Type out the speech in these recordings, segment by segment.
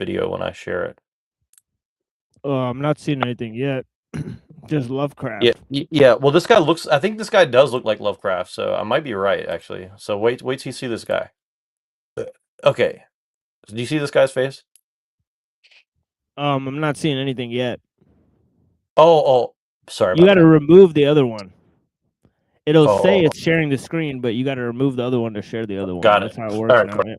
video when I share it. I'm not seeing anything yet. Just Lovecraft. Yeah, yeah. Well, this guy looks. I think this guy does look like Lovecraft, so I might be right actually. So wait till you see this guy. Okay, do you see this guy's face? I'm not seeing anything yet. Oh, sorry You about got to that. remove the other one. It'll say Oh, it's sharing the screen, but you got to remove the other one to share the other one. got That's it. how it All works right, now. cool. Yeah.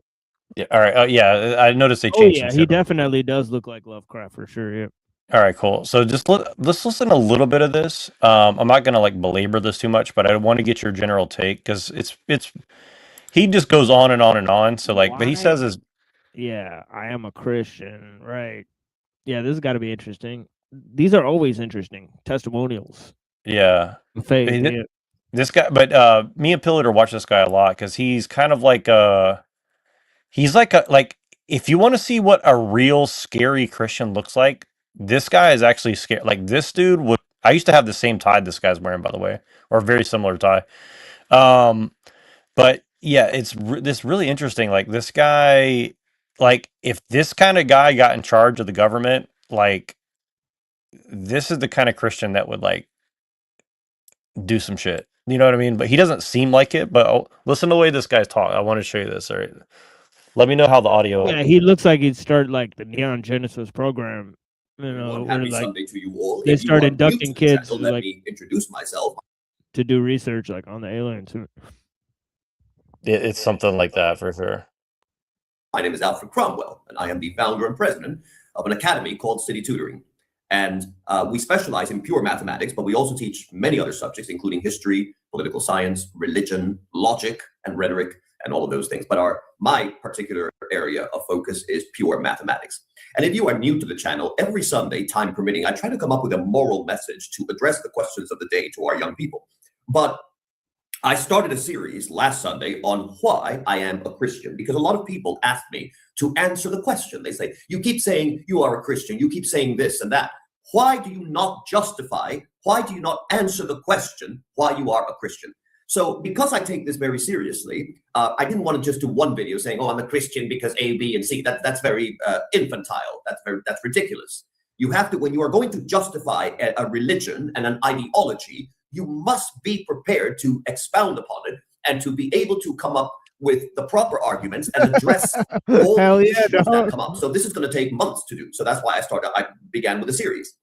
Yeah, all right. Yeah, I noticed they Oh changed some yeah, he shit. definitely does look like Lovecraft for sure. Yeah. All right, cool. So let's listen a little bit of this. I'm not gonna like belabor this too much, but I want to get your general take because it's he just goes on and on and on. So like, but he Why? says is Yeah, I am a Christian, right? Yeah, this has got to be interesting. These are always interesting testimonials yeah. of faith. He- Yeah. This guy, but me and Pillator watch this guy a lot because he's kind of like he's like a like if you want to see what a real scary Christian looks like, this guy is actually scary. Like this dude would. I used to have the same tie this guy's wearing, by the way, or a very similar tie. Um, but yeah, this really interesting. Like this guy, like if this kind of guy got in charge of the government, like this is the kind of Christian that would like do some shit. You know what I mean? But he doesn't seem like it. But listen to the way this guy's talk. I want to show you this. All right. Let me know how the audio. Yeah, he looks like he'd start like the Neon Genesis program. You know, One where happy like Sunday to you all. they If you start are new to inducting the kids channel, to, let like me introduce myself. to do research like on the aliens. It's something like that for sure. My name is Alfred Cromwell, and I am the founder and president of an academy called City Tutoring. And we specialize in pure mathematics, but we also teach many other subjects, including history, political science, religion, logic, and rhetoric, and all of those things. But my particular area of focus is pure mathematics. And if you are new to the channel, every Sunday, time permitting, I try to come up with a moral message to address the questions of the day to our young people. But I started a series last Sunday on why I am a Christian, because a lot of people ask me to answer the question. They say, you keep saying you are a Christian, you keep saying this and that. Why do you not justify, why do you not answer the question why you are a Christian? So because I take this very seriously, I didn't want to just do one video saying, oh, I'm a Christian because A, B, and C. That's very infantile. That's ridiculous. You have to, when you are going to justify a religion and an ideology, you must be prepared to expound upon it and to be able to come up with the proper arguments and address all the issues that come up. So this is going to take months to do. So that's why I began with a series.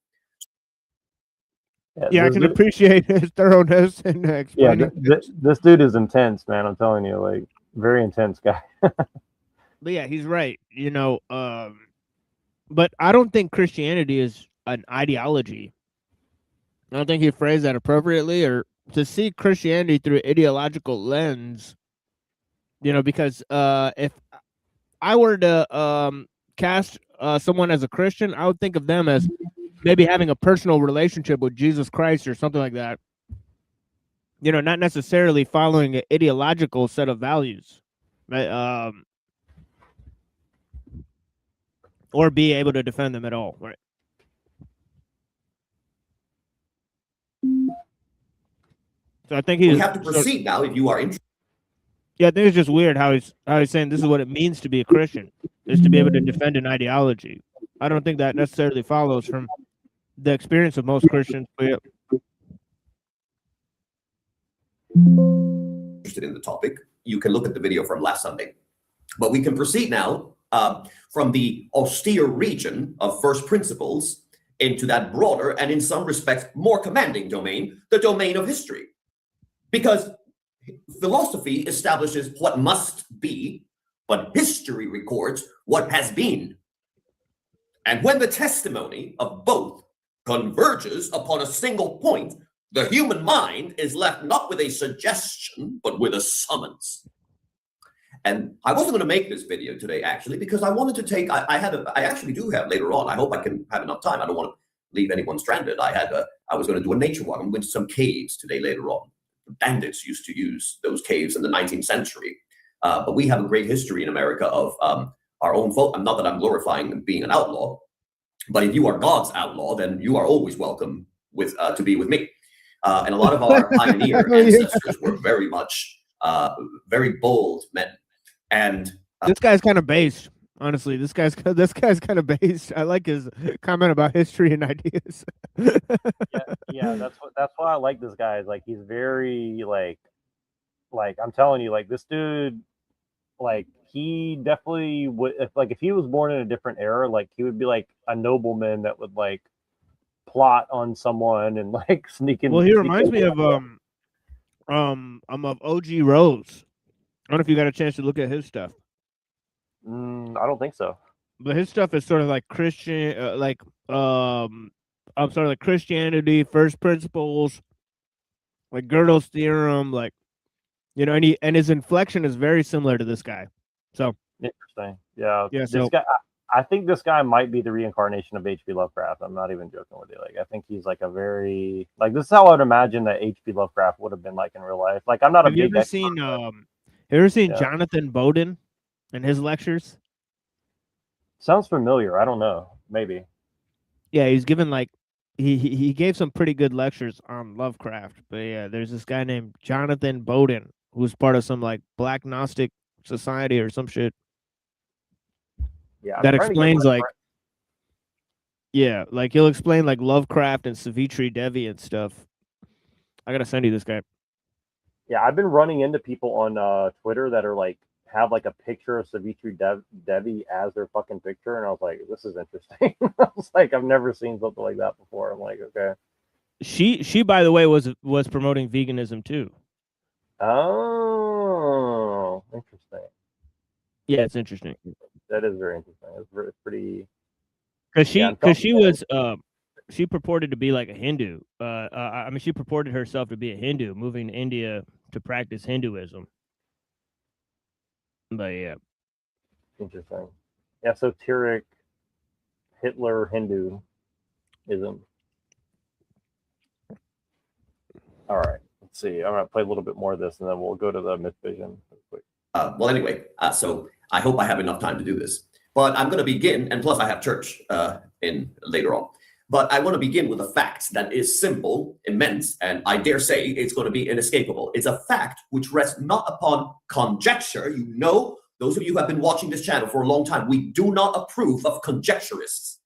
Yeah, I can appreciate his thoroughness and explaining. Yeah, this dude is intense, man. I'm telling you, like very intense guy. But yeah, he's right. You know, but I don't think Christianity is an ideology. I don't think he phrased that appropriately, or to see Christianity through an ideological lens. You know, because if I were to cast someone as a Christian, I would think of them as maybe having a personal relationship with Jesus Christ or something like that. You know, not necessarily following an ideological set of values, right? Or be able to defend them at all, right? So I think we have to proceed now. If you are interested. Yeah, I think it's just weird how he's saying this is what it means to be a Christian, is to be able to defend an ideology. I don't think that necessarily follows from the experience of most Christians. But yeah. Interested in the topic, you can look at the video from last Sunday. But we can proceed now from the austere region of first principles into that broader and in some respects more commanding domain, the domain of history. Because philosophy establishes what must be, but history records what has been. And when the testimony of both converges upon a single point, the human mind is left not with a suggestion, but with a summons. And I wasn't going to make this video today, actually, because I wanted to take, I actually do have later on, I hope I can have enough time. I don't want to leave anyone stranded. I was going to do a nature walk. I'm going to some caves today later on. The bandits used to use those caves in the 19th century. But we have a great history in America of our own folk. Not that I'm glorifying being an outlaw, but if you are God's outlaw, then you are always welcome to be with me. And a lot of our pioneer ancestors were very much very bold men. And this guy's kind of based. Honestly, this guy's kind of based. I like his comment about history and ideas. Yeah, that's why I like this guy. Is like he's very like I'm telling you, like this dude, like he definitely would if he was born in a different era, like he would be like a nobleman that would like plot on someone and like Well, he sneak reminds me in. of of OG Rose. I don't know if you got a chance to look at his stuff, I don't think so. but his stuff is sort of like Christian, I'm sort of like Christianity, first principles, like Gödel's theorem, like and his inflection is very similar to this guy. So Interesting. Yeah. yeah, This so guy, I think this guy might be the reincarnation of H.P. Lovecraft. I'm not even joking with you. Like, I think he's like a very like this is how I'd imagine that H.P. Lovecraft would have been like in real life. Like, I'm not a have you big ever expert, seen but yeah. Jonathan Bowden and his lectures? Sounds familiar. I don't know. Maybe. Yeah, he's given like he gave some pretty good lectures on Lovecraft. But yeah, there's this guy named Jonathan Bowden who's part of some like Black Gnostic society or some shit Yeah, I'm that trying to get explains my like yeah, like he'll explain like Lovecraft and Savitri Devi and stuff. I gotta send you this guy. Yeah, I've been running into people on Twitter that are like have like a picture of Savitri Devi as their fucking picture, and I was like, this is interesting. I was like, I've never seen something like that before. I'm like, okay. She by the way was promoting veganism too. Oh, interesting. Yeah, it's interesting. That is very interesting. It's pretty. Cause Yeah, she was she purported to be like a Hindu. I mean, she purported herself to be a Hindu, moving to India to practice Hinduism. But yeah, interesting. Esoteric Hitler Hinduism. All right, let's see. I'm gonna play a little bit more of this, and then we'll go to the myth vision real quick. Well, anyway, so I hope I have enough time to do this. But I'm going to begin, and plus I have church in later on. But I want to begin with a fact that is simple, immense, and I dare say it's going to be inescapable. It's a fact which rests not upon conjecture. You know, those of you who have been watching this channel for a long time, we do not approve of conjecturists.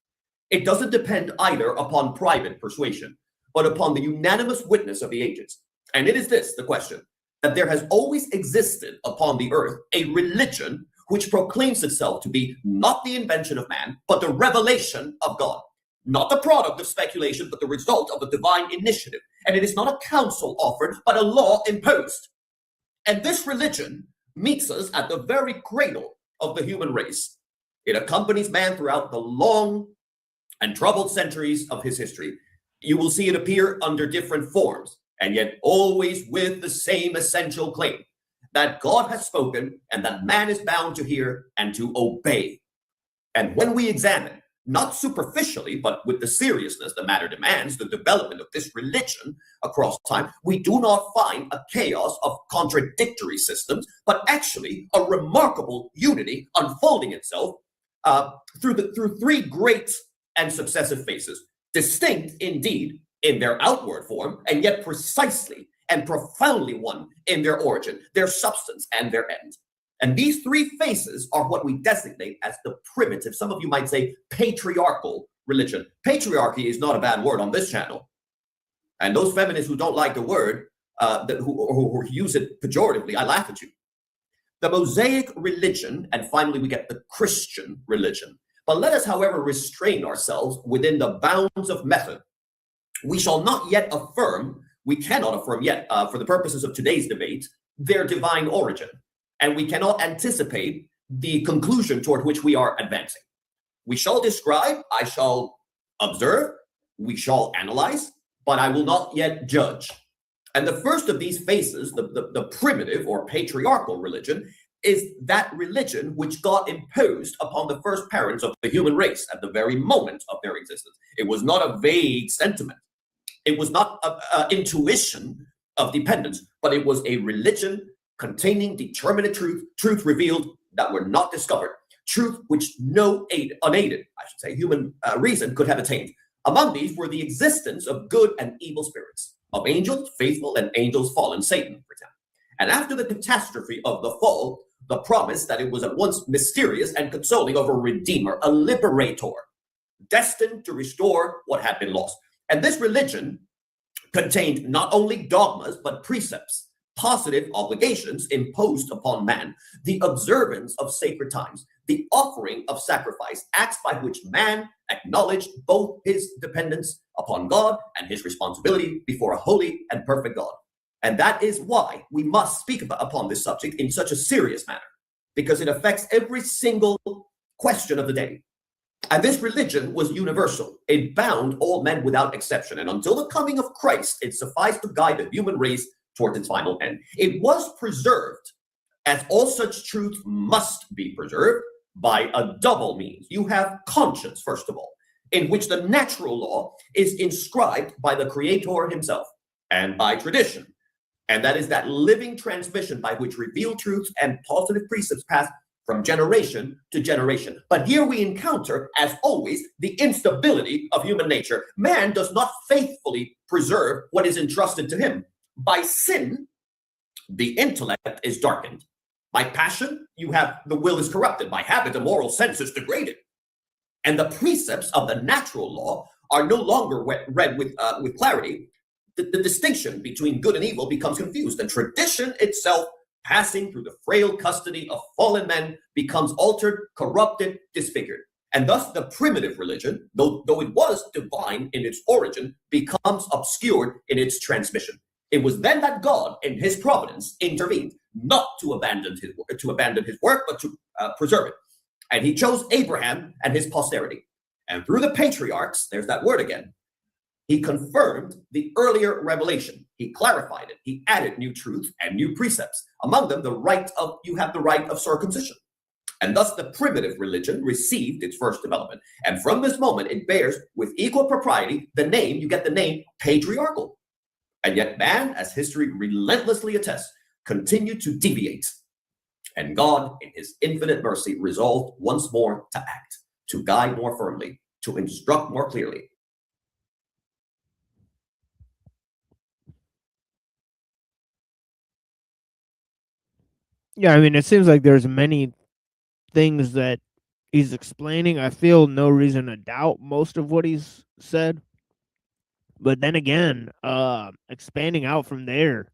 It doesn't depend either upon private persuasion, but upon the unanimous witness of the ages. And it is this, the question, that there has always existed upon the earth a religion which proclaims itself to be not the invention of man, but the revelation of God. Not the product of speculation, but the result of a divine initiative. And it is not a counsel offered, but a law imposed. And this religion meets us at the very cradle of the human race. It accompanies man throughout the long and troubled centuries of his history. You will see it appear under different forms, and yet always with the same essential claim that God has spoken and that man is bound to hear and to obey. And when we examine, not superficially, but with the seriousness the matter demands, the development of this religion across time, we do not find a chaos of contradictory systems, but actually a remarkable unity unfolding itself through three great and successive phases, distinct indeed in their outward form, and yet precisely and profoundly one in their origin, their substance, and their end. And these three phases are what we designate as the primitive, some of you might say patriarchal religion. Patriarchy is not a bad word on this channel. And those feminists who don't like the word, who use it pejoratively, I laugh at you. The Mosaic religion, and finally we get the Christian religion. But let us, however, restrain ourselves within the bounds of method. We shall not yet affirm, we cannot affirm yet, for the purposes of today's debate, their divine origin. And we cannot anticipate the conclusion toward which we are advancing. We shall describe, I shall observe, we shall analyze, but I will not yet judge. And the first of these phases, the primitive or patriarchal religion, is that religion which God imposed upon the first parents of the human race at the very moment of their existence. It was not a vague sentiment. It was not an intuition of dependence, but it was a religion containing determinate truth revealed that were not discovered, truth which no unaided, human reason could have attained. Among these were the existence of good and evil spirits, of angels faithful and angels fallen, Satan, for example. And after the catastrophe of the fall, the promise that it was at once mysterious and consoling of a redeemer, a liberator, destined to restore what had been lost. And this religion contained not only dogmas, but precepts, positive obligations imposed upon man, the observance of sacred times, the offering of sacrifice, acts by which man acknowledged both his dependence upon God and his responsibility before a holy and perfect God. And that is why we must speak upon this subject in such a serious manner, because it affects every single question of the day. And this religion was universal. It bound all men without exception. And until the coming of Christ, it sufficed to guide the human race towards its final end. It was preserved, as all such truth must be preserved, by a double means. You have conscience, first of all, in which the natural law is inscribed by the Creator himself, and by tradition. And that is that living transmission by which revealed truths and positive precepts pass from generation to generation. But here we encounter, as always, the instability of human nature. Man does not faithfully preserve what is entrusted to him. By sin, the intellect is darkened. By passion, you have the will is corrupted. By habit, the moral sense is degraded. And the precepts of the natural law are no longer read with clarity. The distinction between good and evil becomes confused, and tradition itself, passing through the frail custody of fallen men, becomes altered, corrupted, disfigured. And thus the primitive religion, though it was divine in its origin, becomes obscured in its transmission. It was then that God, in his providence, intervened, not to abandon his work, but to preserve it. And he chose Abraham and his posterity. And through the patriarchs, there's that word again, he confirmed the earlier revelation. He clarified it. He added new truths and new precepts. Among them, you have the right of circumcision. And thus the primitive religion received its first development. And from this moment, it bears with equal propriety you get the name patriarchal. And yet man, as history relentlessly attests, continued to deviate. And God, in his infinite mercy, resolved once more to act, to guide more firmly, to instruct more clearly. Yeah, I mean, it seems like there's many things that he's explaining. I feel no reason to doubt most of what he's said. But then again, expanding out from there,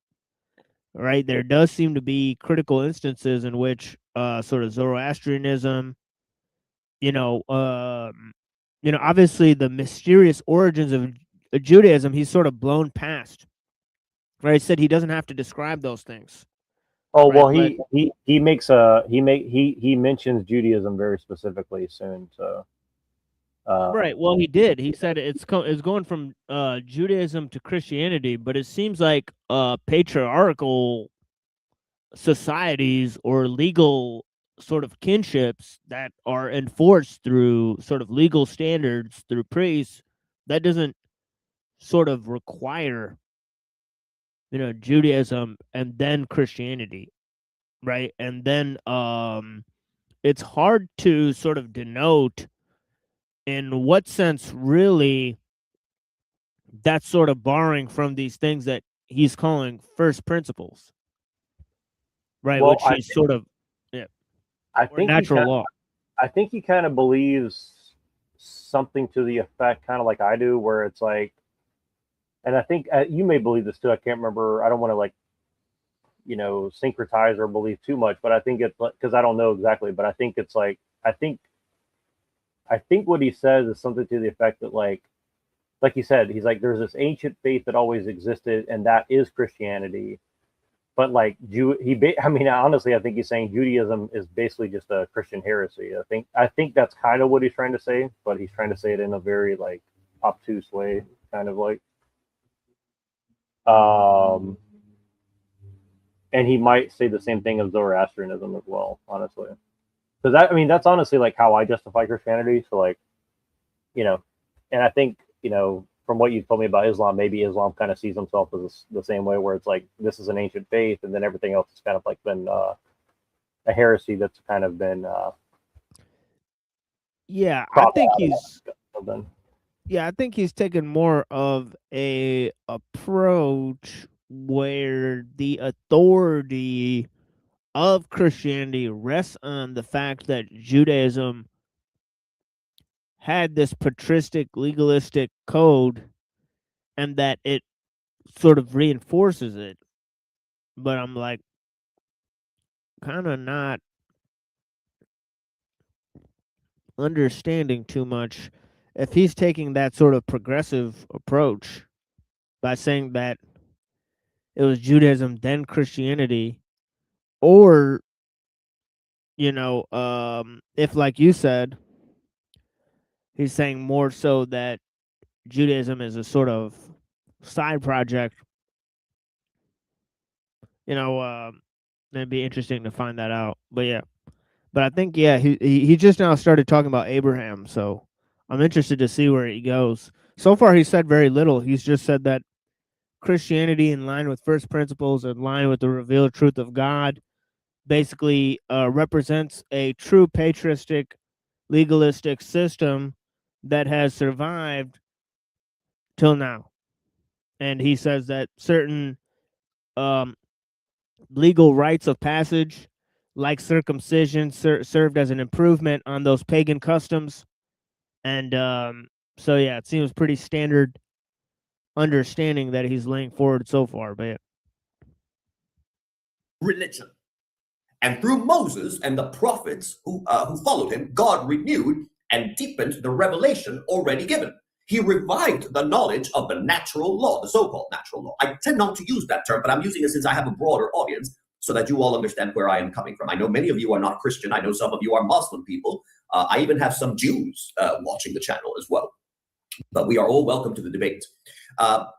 right, there does seem to be critical instances in which sort of Zoroastrianism, obviously the mysterious origins of Judaism, he's sort of blown past. Right, he said he doesn't have to describe those things. Oh Right, well, but he mentions Judaism very specifically soon. So right, well, he did. He said it's going from Judaism to Christianity, but it seems like patriarchal societies or legal sort of kinships that are enforced through sort of legal standards through priests, that doesn't sort of require Judaism and then Christianity, right? And then it's hard to sort of denote in what sense really that's sort of borrowing from these things that he's calling first principles, right? well, Which he's sort of I or think natural law. I think he kind of believes something to the effect, kind of like I do, where it's like, and I think you may believe this too. I can't remember. I don't want to syncretize or believe too much, but I think it's because I don't know exactly, but I think it's like I think what he says is something to the effect that like he said, he's like, there's this ancient faith that always existed, and that is Christianity. But like honestly, I think he's saying Judaism is basically just a Christian heresy. I think that's kind of what he's trying to say, but he's trying to say it in a very like obtuse way, kind of like. And he might say the same thing of Zoroastrianism as well, honestly. Because that's honestly like how I justify Christianity. So like, and I think from what you told me about Islam, maybe Islam kind of sees himself as the same way, where it's like this is an ancient faith, and then everything else has kind of like been a heresy that's kind of been. Yeah, I think he's. Yeah, I think he's taken more of a approach where the authority of Christianity rests on the fact that Judaism had this patristic, legalistic code, and that it sort of reinforces it. But I'm like, kind of not understanding too much if he's taking that sort of progressive approach by saying that it was Judaism then Christianity, or if, like you said, he's saying more so that Judaism is a sort of side project. It'd be interesting to find that out. But yeah, but I think he just now started talking about Abraham, so I'm interested to see where he goes. So far, he said very little. He's just said that Christianity, in line with first principles, in line with the revealed truth of God, basically represents a true patristic, legalistic system that has survived till now. And he says that certain legal rites of passage, like circumcision, served as an improvement on those pagan customs. And so, yeah, it seems pretty standard understanding that he's laying forward so far. But yeah. Religion. And through Moses and the prophets who followed him, God renewed and deepened the revelation already given. He revived the knowledge of the natural law, the so-called natural law. I tend not to use that term, but I'm using it since I have a broader audience so that you all understand where I am coming from. I know many of you are not Christian. I know some of you are Muslim people. I even have some Jews watching the channel as well. But we are all welcome to the debate.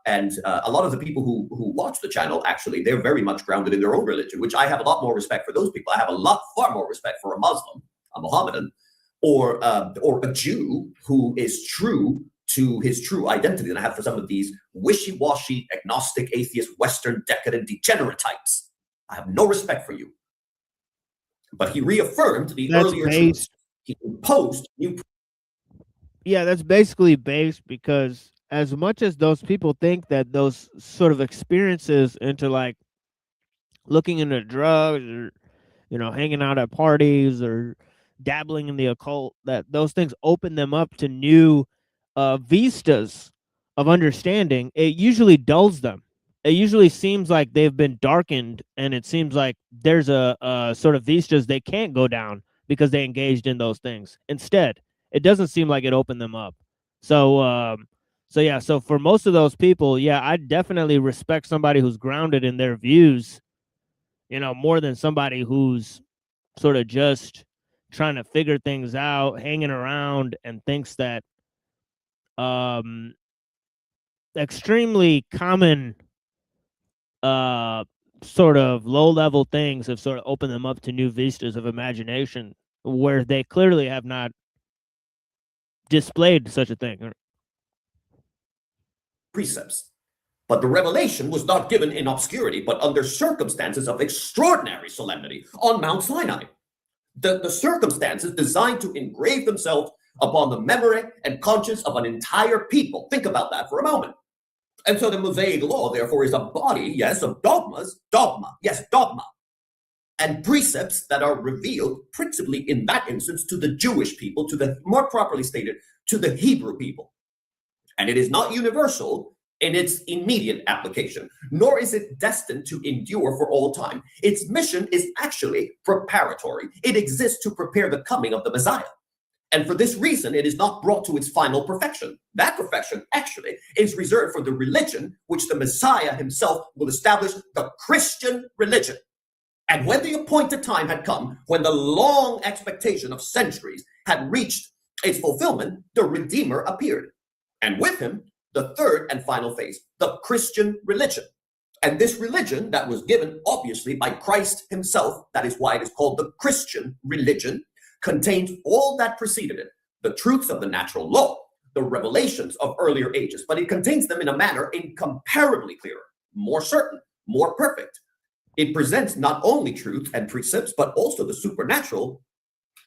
And a lot of the people who watch the channel, actually, they're very much grounded in their own religion, which I have a lot more respect for those people. I have far more respect for a Muslim, a Mohammedan, or a Jew who is true to his true identity than I have for some of these wishy-washy, agnostic, atheist, Western, decadent, degenerate types. I have no respect for you. But he reaffirmed the earlier truths. He imposed new. Yeah, that's basically based because as much as those people think that those sort of experiences into like looking into drugs or hanging out at parties or dabbling in the occult, that those things open them up to new vistas of understanding, it usually dulls them. It usually seems like they've been darkened, and it seems like there's a sort of vistas they can't go down because they engaged in those things. Instead, it doesn't seem like it opened them up. So so for most of those people, yeah, I definitely respect somebody who's grounded in their views, more than somebody who's sort of just trying to figure things out, hanging around, and thinks that extremely common sort of low-level things have sort of opened them up to new vistas of imagination where they clearly have not displayed such a thing. Precepts. But the revelation was not given in obscurity, but under circumstances of extraordinary solemnity on Mount Sinai. The circumstances designed to engrave themselves upon the memory and conscience of an entire people. Think about that for a moment. And so the Mosaic law, therefore, is a body, yes, of dogmas, dogma, and precepts that are revealed principally in that instance to the Jewish people, to the, more properly stated, to the Hebrew people. And it is not universal in its immediate application, nor is it destined to endure for all time. Its mission is actually preparatory. It exists to prepare the coming of the Messiah. And for this reason, it is not brought to its final perfection. That perfection actually is reserved for the religion which the Messiah himself will establish, the Christian religion. And when the appointed time had come, when the long expectation of centuries had reached its fulfillment, the Redeemer appeared. And with him, the third and final phase, the Christian religion. And this religion that was given, obviously, by Christ himself, that is why it is called the Christian religion, contains all that preceded it, the truths of the natural law, the revelations of earlier ages, but it contains them in a manner incomparably clearer, more certain, more perfect. It presents not only truth and precepts, but also the supernatural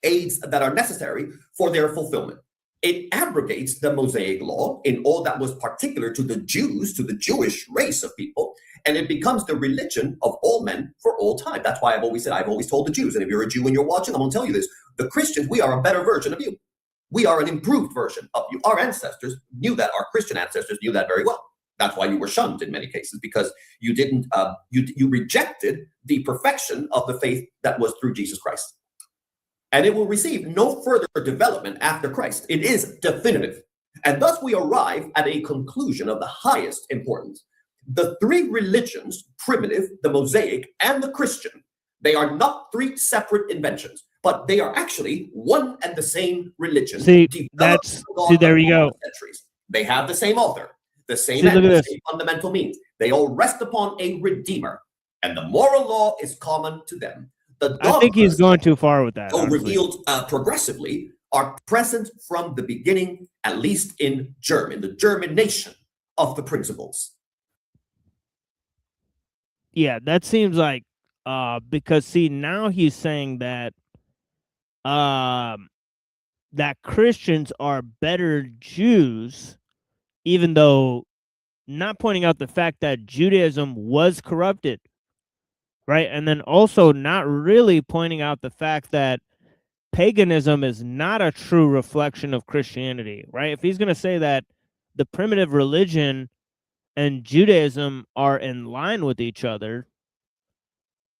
aids that are necessary for their fulfillment. It abrogates the Mosaic law in all that was particular to the Jews, to the Jewish race of people, and it becomes the religion of all men for all time. That's why I've always said, I've always told the Jews, and if you're a Jew and you're watching, I'm going to tell you this, the Christians, we are a better version of you. We are an improved version of you. Our ancestors knew that. Our Christian ancestors knew that very well. That's why you were shunned in many cases, because you didn't, you rejected the perfection of the faith that was through Jesus Christ. And it will receive no further development after Christ. It is definitive. And thus we arrive at a conclusion of the highest importance. The three religions, primitive, the Mosaic, and the Christian, they are not three separate inventions, but they are actually one and the same religion. See, there you go. Centuries. They have the same author, the same fundamental means. They all rest upon a redeemer, and the moral law is common to them. I think he's going too far with that. Revealed progressively are present from the beginning, at least in the germination of the principles. Yeah, that seems like because see, now he's saying that that Christians are better Jews, even though not pointing out the fact that Judaism was corrupted, right? And then also not really pointing out the fact that paganism is not a true reflection of Christianity, right? If he's going to say that the primitive religion and Judaism are in line with each other,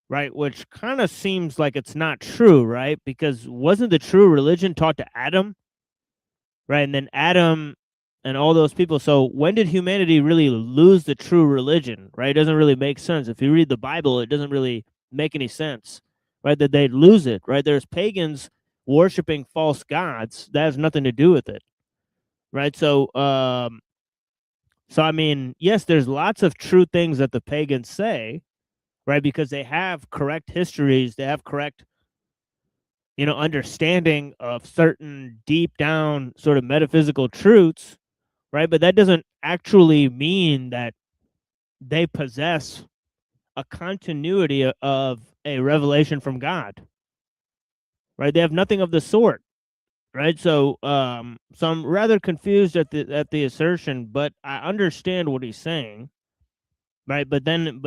right? Which kind of seems like it's not true, right? Because wasn't the true religion taught to Adam, right? And then Adam and all those people. So when did humanity really lose the true religion, right? It doesn't really make sense. If you read the Bible, it doesn't really make any sense, right? That they'd lose it, right? There's pagans worshiping false gods. That has nothing to do with it, right? So, so I mean, yes, there's lots of true things that the pagans say, right? Because they have correct histories, they have correct, understanding of certain deep down sort of metaphysical truths, right? But that doesn't actually mean that they possess a continuity of a revelation from God, right? They have nothing of the sort, right? So, so I'm rather confused at the assertion, but I understand what he's saying, right? But then,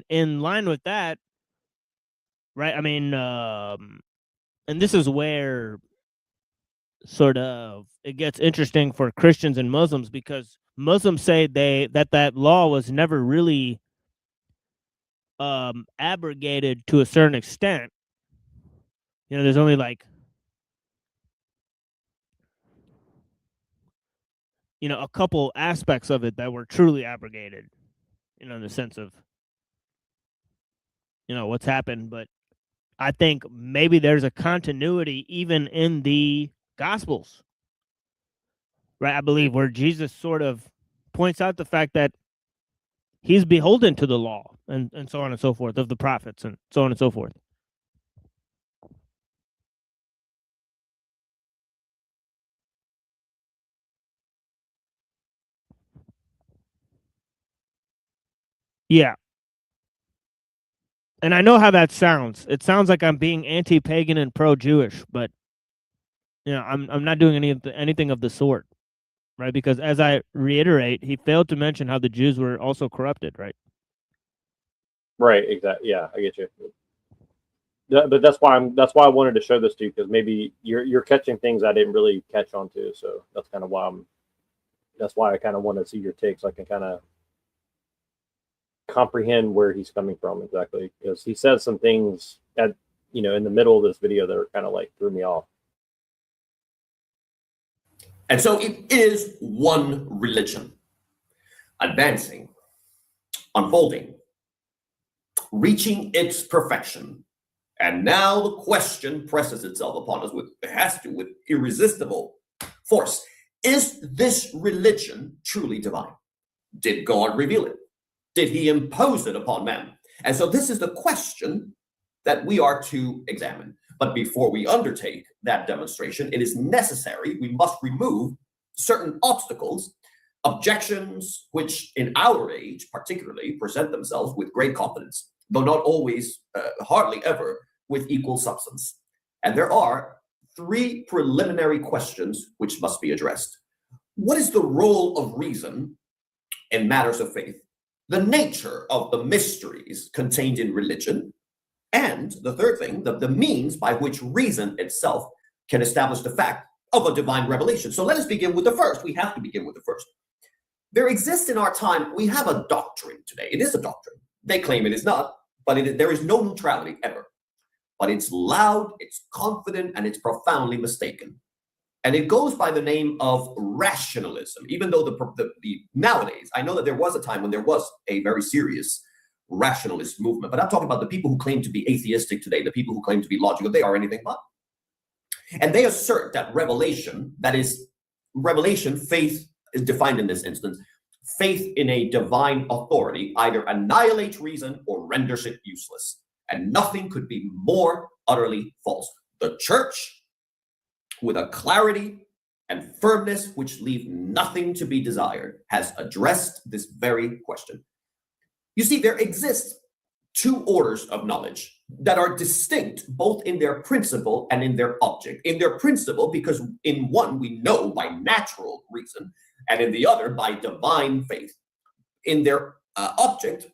in line with that, right? And this is where sort of it gets interesting for Christians and Muslims, because Muslims say that law was never really abrogated to a certain extent. There's only like a couple aspects of it that were truly abrogated, in the sense of what's happened. But I think maybe there's a continuity even in the Gospels, right? I believe where Jesus sort of points out the fact that he's beholden to the law and so on and so forth of the prophets and so on and so forth. Yeah. And I know how that sounds. It sounds like I'm being anti-pagan and pro-Jewish, but I'm not doing anything of the sort, right? Because as I reiterate, he failed to mention how the Jews were also corrupted, right? Right, exactly. Yeah, I get you. But that's why I wanted to show this to you, because maybe you're catching things I didn't really catch on to. So that's kind of why I kind of want to see your take, so I can kind of comprehend where he's coming from exactly, because he says some things in the middle of this video that are kind of like threw me off. And so it is one religion, advancing, unfolding, reaching its perfection. And now the question presses itself upon us with irresistible force. Is this religion truly divine? Did God reveal it? Did he impose it upon man? And so this is the question that we are to examine. But before we undertake that demonstration, it is necessary, we must remove certain obstacles, objections, which in our age particularly present themselves with great confidence, though not always, hardly ever, with equal substance. And there are three preliminary questions which must be addressed. What is the role of reason in matters of faith? the nature of the mysteries contained in religion, and the third thing, the means by which reason itself can establish the fact of a divine revelation. So let us begin with the first. We have to begin with the first. There exists in our time, we have a doctrine today. It is a doctrine. They claim it is not, but there is no neutrality ever. But it's loud, it's confident, and it's profoundly mistaken. And it goes by the name of rationalism, even though the nowadays, I know that there was a time when there was a very serious rationalist movement, but I'm talking about the people who claim to be atheistic today, the people who claim to be logical, they are anything but. And they assert that revelation, faith is defined in this instance, faith in a divine authority either annihilates reason or renders it useless. And nothing could be more utterly false. The church, with a clarity and firmness which leave nothing to be desired, has addressed this very question. You see, there exists two orders of knowledge that are distinct both in their principle and in their object. In their principle, because in one we know by natural reason, and in the other by divine faith. In their object,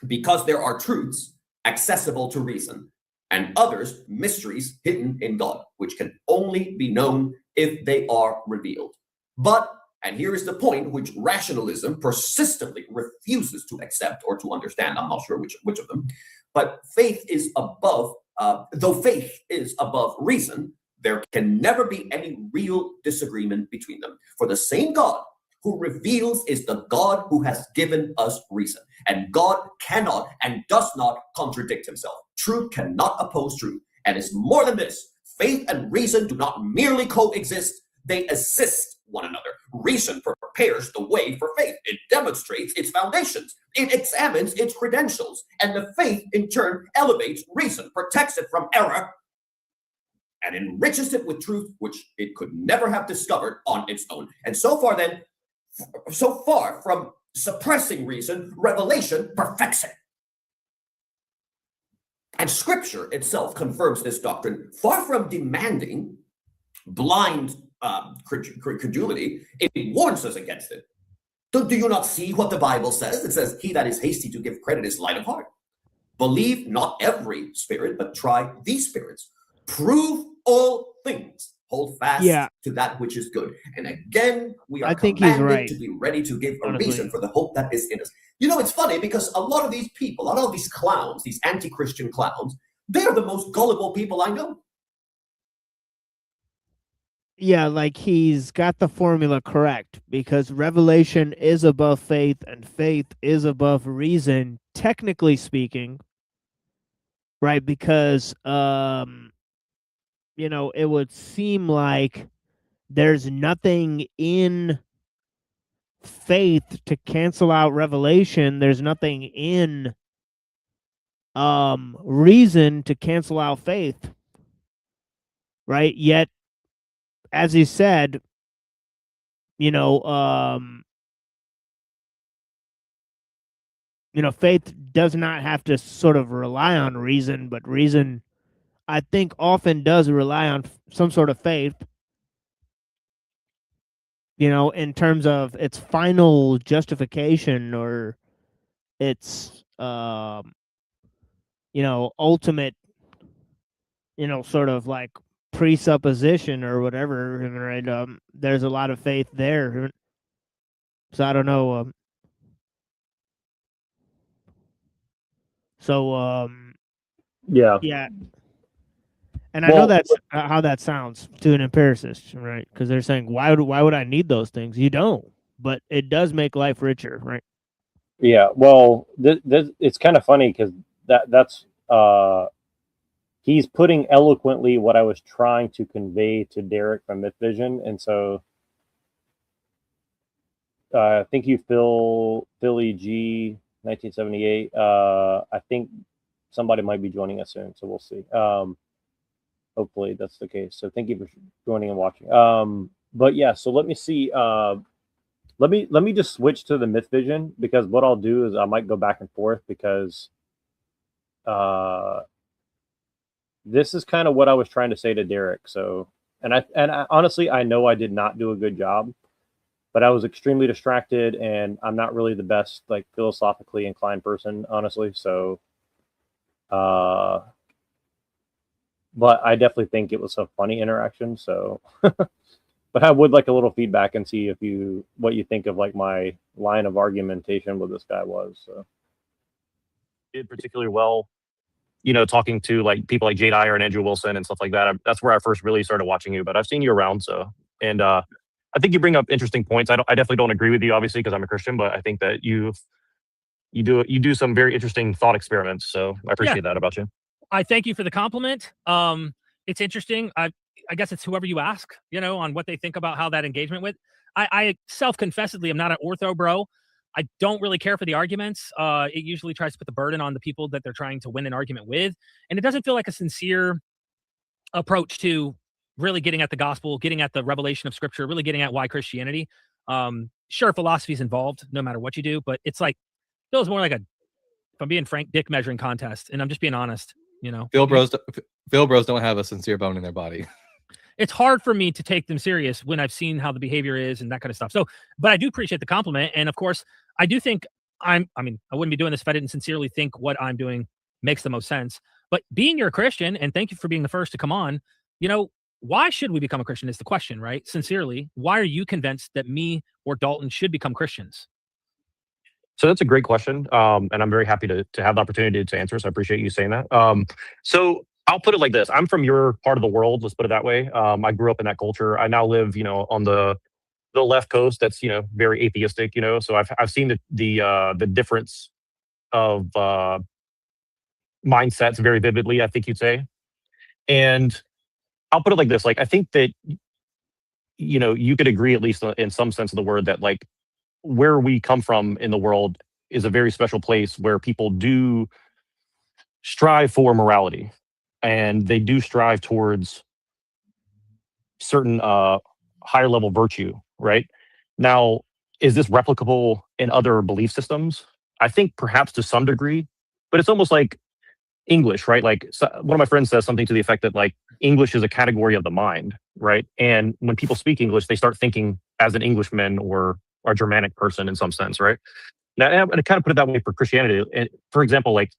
because there are truths accessible to reason, and others, mysteries hidden in God, which can only be known if they are revealed. But, and here is the point which rationalism persistently refuses to accept or to understand, I'm not sure which of them, but faith is above, though faith is above reason, there can never be any real disagreement between them. For the same God who reveals is the God who has given us reason. And God cannot and does not contradict himself. Truth cannot oppose truth. And it's more than this. Faith and reason do not merely coexist, they assist one another. Reason prepares the way for faith. It demonstrates its foundations. It examines its credentials. And the faith, in turn, elevates reason, protects it from error, and enriches it with truth, which it could never have discovered on its own. And so far from suppressing reason, revelation perfects it. And scripture itself confirms this doctrine. Far from demanding blind credulity, it warns us against it. Do you not see what the Bible says? It says, he that is hasty to give credit is light of heart. Believe not every spirit, but try these spirits. Prove all things. Hold fast to that which is good. And again, we are commanded to be ready to give a reason for the hope that is in us. You know, it's funny because a lot of these people, a lot of these clowns, these anti-Christian clowns, they're the most gullible people I know. Yeah, like he's got the formula correct, because revelation is above faith and faith is above reason, technically speaking, right? Because, you know, it would seem like there's nothing in faith to cancel out revelation. There's nothing in reason to cancel out faith, right? Yet, as he said, you know, faith does not have to sort of rely on reason, but reason, I think, often does rely on some sort of faith, you know, in terms of its final justification or its, you know, ultimate, you know, sort of like presupposition or whatever, right? There's a lot of faith there. So I don't know. Yeah. And I know that's how that sounds to an empiricist, right? Because they're saying, why would I need those things? You don't, but it does make life richer, right? Yeah. Well, it's kind of funny because that's he's putting eloquently what I was trying to convey to Derek from Myth Vision, and so thank you, Philly G 1978. I think somebody might be joining us soon, so we'll see. Hopefully that's the case. So thank you for joining and watching. But yeah, so let me see. Let me just switch to the Myth Vision, because what I'll do is I might go back and forth, because this is kind of what I was trying to say to Derek. So, and I honestly, I know I did not do a good job. but I was extremely distracted, and I'm not really the best like philosophically inclined person, honestly. So, but I definitely think it was a funny interaction. So, but I would like a little feedback and see what you think of like my line of argumentation with this guy was. So. Did particularly well, you know, talking to like people like Jade Iyer and Andrew Wilson and stuff like that. That's where I first really started watching you, but I've seen you around. So, and I think you bring up interesting points. I definitely don't agree with you, obviously, because I'm a Christian, but I think that you do some very interesting thought experiments. So I appreciate that about you. I thank you for the compliment. It's interesting. I guess it's whoever you ask, you know, on what they think about how that engagement with. I self-confessedly am not an ortho bro. I don't really care for the arguments. It usually tries to put the burden on the people that they're trying to win an argument with. And it doesn't feel like a sincere approach to really getting at the gospel, getting at the revelation of scripture, really getting at why Christianity. Sure, philosophy is involved no matter what you do, but it's like, it feels more like if I'm being frank, dick measuring contest. And I'm just being honest, you know. Phil bros don't have a sincere bone in their body. It's hard for me to take them serious when I've seen how the behavior is and that kind of stuff. So, but I do appreciate the compliment. And of course, I do think I wouldn't be doing this if I didn't sincerely think what I'm doing makes the most sense. But being you're a Christian, and thank you for being the first to come on, you know, why should we become a Christian is the question, right? Sincerely, why are you convinced that me or Dalton should become Christians? So that's a great question. And I'm very happy to have the opportunity to answer. So I appreciate you saying that. So I'll put it like this. I'm from your part of the world. Let's put it that way. I grew up in that culture. I now live, you know, on the left coast. That's, you know, very atheistic, you know, so I've seen the difference of mindsets very vividly, I think you'd say. And I'll put it like this. Like, I think that, you know, you could agree, at least in some sense of the word, that like where we come from in the world is a very special place where people do strive for morality, and they do strive towards certain higher level virtue, right? Now, is this replicable in other belief systems? I think perhaps to some degree, but it's almost like English, right? Like, so one of my friends says something to the effect that like English is a category of the mind, right? And when people speak English, they start thinking as an Englishman or a Germanic person in some sense, right? Now, I'm going to kind of put it that way for Christianity. And for example, like,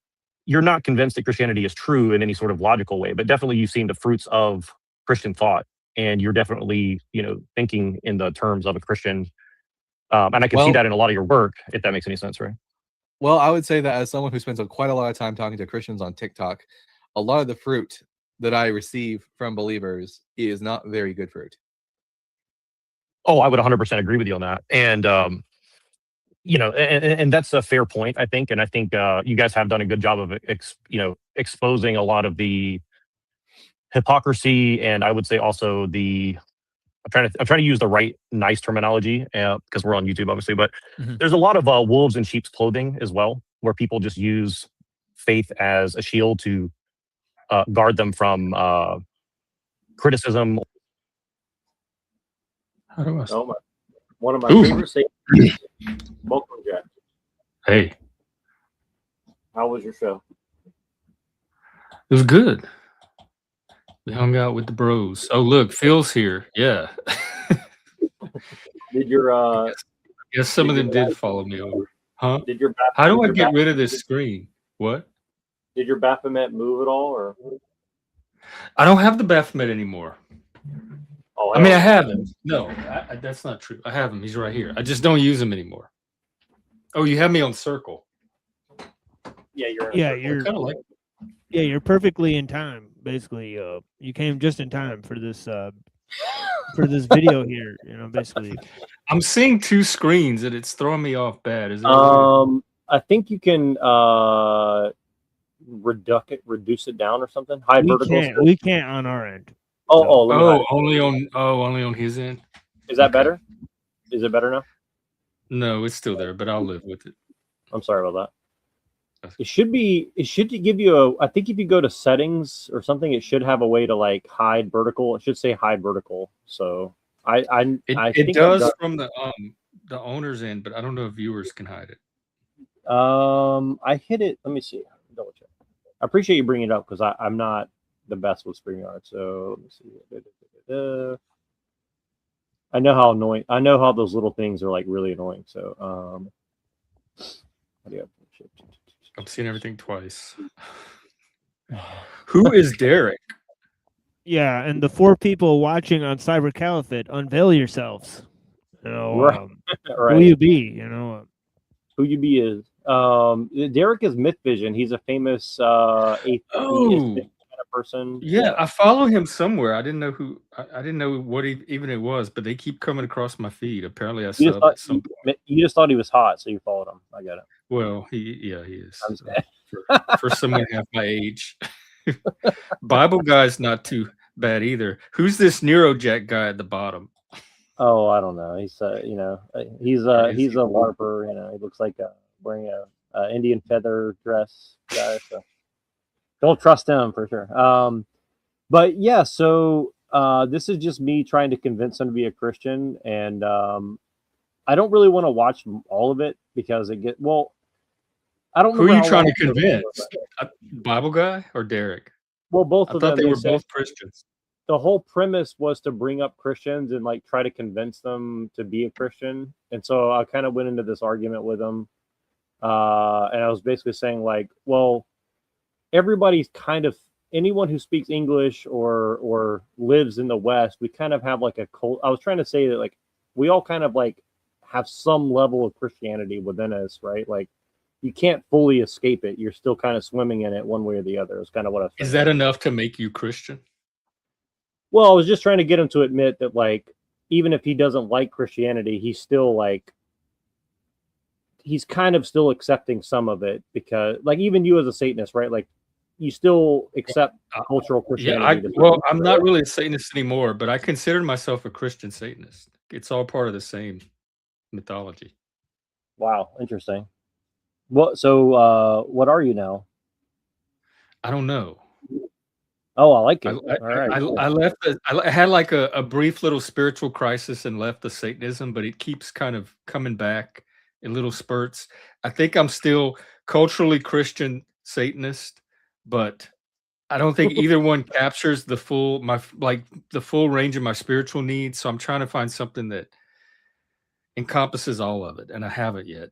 you're not convinced that Christianity is true in any sort of logical way, but definitely you've seen the fruits of Christian thought, and you're definitely, you know, thinking in the terms of a Christian. And I can see that in a lot of your work, if that makes any sense, right? Well, I would say that as someone who spends quite a lot of time talking to Christians on TikTok, a lot of the fruit that I receive from believers is not very good fruit. Oh, I would 100% agree with you on that. And, you know, and that's a fair point, I think. And I think you guys have done a good job of, exposing a lot of the hypocrisy, and I would say also I'm trying to use the right, nice terminology because we're on YouTube, obviously. But there's a lot of wolves in sheep's clothing as well, where people just use faith as a shield to guard them from criticism. How do I? One of my favorite sayings. Welcome, Jack. Hey, how was your show? it was good. We hung out with the bros. Oh, look, Phil's here. Yeah. Did your I guess some of them did follow me over. Huh? Did your How do I get rid of this screen? What? Did your Baphomet move at all, or? I don't have the Baphomet anymore. Oh, I mean, I have him. No, that's not true. I have him. He's right here. I just don't use him anymore. Oh, you have me on circle. Yeah, you're. You're kind of like. Yeah, you're perfectly in time. Basically, you came just in time for this video here. You know, basically. I'm seeing two screens and it's throwing me off bad. Is it? I think you can reduce it down or something. High vertical. We can't on our end. Only on his end. Is that better? Is it better now? No, it's still there, but I'll live with it. I'm sorry about that. It should give you I think if you go to settings or something, it should have a way to like hide vertical. It should say hide vertical. So I think it does from the owner's end, but I don't know if viewers can hide it. I hit it. Let me see. Double check. I appreciate you bringing it up because I'm not the best with StreamYard. So let me see. I know how annoying. I know how those little things are like really annoying. So, how do you I'm seeing everything twice. Who is Derek? Yeah, and the 4 people watching on Cyber Caliphate, unveil yourselves. You know, Right. who right? you be? You know, Who you be is Derek is Myth Vision. He's a famous atheist Oh, kind of person. yeah, I follow him somewhere. I didn't know who. I didn't know what even it was, but they keep coming across my feed. Apparently, I You just sub thought at some point. you just thought he was hot, so you followed him. I get it. Well, he is I'm for someone half my age. Bible guy's not too bad either. Who's this Neuro Jack guy at the bottom? Oh, I don't know. He's he's Or is he's he? a LARPer. You know, he looks like wearing a Indian feather dress guy. So don't trust him for sure. But yeah, so this is just me trying to convince him to be a Christian, and I don't really want to watch all of it because I don't Who are remember you how trying long. to convince? Bible guy or Derek? Well, both I of thought them. they were Said both Christians. the whole premise was to bring up Christians and like try to convince them to be a Christian, and so I kind of went into this argument with them, and I was basically saying like, well, everybody's kind of anyone who speaks English or lives in the West, we kind of have like a cult. I was trying to say that like we all kind of like have some level of Christianity within us, right? Like you can't fully escape it. You're still kind of swimming in it one way or the other. Is kind of what I was. Is that enough to make you Christian? Well, I was just trying to get him to admit that like even if he doesn't like Christianity, he's still like he's kind of still accepting some of it because like even you as a Satanist, right? Like you still accept cultural Christianity. Well, I'm not really a Satanist anymore, but I consider myself a Christian Satanist. It's all part of the same mythology. Wow, interesting. So what are you now? I don't know. Oh, I like it. All right. I left. I had like a brief little spiritual crisis and left the Satanism, but it keeps kind of coming back in little spurts. I think I'm still culturally Christian Satanist, but I don't think either one captures the full range of my spiritual needs. So I'm trying to find something that encompasses all of it, and I haven't yet.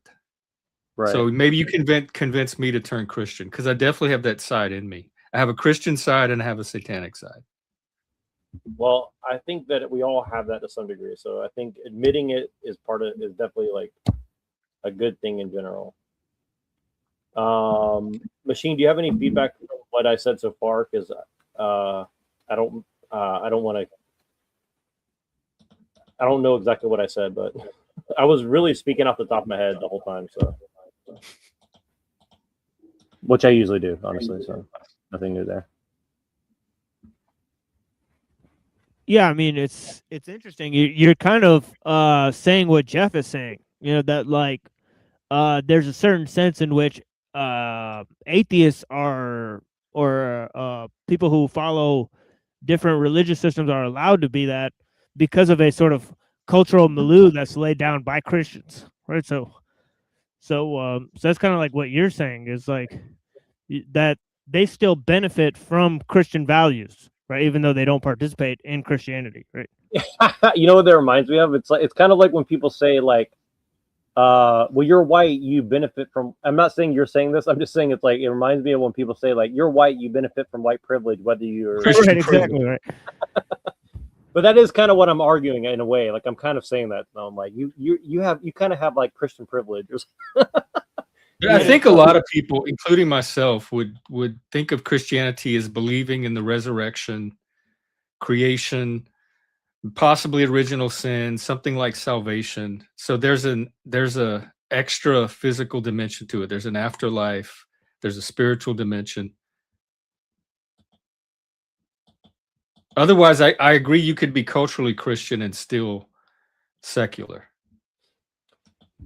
Right. So maybe you can convince me to turn Christian because I definitely have that side in me. I have a Christian side and I have a satanic side. Well, I think that we all have that to some degree. So I think admitting it is definitely like a good thing in general. Machine, do you have any feedback from what I said so far? Because I don't want to. I don't know exactly what I said, but I was really speaking off the top of my head the whole time. So, which I usually do, honestly. So, nothing new there. yeah, I mean it's interesting. You're kind of saying what Jeff is saying. You know that like there's a certain sense in which atheists are or people who follow different religious systems are allowed to be that because of a sort of cultural milieu that's laid down by Christians, right? So that's kind of like what you're saying is like that they still benefit from Christian values, right? Even though they don't participate in Christianity, right? You know what that reminds me of? It's kind of like when people say like, well, you're white, you benefit from. I'm not saying you're saying this. I'm just saying it's like it reminds me of when people say like, you're white, you benefit from white privilege, whether you're Christian right, exactly right. But that is kind of what I'm arguing in a way. Like I'm kind of saying that. I'm like, you kind of have like Christian privilege. I think a lot of people, including myself, would think of Christianity as believing in the resurrection, creation, possibly original sin, something like salvation. So there's a extra physical dimension to it. There's an afterlife. There's a spiritual dimension. Otherwise, I agree you could be culturally Christian and still secular.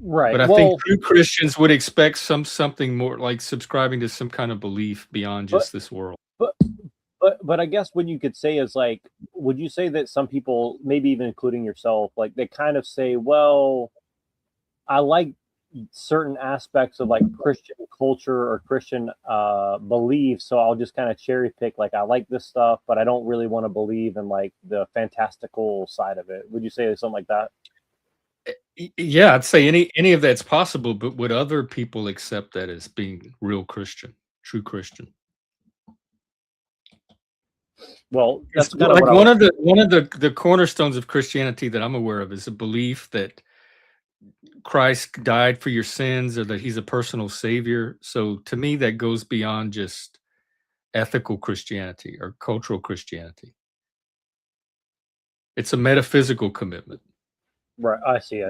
Right. But I think true Christians would expect something more like subscribing to some kind of belief beyond just this world. But I guess what you could say is like, would you say that some people, maybe even including yourself, like they kind of say, well, I like certain aspects of like Christian culture or Christian beliefs. So I'll just kind of cherry pick, like, I like this stuff, but I don't really want to believe in like the fantastical side of it. Would you say something like that? Yeah, I'd say any of that's possible, but would other people accept that as being real Christian, true Christian? Well, that's It's kind of like what one of the cornerstones of Christianity that I'm aware of is a belief that Christ died for your sins or that he's a personal savior. So to me, that goes beyond just ethical Christianity or cultural Christianity. It's a metaphysical commitment. Right. I see.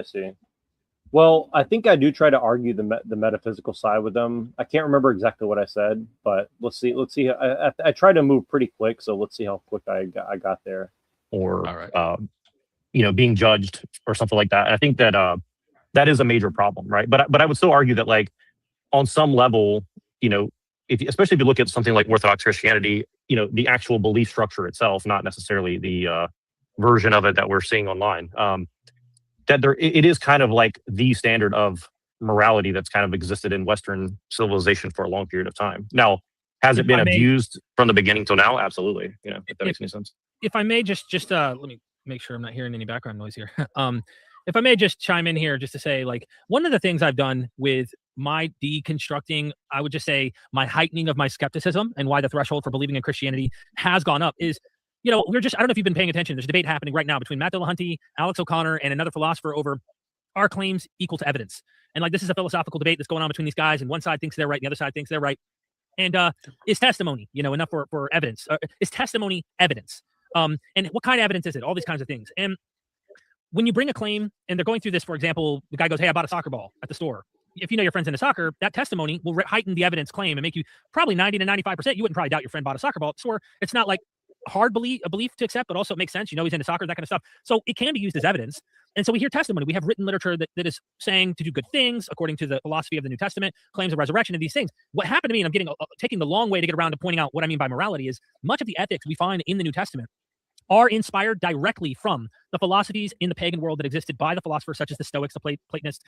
Well, I think I do try to argue the metaphysical side with them. I can't remember exactly what I said, but let's see. I try to move pretty quick, so let's see how quick I got there. Or All right. being judged or something like that. And I think that that is a major problem, right? But I would still argue that, like, on some level, especially if you look at something like Orthodox Christianity, the actual belief structure itself, not necessarily the version of it that we're seeing online, that it is kind of like the standard of morality that's kind of existed in Western civilization for a long period of time. Now, has it been abused from the beginning till now? Absolutely. If that makes any sense. If I may just let me make sure I'm not hearing any background noise here. If I may just chime in here just to say, like, one of the things I've done with my deconstructing, I would just say my heightening of my skepticism and why the threshold for believing in Christianity has gone up is, I don't know if you've been paying attention. There's a debate happening right now between Matt Dillahunty, Alex O'Connor, and another philosopher over are claims equal to evidence. And like, this is a philosophical debate that's going on between these guys, and one side thinks they're right, and the other side thinks they're right. And is testimony, enough for evidence? Is testimony evidence? And what kind of evidence is it? All these kinds of things. And when you bring a claim, and they're going through this, for example, the guy goes, "Hey, I bought a soccer ball at the store." If you know your friend's into soccer, that testimony will heighten the evidence claim and make you probably 90 to 95%. You wouldn't probably doubt your friend bought a soccer ball at the store. It's not like a belief to accept, but also it makes sense. He's into soccer, that kind of stuff. So it can be used as evidence. And so we hear testimony. We have written literature that is saying to do good things according to the philosophy of the New Testament, claims of resurrection, and these things. What happened to me, and I'm taking the long way to get around to pointing out what I mean by morality, is much of the ethics we find in the New Testament are inspired directly from the philosophies in the pagan world that existed by the philosophers such as the Stoics, the Platonists,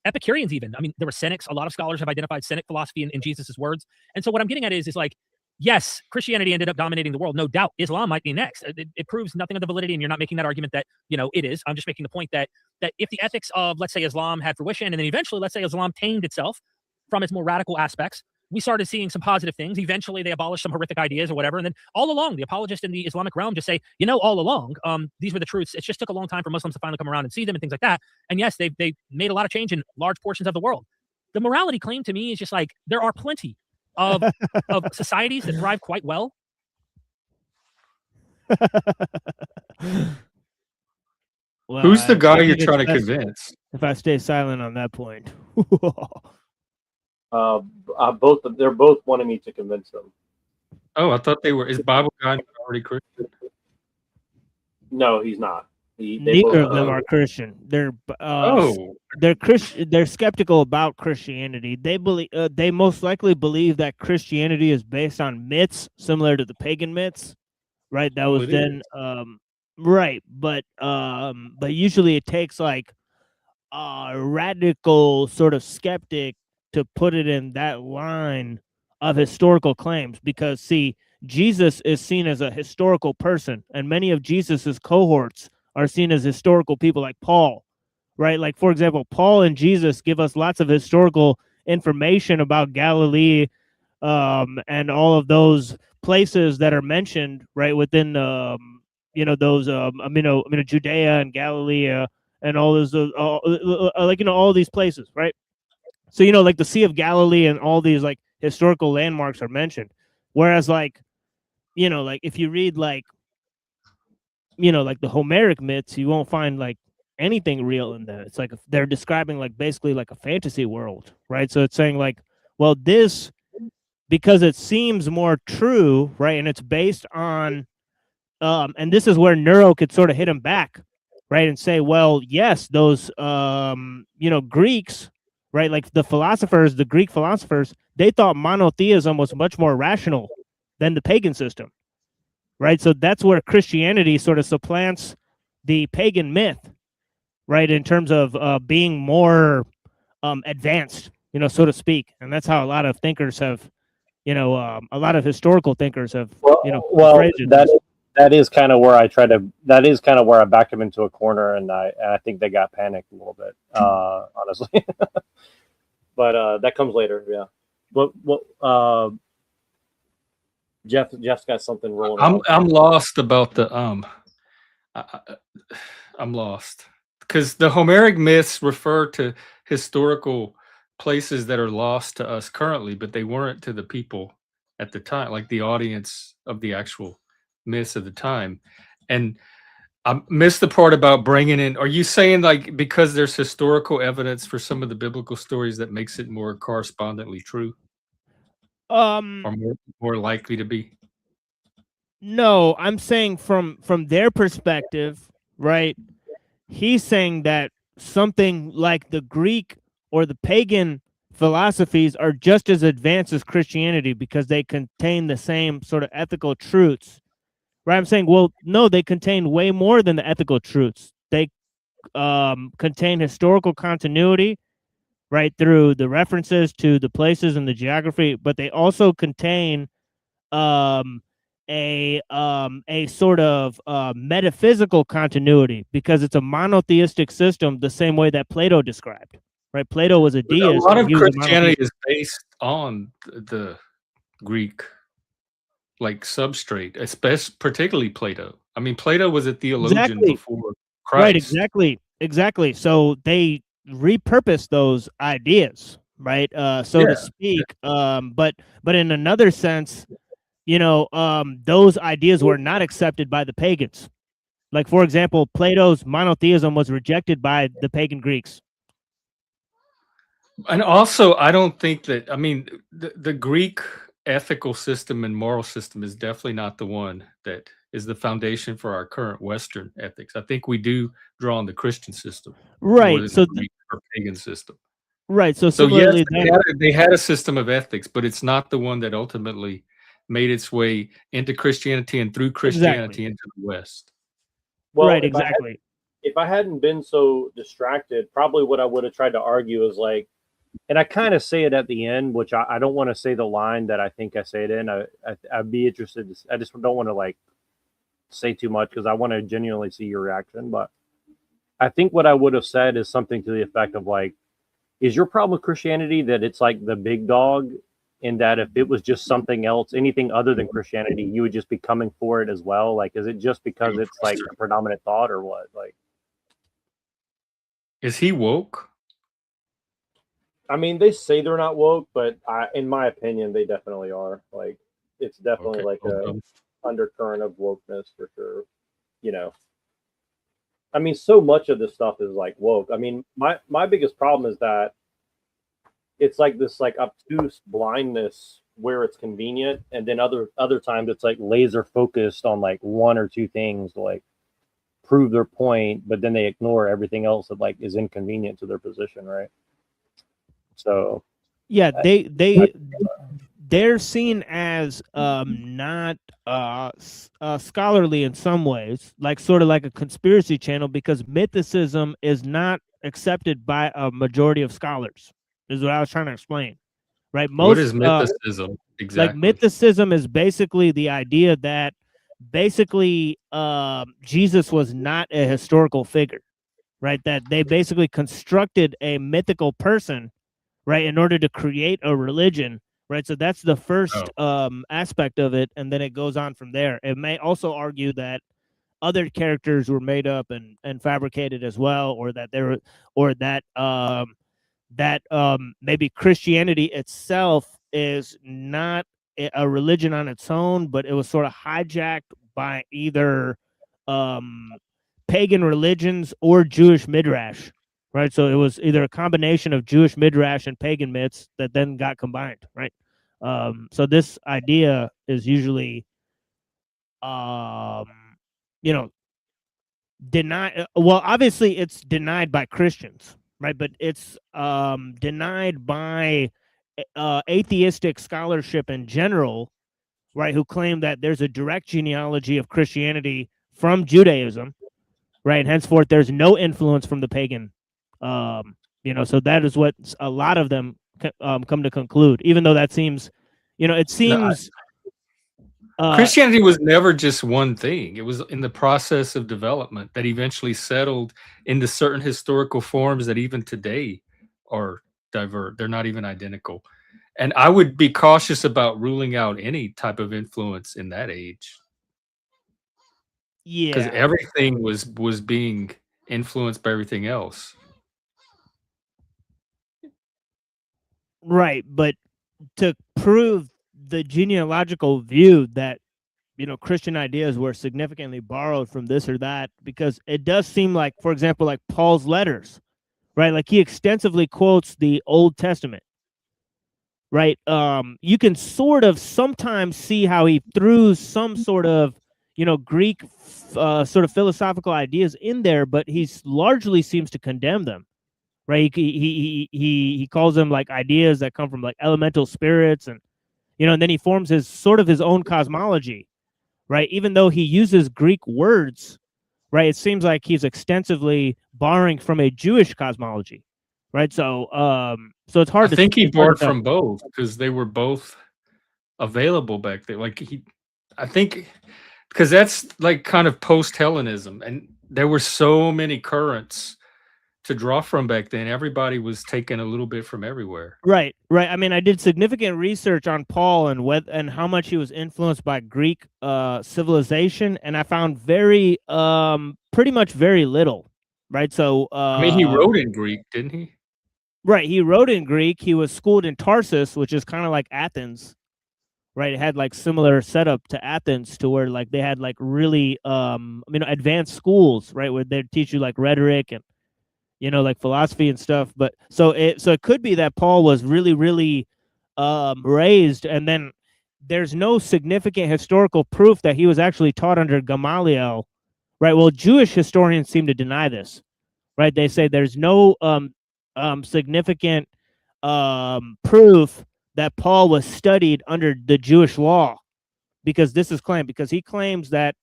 Epicureans even. I mean, there were Cynics. A lot of scholars have identified Cynic philosophy in Jesus' words. And so what I'm getting at is like, yes, Christianity ended up dominating the world. No doubt. Islam might be next. It proves nothing of the validity, and you're not making that argument that, it is. I'm just making the point that if the ethics of, let's say, Islam had fruition, and then eventually, let's say, Islam tamed itself from its more radical aspects, we started seeing some positive things. Eventually, they abolished some horrific ideas or whatever. And then all along, the apologists in the Islamic realm just say, all along, these were the truths. It just took a long time for Muslims to finally come around and see them and things like that. And yes, they made a lot of change in large portions of the world. The morality claim to me is just like, there are plenty of societies that thrive quite well. Well, Who's the guy you're think trying to it's best convince? if I stay silent on that point. They're both wanting me to convince them. Oh, I thought they were. Is Bible guy already Christian? No, he's not. Neither of them are Christian. They're Christian. They're skeptical about Christianity. They believe they most likely believe that Christianity is based on myths similar to the pagan myths, right? That was then right, but usually it takes like a radical sort of skeptic to put it in that line of historical claims, because see, Jesus is seen as a historical person, and many of Jesus's cohorts are seen as historical people, like Paul, right? Like, for example, Paul and Jesus give us lots of historical information about Galilee, and all of those places that are mentioned, right, within those Judea and Galilee, and all those all these places, right? So like the Sea of Galilee and all these like historical landmarks are mentioned, whereas like if you read like the Homeric myths, you won't find like anything real in that. It's like they're describing like basically like a fantasy world, right? So it's saying like, well, this, because it seems more true, right, and it's based on and this is where Neuro could sort of hit him back, right, and say, well, yes, those Greeks, right, like the Greek philosophers, they thought monotheism was much more rational than the pagan system, right? So that's where Christianity sort of supplants the pagan myth, right, in terms of being more advanced, so to speak, and that's how a lot of thinkers have, a lot of historical thinkers have, phrased it. That is kind of where that is kind of where I backed him into a corner, and I think they got panicked a little bit, honestly. But that comes later, yeah. But what Jeff's got something rolling. I'm lost about the I'm lost because the Homeric myths refer to historical places that are lost to us currently, but they weren't to the people at the time, like the audience of the actual myths of the time. And I missed the part about bringing in. Are you saying like because there's historical evidence for some of the biblical stories that makes it more correspondently true? Or more likely to be? No, I'm saying from their perspective, right? He's saying that something like the Greek or the pagan philosophies are just as advanced as Christianity because they contain the same sort of ethical truths. Right? I'm saying, well, no, they contain way more than the ethical truths. They contain historical continuity, right, through the references to the places and the geography, but they also contain a sort of metaphysical continuity because it's a monotheistic system, the same way that Plato described. Right? Plato was a deist. A lot of Christianity is based on the Greek like substrate, especially particularly Plato. I mean, Plato was a theologian before Christ. Right, exactly. So they repurposed those ideas, right? So to speak. But in another sense, those ideas were not accepted by the pagans. Like, for example, Plato's monotheism was rejected by the pagan Greeks. And also, I don't think that, I mean, the Greek ethical system and moral system is definitely not the one that is the foundation for our current Western ethics. I think we do draw on the Christian system, right? So the Greek or pagan system, right? So yes, they had a system of ethics, but it's not the one that ultimately made its way into Christianity and through Christianity into the West. Well, right, exactly. If I hadn't been so distracted, probably what I would have tried to argue is like, and I kind of say it at the end, which I don't want to say the line that I think I say it in. I'd be interested. I just don't want to like say too much because I want to genuinely see your reaction. But I think what I would have said is something to the effect of like, is your problem with Christianity that it's like the big dog, in that if it was just something else, anything other than Christianity, you would just be coming for it as well? Like, is it just because it's like a predominant thought or what? Like, is he woke? I mean, they say they're not woke, but in my opinion, they definitely are. Like, it's definitely like a undercurrent of wokeness for sure. I mean, so much of this stuff is like woke. I mean, my biggest problem is that it's like this like obtuse blindness where it's convenient, and then other times it's like laser focused on like one or two things to like prove their point, but then they ignore everything else that like is inconvenient to their position, right? So yeah, they're seen as not scholarly in some ways, like sort of like a conspiracy channel, because mythicism is not accepted by a majority of scholars. Is what I was trying to explain, right? What is mythicism exactly? Like mythicism is basically the idea that basically Jesus was not a historical figure, right? That they basically constructed a mythical person, right, in order to create a religion, right? So that's the first aspect of it, and then it goes on from there. It may also argue that other characters were made up and fabricated as well, or that there, or that maybe Christianity itself is not a religion on its own, but it was sort of hijacked by either pagan religions or Jewish midrash. Right, so it was either a combination of Jewish midrash and pagan myths that then got combined, right? So this idea is usually, denied. Well, obviously, it's denied by Christians, right? But it's denied by atheistic scholarship in general, right? Who claim that there's a direct genealogy of Christianity from Judaism, right? And henceforth, there's no influence from the pagan So that is what a lot of them come to conclude, even though that seems, it seems. Christianity was never just one thing. It was in the process of development that eventually settled into certain historical forms that even today are diverse. They're not even identical. And I would be cautious about ruling out any type of influence in that age. Because Yeah. everything was being influenced by everything else. Right, but to prove the genealogical view that Christian ideas were significantly borrowed from this or that, because it does seem like, for example, like Paul's letters, right? Like he extensively quotes the Old Testament, right? You can sort of sometimes see how he threw some sort of, Greek sort of philosophical ideas in there, but he largely seems to condemn them, right? He calls them like ideas that come from like elemental spirits, and and then he forms his own cosmology, right? Even though he uses Greek words, right? It seems like he's extensively borrowing from a Jewish cosmology, right? So it's hard I think he it's hard borrowed to tell. from both because they were both available back then. I think because that's like kind of post-Hellenism, and there were so many currents to draw from back then. Everybody was taking a little bit from everywhere. Right. I mean, I did significant research on Paul and how much he was influenced by Greek civilization, and I found pretty much very little. Right. So I mean, he wrote in Greek, didn't he? Right. He wrote in Greek. He was schooled in Tarsus, which is kind of like Athens. Right. It had like similar setup to Athens, to where like they had like really advanced schools, right, where they'd teach you like rhetoric and like philosophy and stuff. But so it could be that Paul was really, really raised, and then there's no significant historical proof that he was actually taught under Gamaliel, right? Well, Jewish historians seem to deny this, right? They say there's no significant proof that Paul was studied under the Jewish law, because this is claimed, because he claims that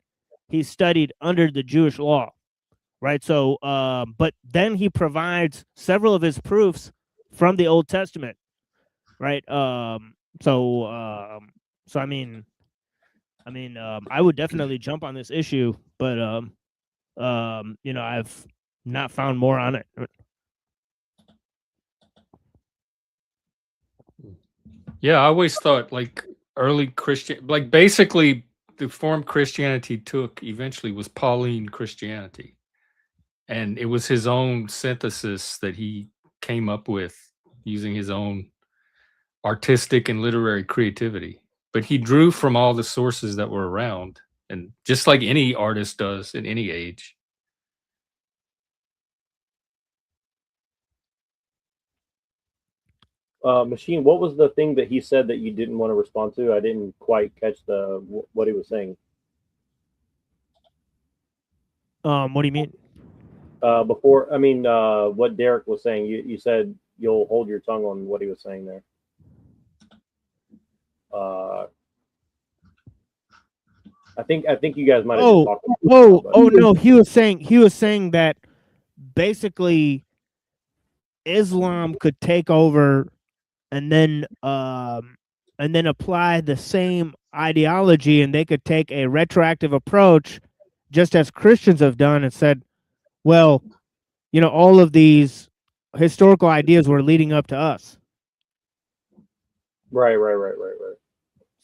he studied under the Jewish law. Right. So, but then he provides several of his proofs from the Old Testament. Right. So I mean, I would definitely jump on this issue, but I've not found more on it. Yeah, I always thought like early Christian, like basically the form Christianity took eventually was Pauline Christianity. And it was his own synthesis that he came up with using his own artistic and literary creativity. But he drew from all the sources that were around, and just like any artist does in any age. Machine, what was the thing that he said that you didn't want to respond to? I didn't quite catch what he was saying. What do you mean? Before, I mean, what Derek was saying, you said you'll hold your tongue on what he was saying there. I think you guys might have just talked about no, he was saying that basically Islam could take over and then apply the same ideology, and they could take a retroactive approach, just as Christians have done, and said, well, all of these historical ideas were leading up to us. Right.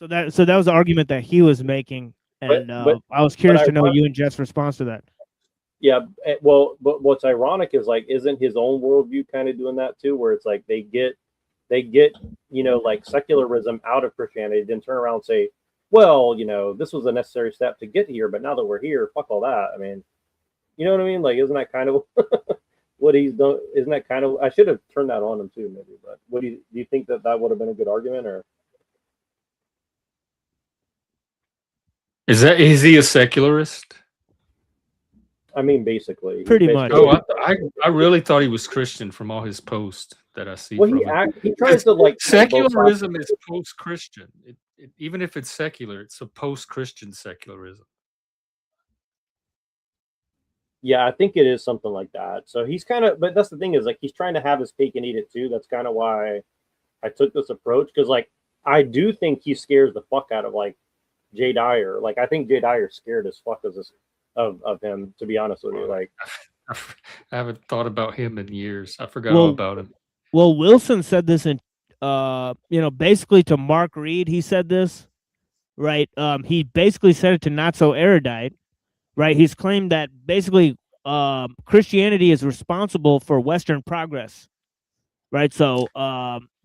So that was the argument that he was making, and but I was curious to know you and Jeff's response to that. Yeah, well, but what's ironic is like, isn't his own worldview kind of doing that too? Where it's like they get like secularism out of Christianity, then turn around and say, well, this was a necessary step to get here, but now that we're here, fuck all that. I mean, you know what I mean? Like, isn't that kind of what he's done? Isn't that kind of? I should have turned that on him too, maybe. But do you think that would have been a good argument, or? Is he a secularist? I mean, basically, pretty much. Oh, I really thought he was Christian from all his posts that I see. Well, he tries to like secularism is post-Christian. Even if it's secular, it's a post-Christian secularism. Yeah, I think it is something like that. So he's kind of, but that's the thing is like he's trying to have his cake and eat it too. That's kind of why I took this approach because like I do think he scares the fuck out of like Jay Dyer. Like I think Jay Dyer's scared as fuck as this, of him. To be honest with you, like I haven't thought about him in years. I forgot all Well, about him. well, Wilson said this in, basically to Mark Reed. He said this, right? He basically said it to Not So Erudite, right? He's claimed that basically, Christianity is responsible for Western progress, right? So,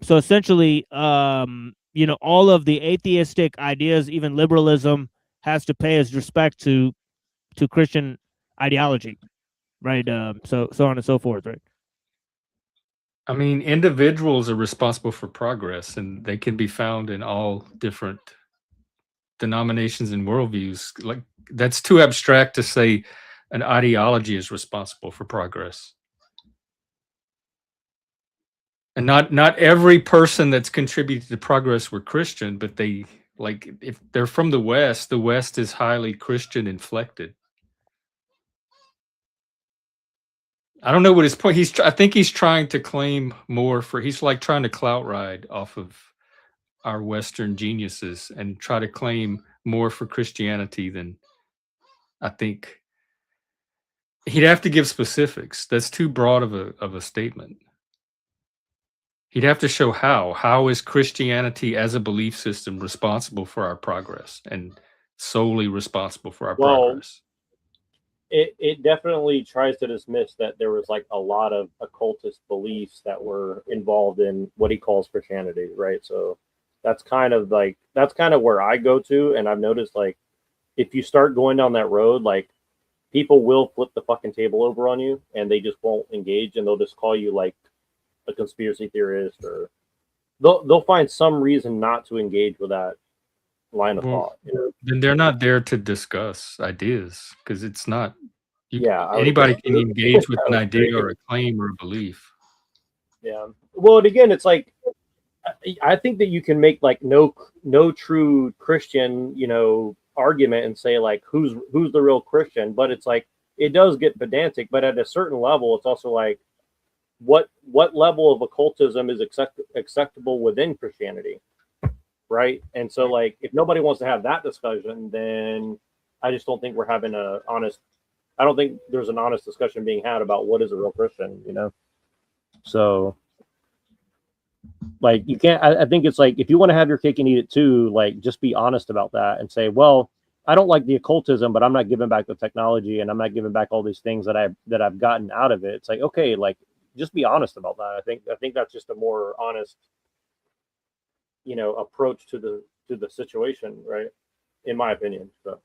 so essentially, all of the atheistic ideas, even liberalism, has to pay its respect to Christian ideology, right? So on and so forth, right? I mean, individuals are responsible for progress, and they can be found in all different denominations and worldviews. Like that's too abstract to say an ideology is responsible for progress. And not every person that's contributed to progress were Christian, but they like if they're from the West is highly Christian inflected. I don't know what his point. I think he's trying to claim more for. He's like trying to clout ride off of our Western geniuses and try to claim more for Christianity than I think. He'd have to give specifics. That's too broad of a statement. He'd have to show how. How is Christianity as a belief system responsible for our progress and solely responsible for our progress? it definitely tries to dismiss that there was like a lot of occultist beliefs that were involved in what he calls Christianity, right? So that's kind of where I go to, and I've noticed like if you start going down that road, like people will flip the fucking table over on you, and they just won't engage, and they'll just call you like a conspiracy theorist, or they'll find some reason not to engage with that line of thought. You know? Then they're not there to discuss ideas because it's not. Anybody can engage with an idea or a claim or a belief. Yeah. Well, and again, it's like I think that you can make like no true Christian, argument and say like who's the real Christian, but it's like it does get pedantic. But at a certain level, it's also like what level of occultism is acceptable within Christianity, right? And so like if nobody wants to have that discussion, then I just don't think we're having I don't think there's an honest discussion being had about what is a real Christian, So like you can't, I think it's like if you want to have your cake and eat it too, like just be honest about that and say, well, I don't like the occultism, but I'm not giving back the technology and I'm not giving back all these things that I've gotten out of it. It's like, okay, like just be honest about that. I think that's just a more honest, approach to the situation, right? In my opinion. So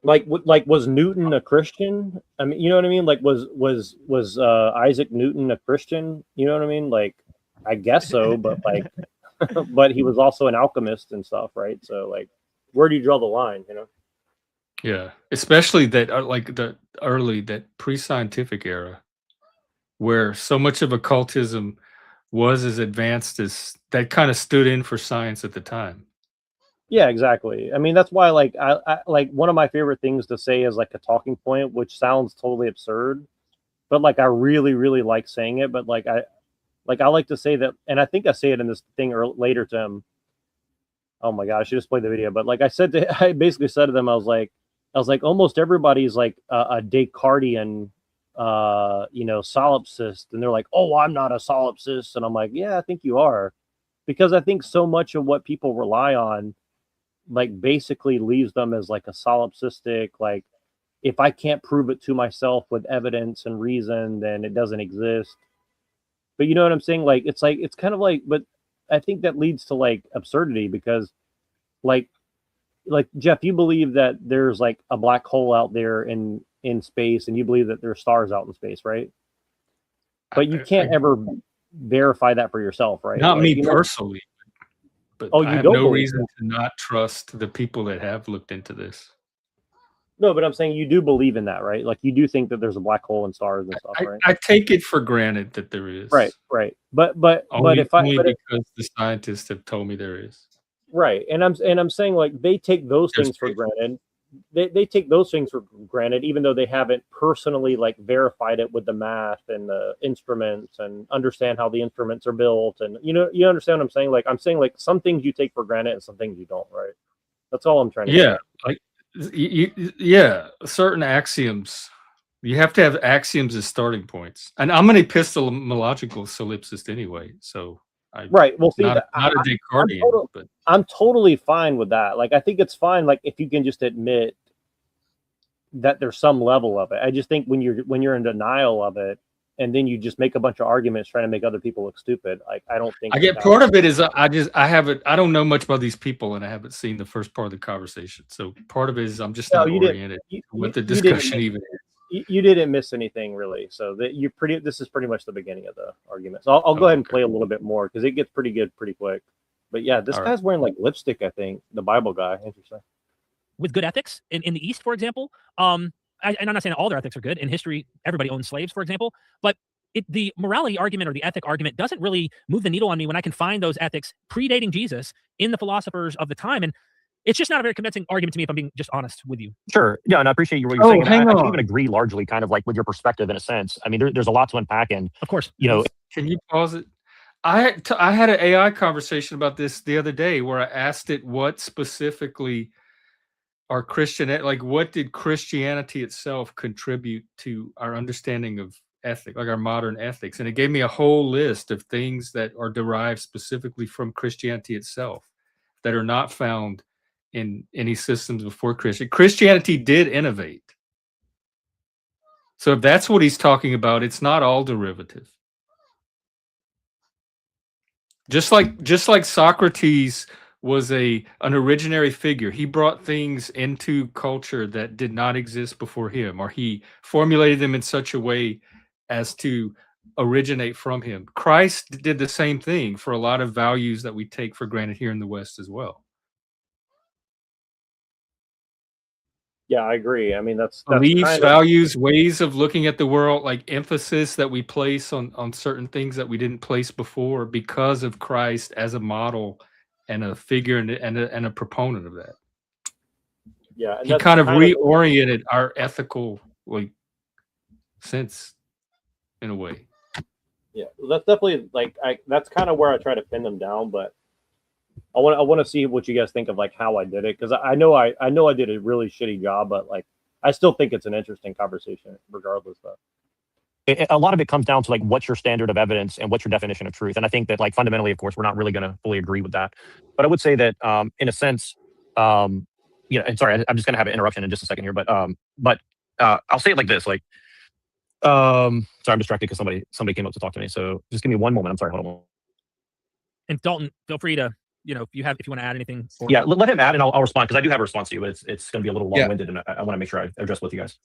like was Newton a Christian? I mean, you know what I mean? Like was Isaac Newton a Christian? You know what I mean? Like I guess so, but like but he was also an alchemist and stuff, right? So like where do you draw the line, Yeah, especially that like that pre-scientific era where so much of occultism was as advanced as that kind of stood in for science at the time. Yeah, exactly. I mean, that's why like I like one of my favorite things to say is like a talking point, which sounds totally absurd, but like I really, really like saying it. But like I like to say that, and I think I say it in this thing later to him. Oh my gosh, I should just play the video. But like I basically said to them, I was like almost everybody's like a Descartesian, solipsist, and they're like, oh, I'm not a solipsist, and I'm like, yeah, I think you are, because I think so much of what people rely on like basically leaves them as like a solipsistic, like if I can't prove it to myself with evidence and reason, then it doesn't exist. But you know what I'm saying? Like it's kind of like, but I think that leads to like absurdity because like Jeff, you believe that there's like a black hole out there in space, and you believe that there's stars out in space, right? But you can't ever verify that for yourself, right? Not like, me personally. But oh, you I have don't no believe reason that? to not trust the people that have looked into this. No, but I'm saying you do believe in that, right? Like you do think that there's a black hole and stars and stuff, right? I take it for granted that there is. Right. But only, if I only because the scientists have told me there is. Right, and I'm saying like they take those things for granted, they take those things for granted, even though they haven't personally like verified it with the math and the instruments and understand how the instruments are built. And you understand what I'm saying? Like I'm saying, like some things you take for granted and some things you don't, right? That's all I'm trying to Yeah, say. like yeah, certain axioms. You have to have axioms as starting points. And I'm an epistemological solipsist anyway, so Right. Well, see, not a Descartesian, but I'm totally fine with that. Like, I think it's fine. Like, if you can just admit that there's some level of it. I just think when you're in denial of it, and then you just make a bunch of arguments trying to make other people look stupid. Like, I don't think I get part of it is I don't know much about these people, and I haven't seen the first part of the conversation. So part of it is I'm just not oriented to what the discussion even is. You didn't miss anything really. So that this is pretty much the beginning of the argument. So I'll go ahead and play a little bit more because it gets pretty good pretty quick. But yeah, this guy's wearing like lipstick, I think. The Bible guy. Interesting. With good ethics in the East, for example, and I'm not saying all their ethics are good. In history, everybody owned slaves, for example, but the morality argument or the ethic argument doesn't really move the needle on me when I can find those ethics predating Jesus in the philosophers of the time. And it's just not a very convincing argument to me, if I'm being just honest with you. Sure. Yeah, and I appreciate what you're saying. And I can even agree largely kind of like with your perspective in a sense. I mean, there's a lot to unpack. And of course, can you pause it? I had an AI conversation about this the other day where I asked it what specifically are Christian, like what did Christianity itself contribute to our understanding of ethic, like our modern ethics? And it gave me a whole list of things that are derived specifically from Christianity itself that are not found in any systems before Christianity did innovate. So if that's what he's talking about, it's not all derivative. Just like Socrates was an originary figure. He brought things into culture that did not exist before him, or he formulated them in such a way as to originate from him. Christ did the same thing for a lot of values that we take for granted here in the West as well. Yeah, I agree. I mean, that's beliefs, values, ways of looking at the world, like emphasis that we place on certain things that we didn't place before because of Christ as a model and a figure and a proponent of that. Yeah, and he kind of reoriented our ethical sense in a way. Yeah, well, that's definitely that's kind of where I try to pin them down, but I want to see what you guys think of like how I did it, because I know I did a really shitty job, but like I still think it's an interesting conversation regardless. Though a lot of it comes down to like what's your standard of evidence and what's your definition of truth. And I think that like fundamentally, of course, we're not really going to fully agree with that. But I would say that in a sense, and sorry, I'm just going to have an interruption in just a second here, but I'll say it like this, like, sorry, I'm distracted because somebody came up to talk to me. So just give me one moment. I'm sorry, hold on. And Dalton, feel free to, if you want to add anything. Let him add and I'll respond, because I do have a response to you, but it's going to be a little long-winded, and I want to make sure I address with you guys.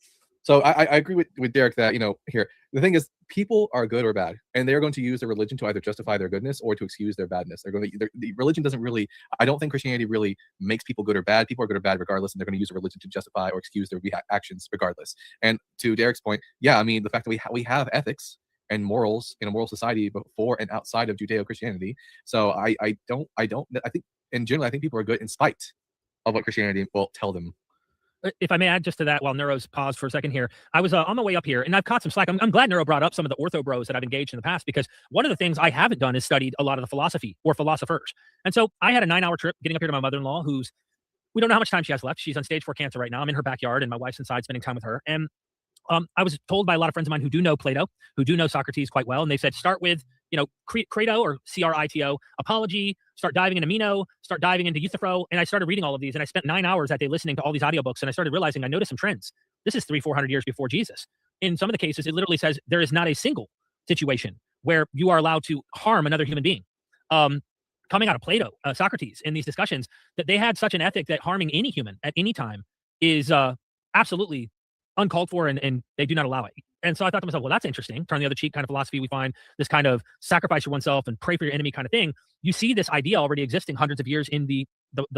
So I agree with Derek that, here, the thing is, people are good or bad, and they're going to use their religion to either justify their goodness or to excuse their badness. They're going to, the religion doesn't really, I don't think Christianity really makes people good or bad. People are good or bad regardless, and they're going to use their religion to justify or excuse their actions regardless. And to Derek's point, yeah, I mean, the fact that we have ethics and morals in a moral society before and outside of Judeo-Christianity. So I think in general, I think people are good in spite of what Christianity will tell them. If I may add just to that, while Neuro's paused for a second here, I was on my way up here, and I've caught some slack. I'm glad Neuro brought up some of the ortho bros that I've engaged in the past, because one of the things I haven't done is studied a lot of the philosophy or philosophers. And so I had a 9-hour trip getting up here to my mother-in-law, we don't know how much time she has left. She's on stage 4 cancer right now. I'm in her backyard, and my wife's inside spending time with her. And I was told by a lot of friends of mine who do know Plato, who do know Socrates quite well, and they said, start with, Credo or Crito, apology, start diving into Meno, start diving into Euthyphro. And I started reading all of these, and I spent 9 hours that day listening to all these audiobooks, and I started realizing I noticed some trends. This is 300-400 years before Jesus. In some of the cases, it literally says there is not a single situation where you are allowed to harm another human being. Coming out of Plato, Socrates, in these discussions, that they had such an ethic that harming any human at any time is absolutely uncalled for, and they do not allow it. And so I thought to myself, well, that's interesting. Turn the other cheek kind of philosophy we find, this kind of sacrifice for oneself and pray for your enemy kind of thing. You see this idea already existing hundreds of years in the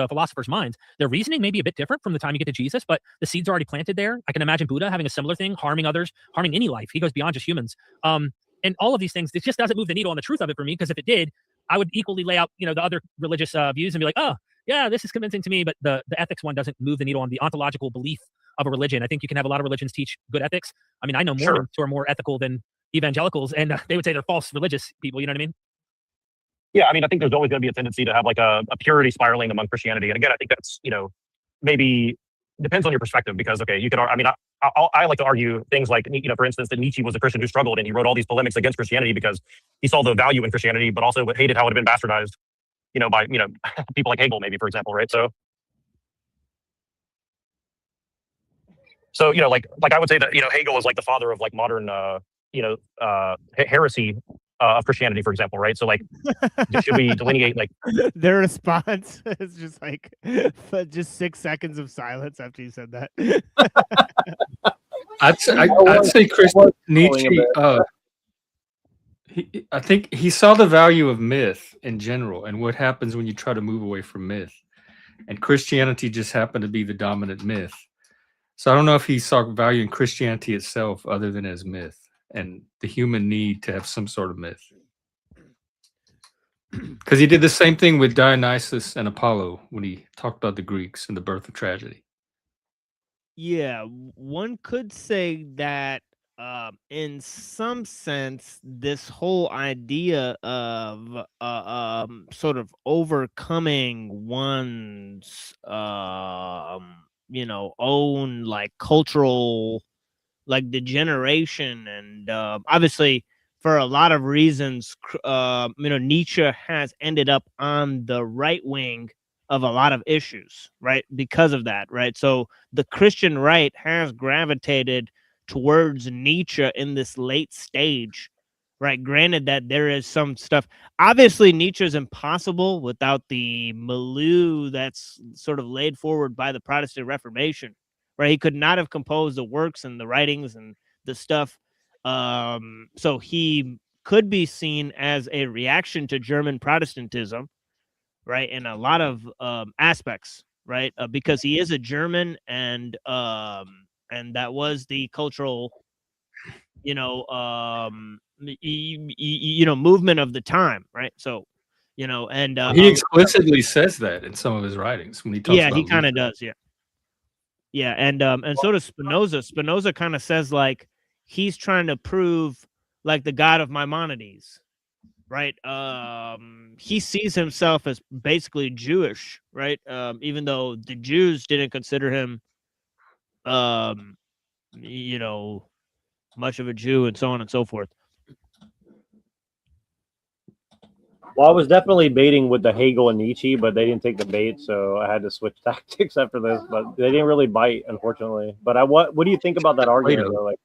philosophers' minds. Their reasoning may be a bit different from the time you get to Jesus, but the seeds are already planted there. I can imagine Buddha having a similar thing, harming others, harming any life. He goes beyond just humans. And all of these things, it just doesn't move the needle on the truth of it for me, because if it did, I would equally lay out, the other religious views and be like, oh, yeah, this is convincing to me, but the ethics one doesn't move the needle on the ontological belief of a religion. I think you can have a lot of religions teach good ethics. I mean, I know Mormons who are more ethical than evangelicals, and they would say they're false religious people. You know what I mean? Yeah, I mean, I think there's always going to be a tendency to have like a purity spiraling among Christianity, and again, I think that's maybe depends on your perspective because okay, you could. I mean, I like to argue things like for instance, that Nietzsche was a Christian who struggled, and he wrote all these polemics against Christianity because he saw the value in Christianity, but also hated how it had been bastardized, by people like Hegel, maybe for example, right? So like I would say that Hegel is like the father of like modern heresy of Christianity, for example, right? So like, should we delineate like their response is just like just 6 seconds of silence after you said that? I'd say Christian Nietzsche. I think he saw the value of myth in general and what happens when you try to move away from myth, and Christianity just happened to be the dominant myth. So I don't know if he saw value in Christianity itself other than as myth and the human need to have some sort of myth. Because he did the same thing with Dionysus and Apollo when he talked about the Greeks and the birth of tragedy. Yeah, one could say that in some sense, this whole idea of sort of overcoming one's own like cultural like degeneration and obviously for a lot of reasons Nietzsche has ended up on the right wing of a lot of issues, right? Because of that, right? So the Christian right has gravitated towards Nietzsche in this late stage, right? Granted that there is some stuff. Obviously, Nietzsche is impossible without the milieu that's sort of laid forward by the Protestant Reformation, right? He could not have composed the works and the writings and the stuff. So he could be seen as a reaction to German Protestantism, right, in a lot of aspects, right, because he is a German, and that was the cultural, movement of the time, right? So, and he explicitly says that in some of his writings when he talks. Yeah, about he kind of does, yeah, and so does Spinoza. Spinoza kind of says like he's trying to prove like the God of Maimonides. Right. He sees himself as basically Jewish, right? Even though the Jews didn't consider him, much of a Jew and so on and so forth. Well, I was definitely baiting with the Hegel and Nietzsche, but they didn't take the bait, so I had to switch tactics after this. But they didn't really bite, unfortunately. But what do you think about that argument? Though? Like,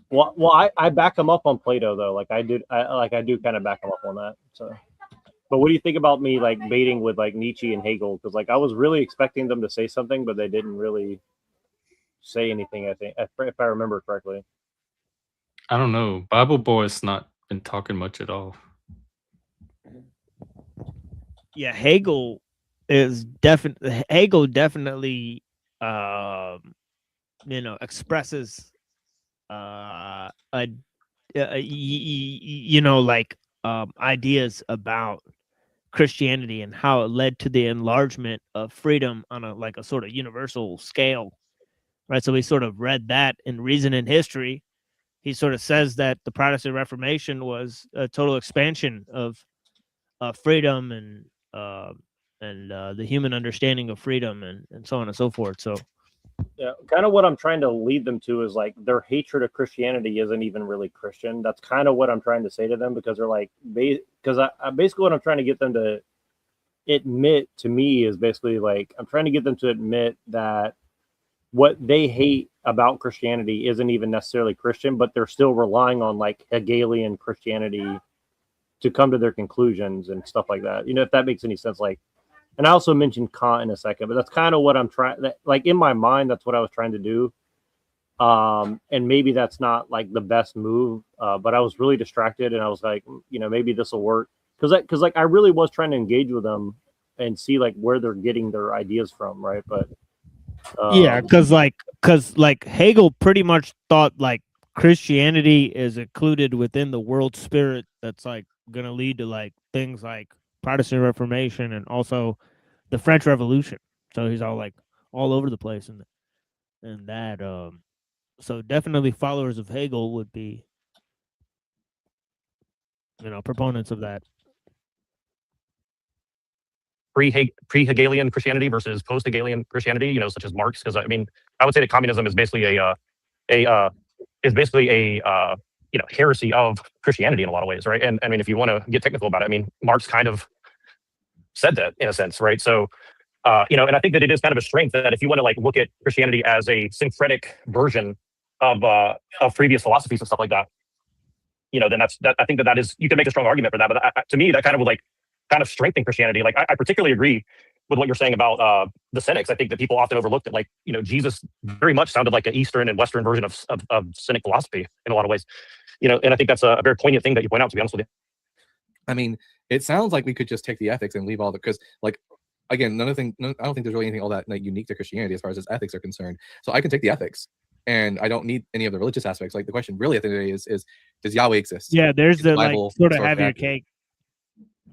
well, I back him up on Plato though. Like I do kind of back him up on that. So, but what do you think about me like baiting with like Nietzsche and Hegel? Because like I was really expecting them to say something, but they didn't really say anything. I think if I remember correctly. I don't know. Bible Boy's not been talking much at all. Yeah, Hegel definitely expresses ideas about Christianity and how it led to the enlargement of freedom on a sort of universal scale, right? So we sort of read that in Reason and History. He sort of says that the Protestant Reformation was a total expansion of freedom and the human understanding of freedom and so on and so forth. So yeah, kind of what I'm trying to lead them to is like their hatred of Christianity isn't even really Christian. That's kind of what I'm trying to say to them because they're like, because I basically what I'm trying to get them to admit to me is basically like I'm trying to get them to admit that what they hate about Christianity isn't even necessarily Christian, but they're still relying on like Hegelian Christianity to come to their conclusions and stuff like that. If that makes any sense. Like, and I also mentioned Kant in a second, but that's kind of what I'm trying. Like in my mind, that's what I was trying to do. And maybe that's not like the best move, but I was really distracted, and I was like, maybe this will work because like I really was trying to engage with them and see like where they're getting their ideas from, right? But yeah, because Hegel pretty much thought like Christianity is included within the world spirit that's like gonna lead to like things like Protestant Reformation and also the French Revolution. So he's all over the place and that. So definitely followers of Hegel would be, proponents of that. Pre-Hegelian Christianity versus post-Hegelian Christianity, such as Marx. Because I would say that communism is basically a heresy of Christianity in a lot of ways, right? And if you want to get technical about it, Marx kind of said that in a sense, right? So, and I think that it is kind of a strength that if you want to look at Christianity as a syncretic version of previous philosophies and stuff like that, then I think that is, you can make a strong argument for that. But to me, that kind of would kind of strengthen Christianity. I particularly agree with what you're saying about the Cynics. I think that people often overlooked it. Jesus very much sounded like an Eastern and Western version of Cynic philosophy in a lot of ways. And I think that's a very poignant thing that you point out, to be honest with you. It sounds like we could just take the ethics and leave all the, because again, I don't think there's really anything all that unique to Christianity as far as its ethics are concerned. So I can take the ethics and I don't need any of the religious aspects. The question really at the end of the day is does Yahweh exist? Yeah, there's the Bible sort of have your cake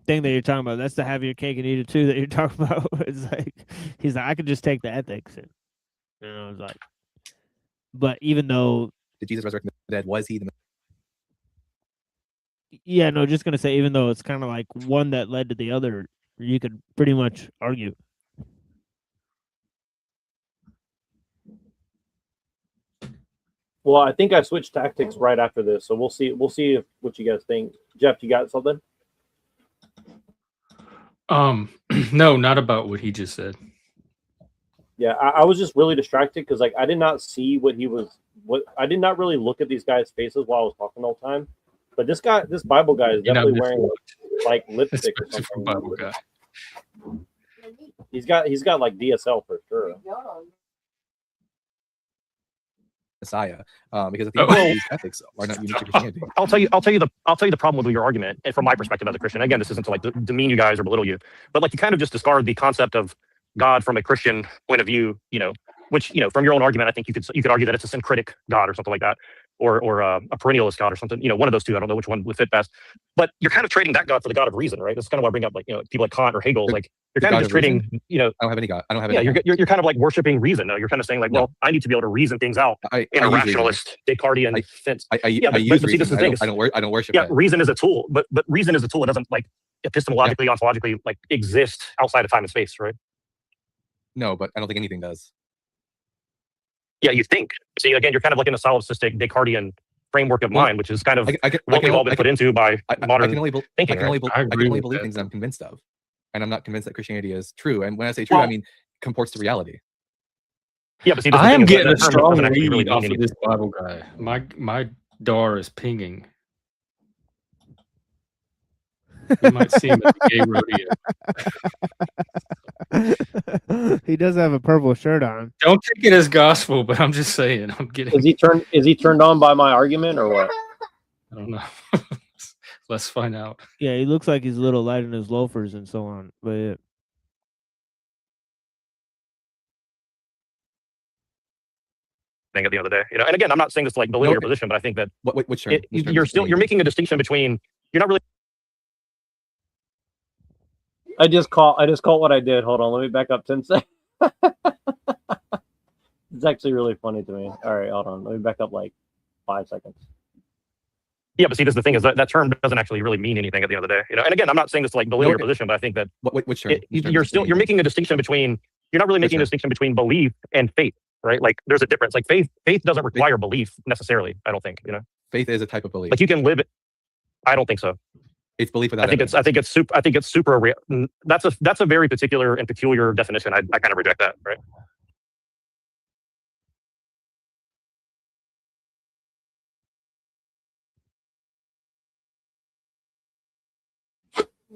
thing that you're talking about. That's the have your cake and eat it too that you're talking about. It's he's like, I could just take the ethics and it's but even though did Jesus resurrect the dead, was he the just gonna say, even though it's kind of one that led to the other, you could pretty much argue. Well, I think I switched tactics right after this, so we'll see what you guys think. Jeff, you got something? No, not about what he just said. Yeah, I was just really distracted because I did not see I did not really look at these guys' faces while I was talking the whole time. But this Bible guy is definitely wearing lipstick or something. Bible guy. He's got DSL for sure. Messiah, because at the end of the day, these ethics are not unique to Christianity. I'll tell you the problem with your argument, and from my perspective as a Christian. Again, this isn't to demean you guys or belittle you, but you kind of just discard the concept of God from a Christian point of view, which from your own argument, I think you could argue that it's a syncretic God or something like that, or a perennialist God or something. One of those two. I don't know which one would fit best, but you're kind of trading that God for the God of reason, right? That's kind of why I bring up people like Kant or Hegel. You're kind of just trading. I don't have any God. I don't have any. Yeah, you're kind of worshiping reason. You're kind of saying well, I need to be able to reason things out in a rationalist Descartesian sense. I use reason. I don't worship. Yeah, reason is a tool, but reason is a tool. It doesn't epistemologically, ontologically exist outside of time and space, right? No, but I don't think anything does. Yeah, you think. See, again, you're kind of in a solipsistic Descartesian framework of mind, which is kind of what we've all been put into by modern thinking. I can only believe things I'm convinced of, and I'm not convinced that Christianity is true. And when I say true, I mean comports to reality. Yeah, but see, I am getting a strong read really off of this Bible guy. My DAR is pinging. You might see him at the gay rodeo. He does have a purple shirt on. Don't take it as gospel, but I'm just saying. I'm getting. Is he turned on by my argument or what? I don't know. Let's find out. Yeah, he looks like he's a little light in his loafers and so on. But yeah. Thing at the end of the day, and again, I'm not saying this to belittle your position, but I think that you're making a distinction between you're not really. I just caught what I did. Hold on, let me back up 10 seconds. It's actually really funny to me. All right, hold on. Let me back up 5 seconds. Yeah, but see, this the thing is that term doesn't actually really mean anything at the end of the day. And again, I'm not saying this to belittle your position, but I think that which term? You're making a distinction between you're not really making a distinction between belief and faith, right? There's a difference. Faith doesn't require belief necessarily. I don't think. Faith is a type of belief. You can live it. I don't think so. It's belief without. I think it's super. That's a very particular and peculiar definition. I kind of reject that. Right.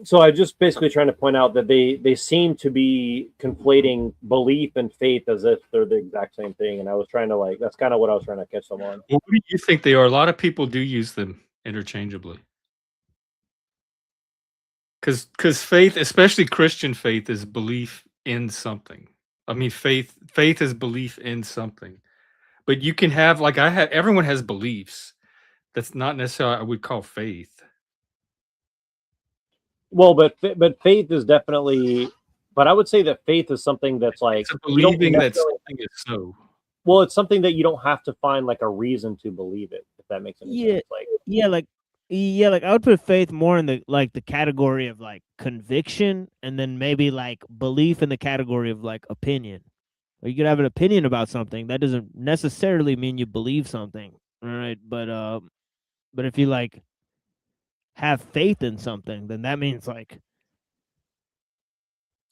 So I'm just basically trying to point out that they seem to be conflating belief and faith as if they're the exact same thing, and I was trying to that's kind of what I was trying to catch them on. Well, what do you think they are? A lot of people do use them interchangeably. Because faith, especially Christian faith, is belief in something. I mean, faith is belief in something. But you can have everyone has beliefs. That's not necessarily I would call faith. Well, but faith is definitely. But I would say that faith is something that's like It's a you don't believing that necessarily- something is so. Well, it's something that you don't have to find like a reason to believe it. If that makes any Yeah, sense. Like like I would put faith more in the category of like conviction, and then maybe like belief in the category of like opinion. Or you could have an opinion about something. That doesn't necessarily mean you believe something, all right? But if you like have faith in something, then that means like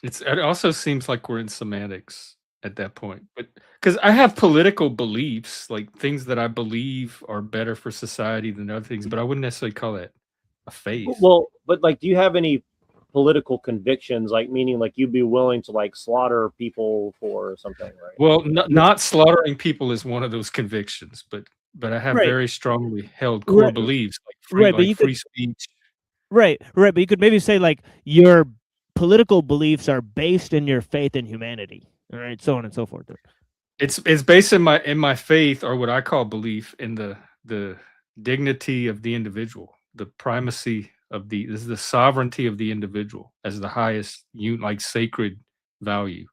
It also seems like we're in semantics at that point, but because I have political beliefs, like things that I believe are better for society than other things, but I wouldn't necessarily call that a faith. well, but like, do you have any political convictions? Like, meaning like you'd be willing to like slaughter people for something, right? Well, not slaughtering people is one of those convictions, but I have Right. very strongly held core Right. beliefs Right, but like you free could- speech. right, but you could maybe say like your political beliefs are based in your faith in humanity, all right, so on and so forth. It's based in my faith, or what I call belief in the dignity of the individual, the primacy of the sovereignty of the individual as the highest like sacred value.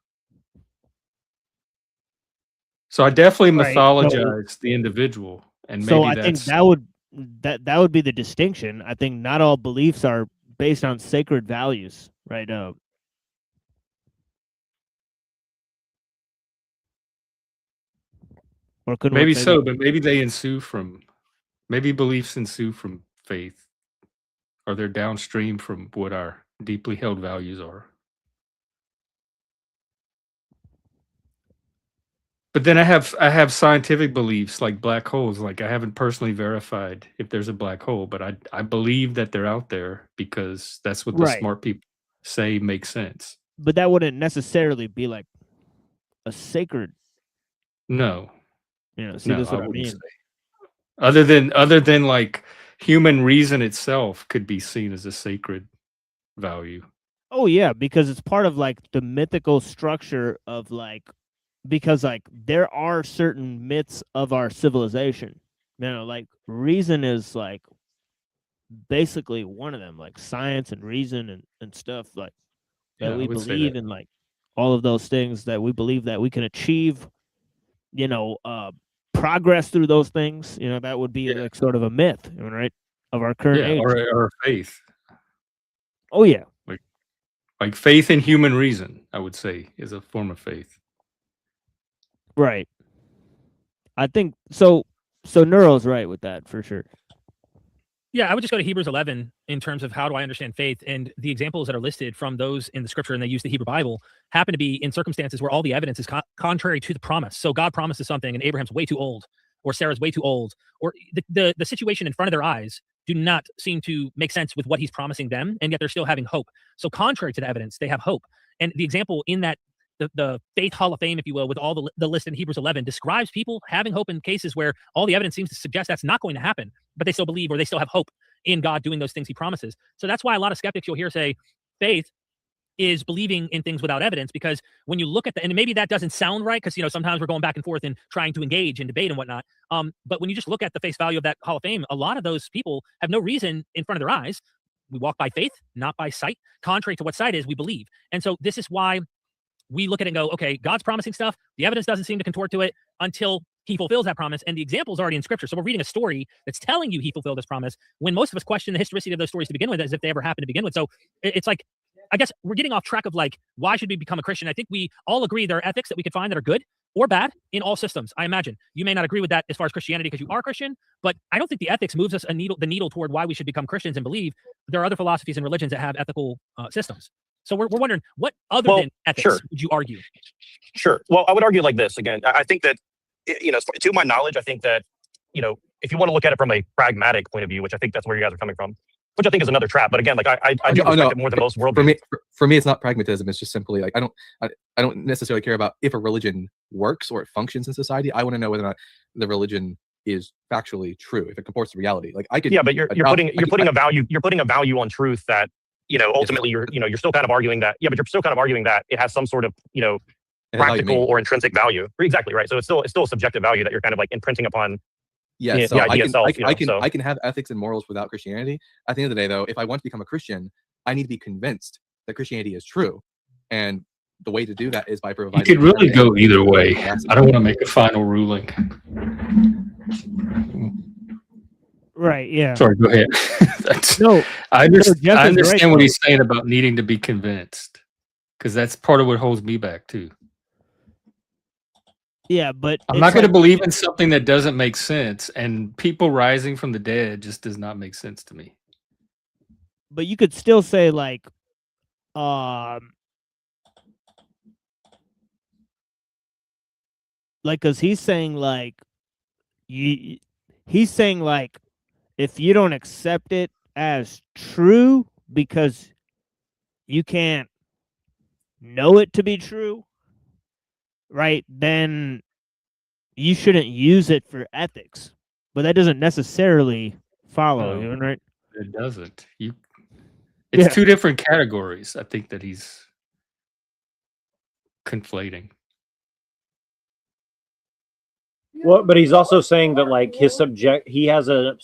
So I definitely Right, so- mythologize the individual, and So maybe I think that's that would be the distinction. I think not all beliefs are based on sacred values, right? Or could maybe one say so, that? but maybe beliefs ensue from faith, or they're downstream from what our deeply held values are. But then I have scientific beliefs like black holes. Like I haven't personally verified if there's a black hole, but I believe that they're out there because that's what the Right. smart people say makes sense. But that wouldn't necessarily be like a sacred, No, see, no, that's I what I wouldn't mean. say. Other than like human reason itself could be seen as a sacred value. Oh yeah, because it's part of like the mythical structure of like, because like there are certain myths of our civilization. Like reason is like basically one of them, like science and reason and stuff like that. Yeah, I We would say believe that. in like all of those things, that we believe that we can achieve, progress through those things. That would be like sort of a myth, right, of our current age. Or faith. Oh yeah. Like faith in human reason, I would say, is a form of faith. Right. I think so. So Neuro's right with that for sure. Yeah, I would just go to Hebrews 11 in terms of how do I understand faith, and the examples that are listed from those in the scripture, and they use the Hebrew Bible, happen to be in circumstances where all the evidence is contrary to the promise. So God promises something, and Abraham's way too old, or Sarah's way too old, or the situation in front of their eyes do not seem to make sense with what he's promising them, and yet they're still having hope. So contrary to the evidence, they have hope. And the example in that the faith hall of fame, if you will, with all the list in Hebrews 11 describes people having hope in cases where all the evidence seems to suggest that's not going to happen, but they still believe, or they still have hope in God doing those things he promises. So that's why a lot of skeptics you'll hear say faith is believing in things without evidence, because when you look at and maybe that doesn't sound right, because sometimes we're going back and forth and trying to engage in debate and whatnot. But when you just look at the face value of that hall of fame, a lot of those people have no reason in front of their eyes. We walk by faith, not by sight. Contrary to what sight is, we believe. And so this is why we look at it and go, okay, God's promising stuff. The evidence doesn't seem to contort to it until he fulfills that promise. And the example's already in scripture. So we're reading a story that's telling you he fulfilled this promise, when most of us question the historicity of those stories to begin with, as if they ever happened to begin with. So it's like, I guess we're getting off track of like, why should we become a Christian? I think we all agree there are ethics that we could find that are good or bad in all systems. I imagine you may not agree with that as far as Christianity because you are Christian, but I don't think the ethics moves us the needle toward why we should become Christians and believe there are other philosophies and religions that have ethical systems. So we're wondering, what other than ethics would you argue? Sure. Well, I would argue like this again. I think that, to my knowledge, I think that, if you want to look at it from a pragmatic point of view, which I think that's where you guys are coming from, which I think is another trap. But again, like I do respect it more than most worldviews. For me, it's not pragmatism. It's just simply like I don't necessarily care about if a religion works or it functions in society. I want to know whether or not the religion is factually true, if it comports to reality. Like I could. Yeah, but you're putting a value on truth that, ultimately you're still kind of arguing that. Yeah, but you're still kind of arguing that it has some sort of, practical or intrinsic value. Exactly right. So it's still a subjective value that you're kind of like imprinting upon. Yeah, the so idea itself. I can have ethics and morals without Christianity. At the end of the day, though, if I want to become a Christian, I need to be convinced that Christianity is true, and the way to do that is by providing. You could really go either way. I don't want to make a final ruling. Right. Yeah. Sorry, go ahead. No. I Jeff is understand right, what though. he's saying about needing to be convinced, because that's part of what holds me back too. Yeah, but I'm it's not going to like- believe in something that doesn't make sense, and people rising from the dead just does not make sense to me. But you could still say like, because he's saying like, he's saying like, if you don't accept it as true because you can't know it to be true, right? Then you shouldn't use it for ethics. But that doesn't necessarily follow, No. right? It doesn't. It's Yeah. two different categories, I think, that he's conflating. Well, but he's also saying that like he has a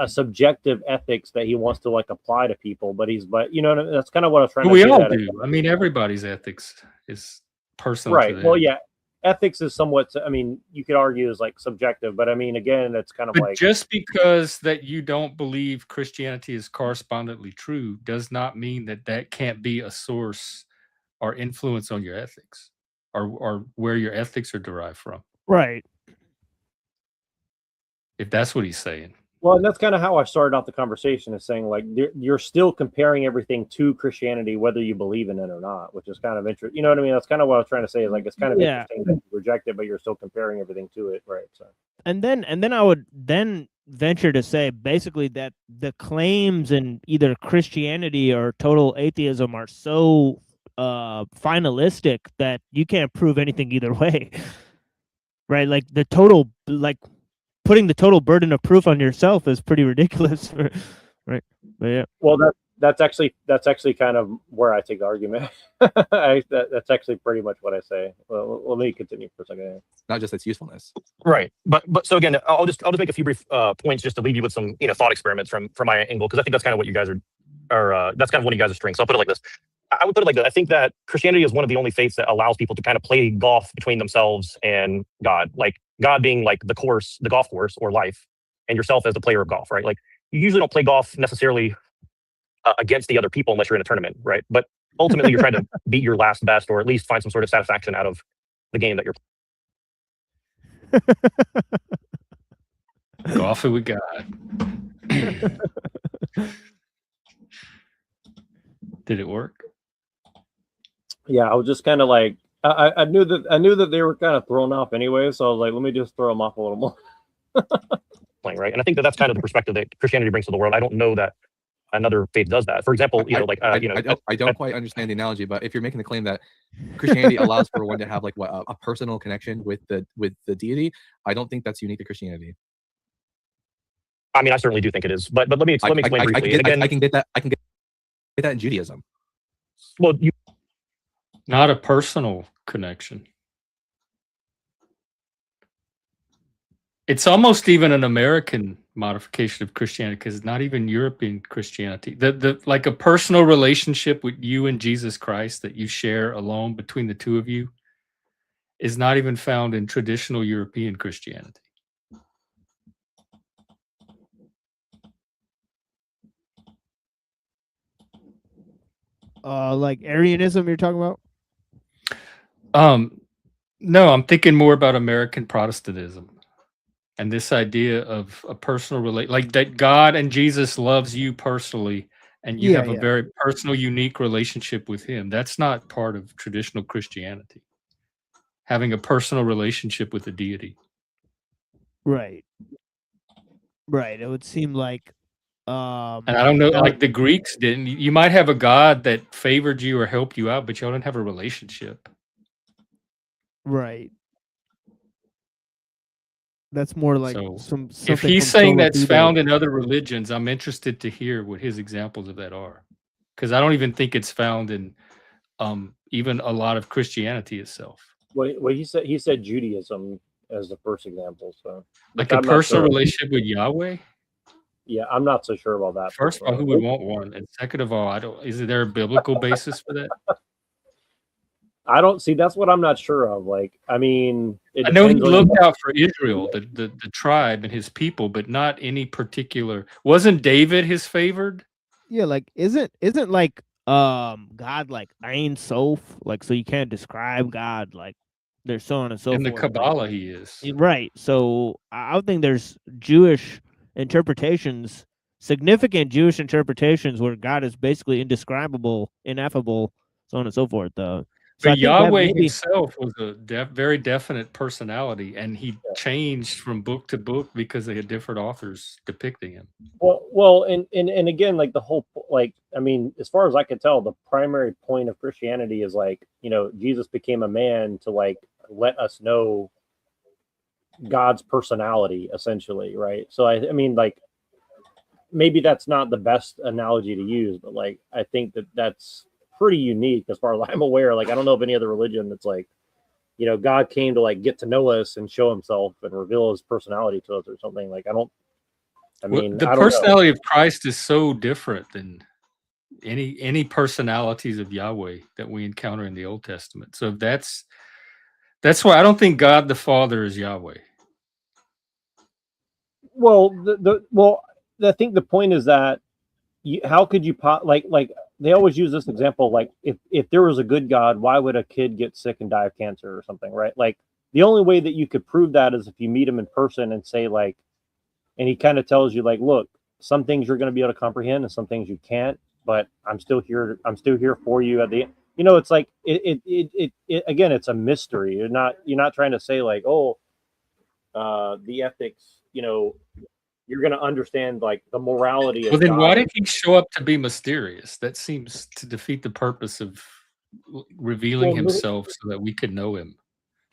subjective ethics that he wants to like apply to people, but you know, that's kind of what I was trying to We get all at. do. I mean, everybody's ethics is personal. Right. To them. Well, yeah. Ethics is somewhat, I mean, you could argue is like subjective, but I mean, again, it's kind of But like just because that you don't believe Christianity is correspondently true does not mean that that can't be a source or influence on your ethics, or where your ethics are derived from. Right. If that's what he's saying. well, and that's kind of how I started off the conversation, is saying like you're still comparing everything to Christianity, whether you believe in it or not, which is kind of interesting. You know what I mean? That's kind of what I was trying to say. Is like it's kind of interesting that you reject it, but you're still comparing everything to it, right? So, and then I would then venture to say basically that the claims in either Christianity or total atheism are so finalistic that you can't prove anything either way. Right? Like the total, like putting the total burden of proof on yourself is pretty ridiculous. Right? But yeah. well, that's actually kind of where I take the argument. That's actually pretty much what I say. Well, let me continue for a second. Not just its usefulness. Right. But so again, I'll just make a few brief points just to leave you with some thought experiments from my angle, because I think that's kind of what you guys are that's kind of one of you guys' strengths. So I'll put it like this. I would put it like this. I think that Christianity is one of the only faiths that allows people to kind of play golf between themselves and God, like God being like the golf course or life, and yourself as the player of golf, right? Like you usually don't play golf necessarily against the other people unless you're in a tournament, right? But ultimately you're trying to beat your last best, or at least find some sort of satisfaction out of the game that you're Go off it with God. Did it work? Yeah, I was just kind of like I knew that they were kind of thrown off anyway, so I was like, let me just throw them off a little more. playing, right? And I think that that's kind of the perspective that Christianity brings to the world. I don't know that another faith does that. For example, I don't quite understand the analogy, but if you're making the claim that Christianity allows for one to have like a personal connection with the deity, I don't think that's unique to Christianity. I mean, I certainly do think it is, but let me explain briefly. I can get that in Judaism. Well, not a personal connection. It's almost even an American modification of Christianity, because it's not even European Christianity. The like a personal relationship with you and Jesus Christ that you share alone between the two of you is not even found in traditional European Christianity. Like Arianism you're talking about? No, I'm thinking more about American Protestantism. And this idea of a personal relate, like that God and Jesus loves you personally, and you have a very personal, unique relationship with him. That's not part of traditional Christianity. Having a personal relationship with the deity. Right. Right. It would seem like and I don't know, like the Greeks didn't. You might have a God that favored you or helped you out, but y'all didn't have a relationship. Right. That's more like so if he's saying that's found in other religions, I'm interested to hear what his examples of that are, because I don't even think it's found in even a lot of Christianity itself. Well, he said Judaism as the first example. So like a personal relationship with Yahweh. Yeah, I'm not so sure about that. First of all, who would want one? And second of all, I don't. Is there a biblical basis for that? I don't see. That's what I'm not sure of. Like, I mean, it I know he depends on looked out for Israel, the tribe and his people, but not any particular. Wasn't David his favored? Yeah, like isn't like God like Ein Sof, like so you can't describe God like there's so on and so In the forth. Kabbalah, he is. Right. So I would think there's Jewish interpretations, significant Jewish interpretations where God is basically indescribable, ineffable, so on and so forth. So But I think that Yahweh maybe himself was a very definite personality, and he changed from book to book because they had different authors depicting him. well, and again, like the whole, like, I mean, as far as I can tell, the primary point of Christianity is like, you know, Jesus became a man to like let us know God's personality, essentially, right? So I mean, like, maybe that's not the best analogy to use, but like, I think that that's pretty unique as far as I'm aware. Like, I don't know of any other religion that's like, you know, God came to like get to know us and show himself and reveal his personality to us or something. Like, I mean, The I don't know. personality of Christ is so different than any personalities of Yahweh that we encounter in the Old Testament. So that's why I don't think God the Father is Yahweh. Well, I think the point is that how could you like they always use this example, like if there was a good God, why would a kid get sick and die of cancer or something, right? Like the only way that you could prove that is if you meet him in person and say like, and he kind of tells you like, look, some things you're going to be able to comprehend and some things you can't, but I'm still here for you at the end. You know, it's like it again, it's a mystery. You're not trying to say like, oh, the ethics, you know, you're going to understand like the morality of Well, then God. why did he show up to be mysterious? That seems to defeat the purpose of revealing himself so that we could know him.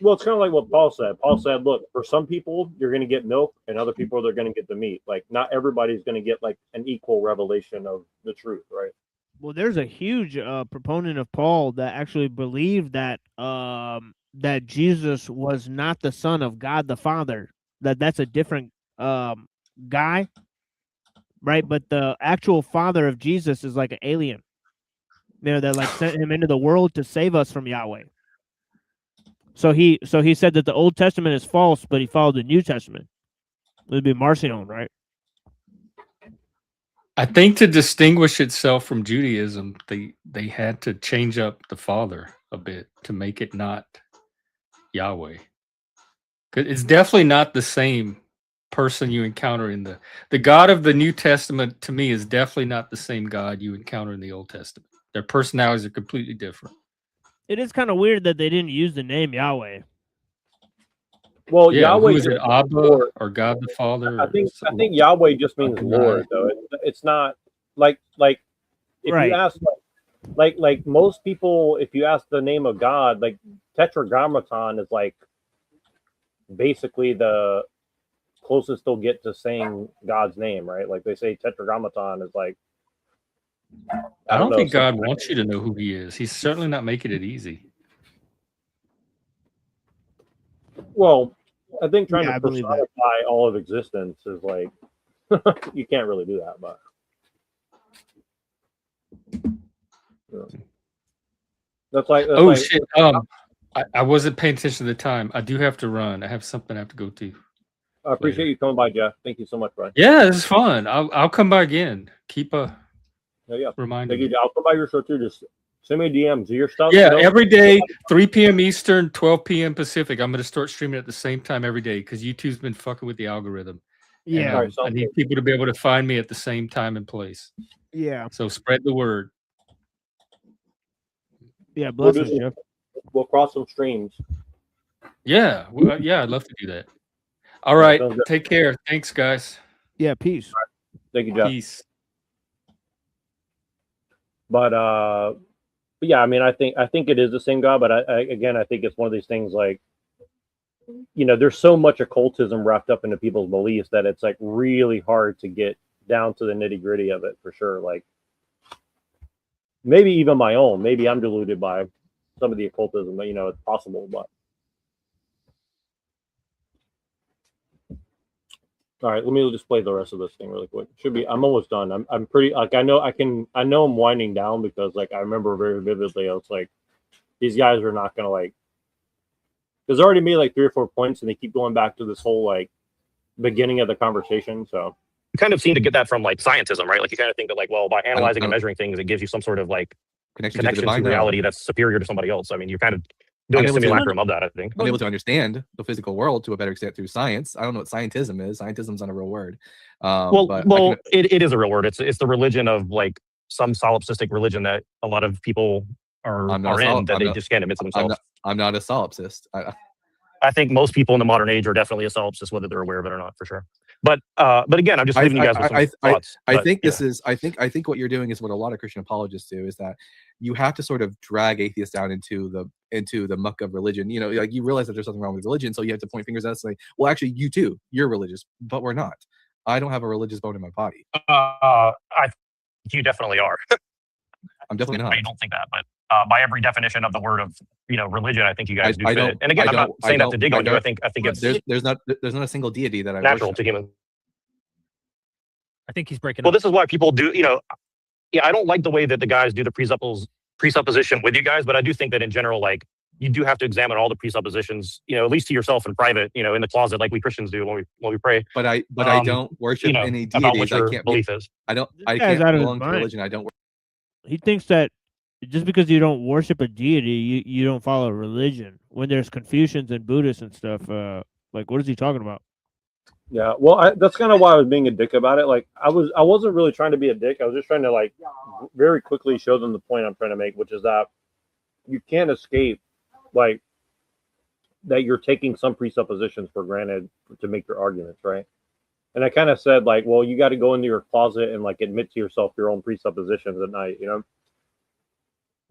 Well, it's kind of like what Paul said. Paul said, look, for some people, you're going to get milk, and other people, they're going to get the meat. Like, not everybody's going to get like an equal revelation of the truth, right? well, there's a huge proponent of Paul that actually believed that that Jesus was not the son of God the Father. That's a different guy, right? But the actual father of Jesus is like an alien. You know, that like sent him into the world to save us from Yahweh. So he said that the Old Testament is false, but he followed the New Testament. It would be Marcion, right? I think to distinguish itself from Judaism, they had to change up the Father a bit to make it not Yahweh. 'Cause it's definitely not the same person you encounter in the God of the New Testament. To me, is definitely not the same God you encounter in the Old Testament. Their personalities are completely different. It is kind of weird that they didn't use the name Yahweh. Well, Yeah, Yahweh who is it, Abba or God the Father? I think Yahweh just means Lord, though. It's not like if Right. you ask like most people, if you ask the name of God, like Tetragrammaton is like basically the closest they'll get to saying God's name, right? Like they say Tetragrammaton is like. I don't know, think God wants you to know who he is. He's certainly not making it easy. Well, I think trying Yeah, to I believe that. personify all of existence is like you can't really do that, but that's like Oh shit! I wasn't paying attention to the time. I do have to run. I have something I have to go to. I appreciate you coming by, Jeff. Thank you so much, Brian. Yeah, this is fun. I'll come by again. Keep a reminder. Thank you. I'll come by your show too. Just send me DMs. Do your stuff. Yeah, you know? every day, 3 p.m. Eastern, 12 p.m. Pacific. I'm going to start streaming at the same time every day because YouTube's been fucking with the algorithm. Yeah. And, I need people to be able to find me at the same time and place. Yeah. So spread the word. Yeah, blessings, Jeff. We'll cross some streams. Yeah, yeah, I'd love to do that. All right, take care. Thanks, guys. Yeah, peace. Thank you, Jeff. Peace. But yeah, I mean, I think it is the same God, but I think it's one of these things like, you know, there's so much occultism wrapped up into people's beliefs that it's like really hard to get down to the nitty gritty of it for sure. Like maybe even my own, maybe I'm deluded by some of the occultism, but you know, it's possible, but All right, let me just play the rest of this thing really quick. Should be. I'm almost done. I'm pretty like I know I'm winding down because like I remember very vividly. I was like, these guys are not gonna like. There's already made like 3 or 4 points, and they keep going back to this whole like beginning of the conversation. So You kind of seem to get that from like scientism, right? Like you kind of think that like, well, by analyzing and measuring things, it gives you some sort of like connection connection to reality that's superior to somebody else. I mean, you're kind of I'm doing a able to- simulacrum of that, I think. I'm able to understand the physical world to a better extent through science. I don't know what scientism is. Scientism's not a real word. But it is a real word. It's the religion of like some solipsistic religion that a lot of people are in that they just can't admit to themselves. I'm not a solipsist. I think most people in the modern age are definitely a solipsist, whether they're aware of it or not, for sure. But again, I'm just leaving you guys with some thoughts. I think what you're doing is what a lot of Christian apologists do, is that you have to sort of drag atheists down into the muck of religion. You know, like you realize that there's something wrong with religion, so you have to point fingers at us like, well, actually, you too, you're religious, but we're not. I don't have a religious bone in my body. You definitely are. I'm definitely not. I don't think that, but by every definition of the word of religion, I think you guys do fit. And again, I'm not saying that to dig on you. I think it's there's not a single deity that I natural worship. to humans. I think he's breaking Well, up. this is why people do. I don't like the way that the guys do the presupposition with you guys, but I do think that in general, like you do have to examine all the presuppositions, at least to yourself in private, in the closet, like we Christians do when we pray. But I don't worship any deities. About what your I can't belief is. I This can't guy's out of his belong to mind. religion. I don't. He thinks that just because you don't worship a deity, you don't follow religion. When there's Confucians and Buddhists and stuff, like what is he talking about? yeah, well, that's kind of why I was being a dick about it. Like I wasn't really trying to be a dick. I was just trying to like very quickly show them the point I'm trying to make, which is that you can't escape like that you're taking some presuppositions for granted to make your arguments, right? And I kind of said like, well, you got to go into your closet and like admit to yourself your own presuppositions at night,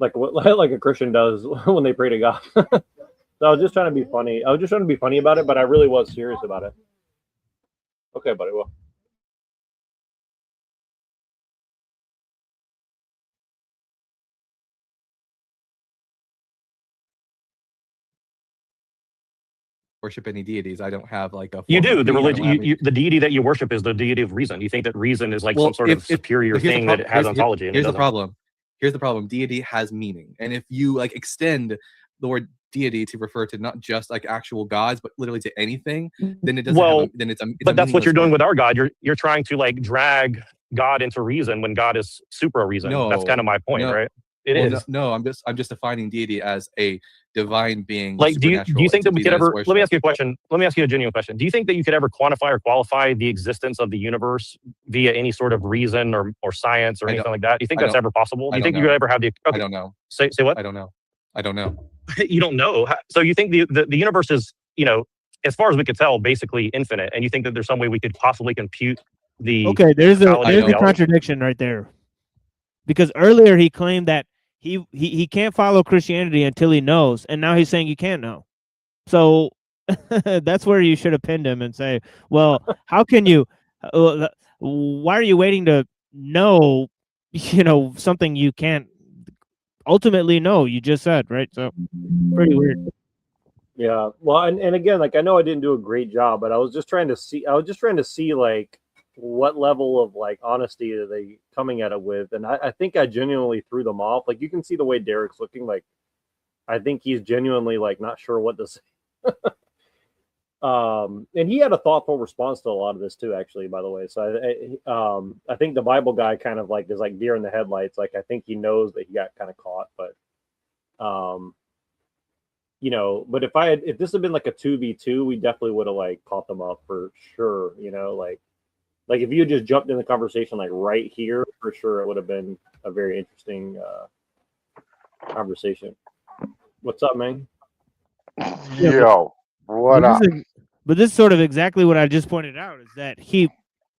like what like a Christian does when they pray to God. So I was just trying to be funny. I was just trying to be funny about it, but I really was serious about it. Okay, buddy. Well. Worship any deities. I don't have like a. You do. The creed. religion, the deity that you worship is the deity of reason. You think that reason is like some sort of superior thing that has ontology. Here's the problem. Here's the problem. Deity has meaning, and if you like extend the word deity to refer to not just like actual gods, but literally to anything, then it doesn't. Then it's but that's what you're doing with our God. You're trying to like drag God into reason when God is supra reason. No, that's kind of my point, right? It is. No, I'm just defining deity as a divine being. Like, do you think that we could ever? Let me ask you a question. Let me ask you a genuine question. Do you think that you could ever quantify or qualify the existence of the universe via any sort of reason or science or anything like that? Do you think that's ever possible? Do you think you could ever have the? Okay. I don't know. Say what? I don't know. I don't know. You don't know. So you think the universe is, as far as we could tell, basically infinite, and you think that there's some way we could possibly compute the? Okay, there's a contradiction right there, because earlier he claimed that he can't follow Christianity until he knows, and now he's saying you can't know. So that's where you should have pinned him and say, well, how can you? Why are you waiting to know? Something you can't ultimately know. You just said, right? So pretty weird. Yeah. Well, and again, like I know I didn't do a great job, but I was just trying to see like what level of like honesty are they coming at it with, and I think I genuinely threw them off. Like you can see the way Derek's looking. Like I think he's genuinely like not sure what to say. And he had a thoughtful response to a lot of this too, actually, by the way. So I think the Bible guy kind of like is like deer in the headlights. Like I think he knows that he got kind of caught, but but if this had been like a 2v2, we definitely would have like caught them up for sure. Like if you had just jumped in the conversation like right here, for sure it would have been a very interesting conversation. What's up, man? Yo, what up? But this is sort of exactly what I just pointed out, is that he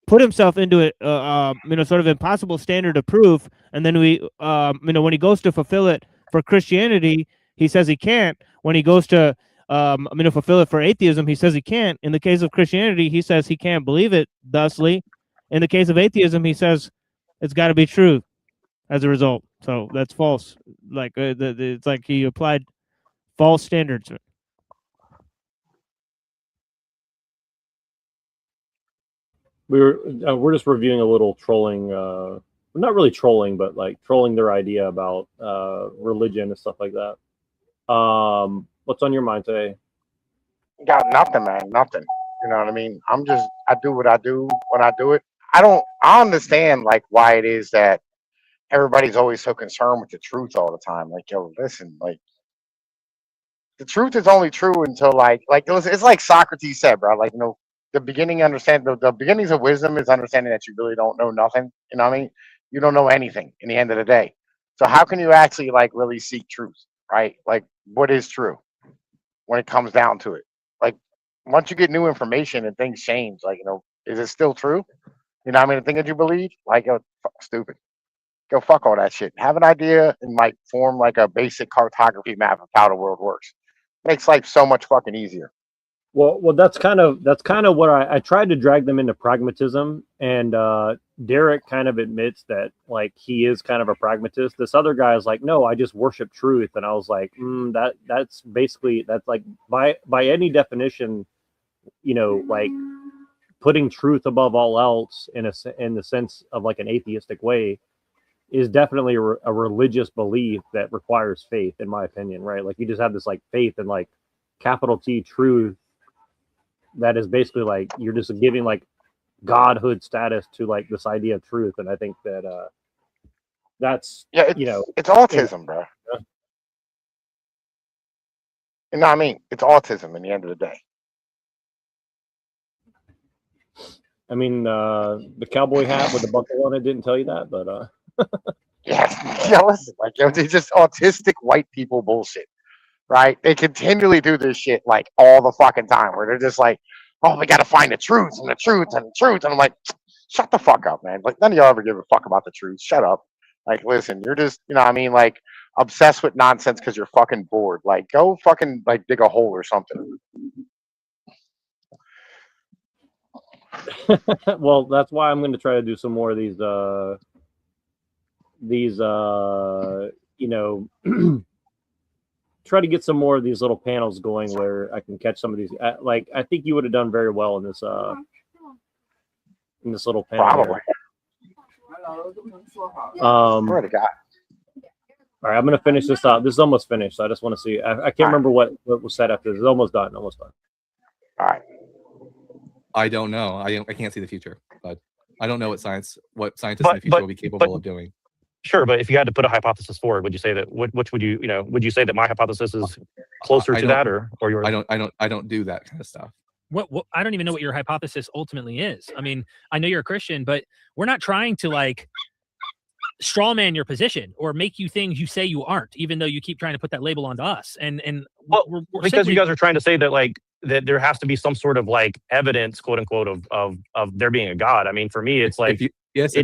put himself into it, sort of impossible standard of proof, and then when he goes to fulfill it for Christianity, he says he can't. When he goes to fulfill it for atheism, he says he can't. In the case of Christianity, he says he can't believe it. Thusly, in the case of atheism, he says it's got to be true. As a result, so that's false. Like it's like he applied false standards. we're just reviewing a little trolling, not really trolling, but like trolling their idea about religion and stuff like that. What's on your mind today? Got nothing, man. Nothing. You know what I mean? I do what I do when I do it. I understand like why it is that everybody's always so concerned with the truth all the time. Like, yo, listen, like the truth is only true until it's like Socrates said, bro. Like, the the beginnings of wisdom is understanding that you really don't know nothing. You know what I mean? You don't know anything in the end of the day. So how can you actually like really seek truth, right? Like, what is true when it comes down to it? Like, once you get new information and things change, like, is it still true? You know what I mean? The thing that you believe, like, stupid. Go fuck all that shit. Have an idea and like form like a basic cartography map of how the world works. Makes life so much fucking easier. Well, that's kind of what I tried to drag them into pragmatism, and Derek kind of admits that like he is kind of a pragmatist. This other guy is like, no, I just worship truth, and I was like, that's like by any definition, like putting truth above all else in the sense of like an atheistic way is definitely a religious belief that requires faith, in my opinion, right? Like you just have this like faith in like capital T truth that is basically like you're just giving like godhood status to like this idea of truth, and I think that that's it's autism, bro. You know what I mean? It's autism in the end of the day. I mean, the cowboy hat with the buckle on it didn't tell you that, but yeah, listen, like it's just autistic white people bullshit, right? They continually do this shit like all the fucking time, where they're just like, "Oh, we got to find the truth and the truth and the truth," and I'm like, "Shut the fuck up, man! Like none of y'all ever give a fuck about the truth. Shut up. Like, listen, you're just, what I mean, like obsessed with nonsense because you're fucking bored. Like, go fucking like dig a hole or something." well, that's why I'm going to try to do some more of these try to get some more of these little panels going where I can catch some of these. Like, I think you would have done very well in this little panel. Probably. Swear to God. All right, I'm going to finish this up. This is almost finished. So I just want to see. I can't remember what was said after this. It's almost done. Almost done. All right. I don't know. I can't see the future, but I don't know what scientists in the future will be capable of doing. Sure, but if you had to put a hypothesis forward, would you say that which would you would you say that my hypothesis is closer to that or yours? I don't do that kind of stuff. What I don't even know what your hypothesis ultimately is. I mean, I know you're a Christian, but we're not trying to like straw man your position or make you things you say you aren't, even though you keep trying to put that label onto us. And we're because you guys are trying to say that like that there has to be some sort of like evidence, quote unquote, of there being a God. I mean, for me, it's like reality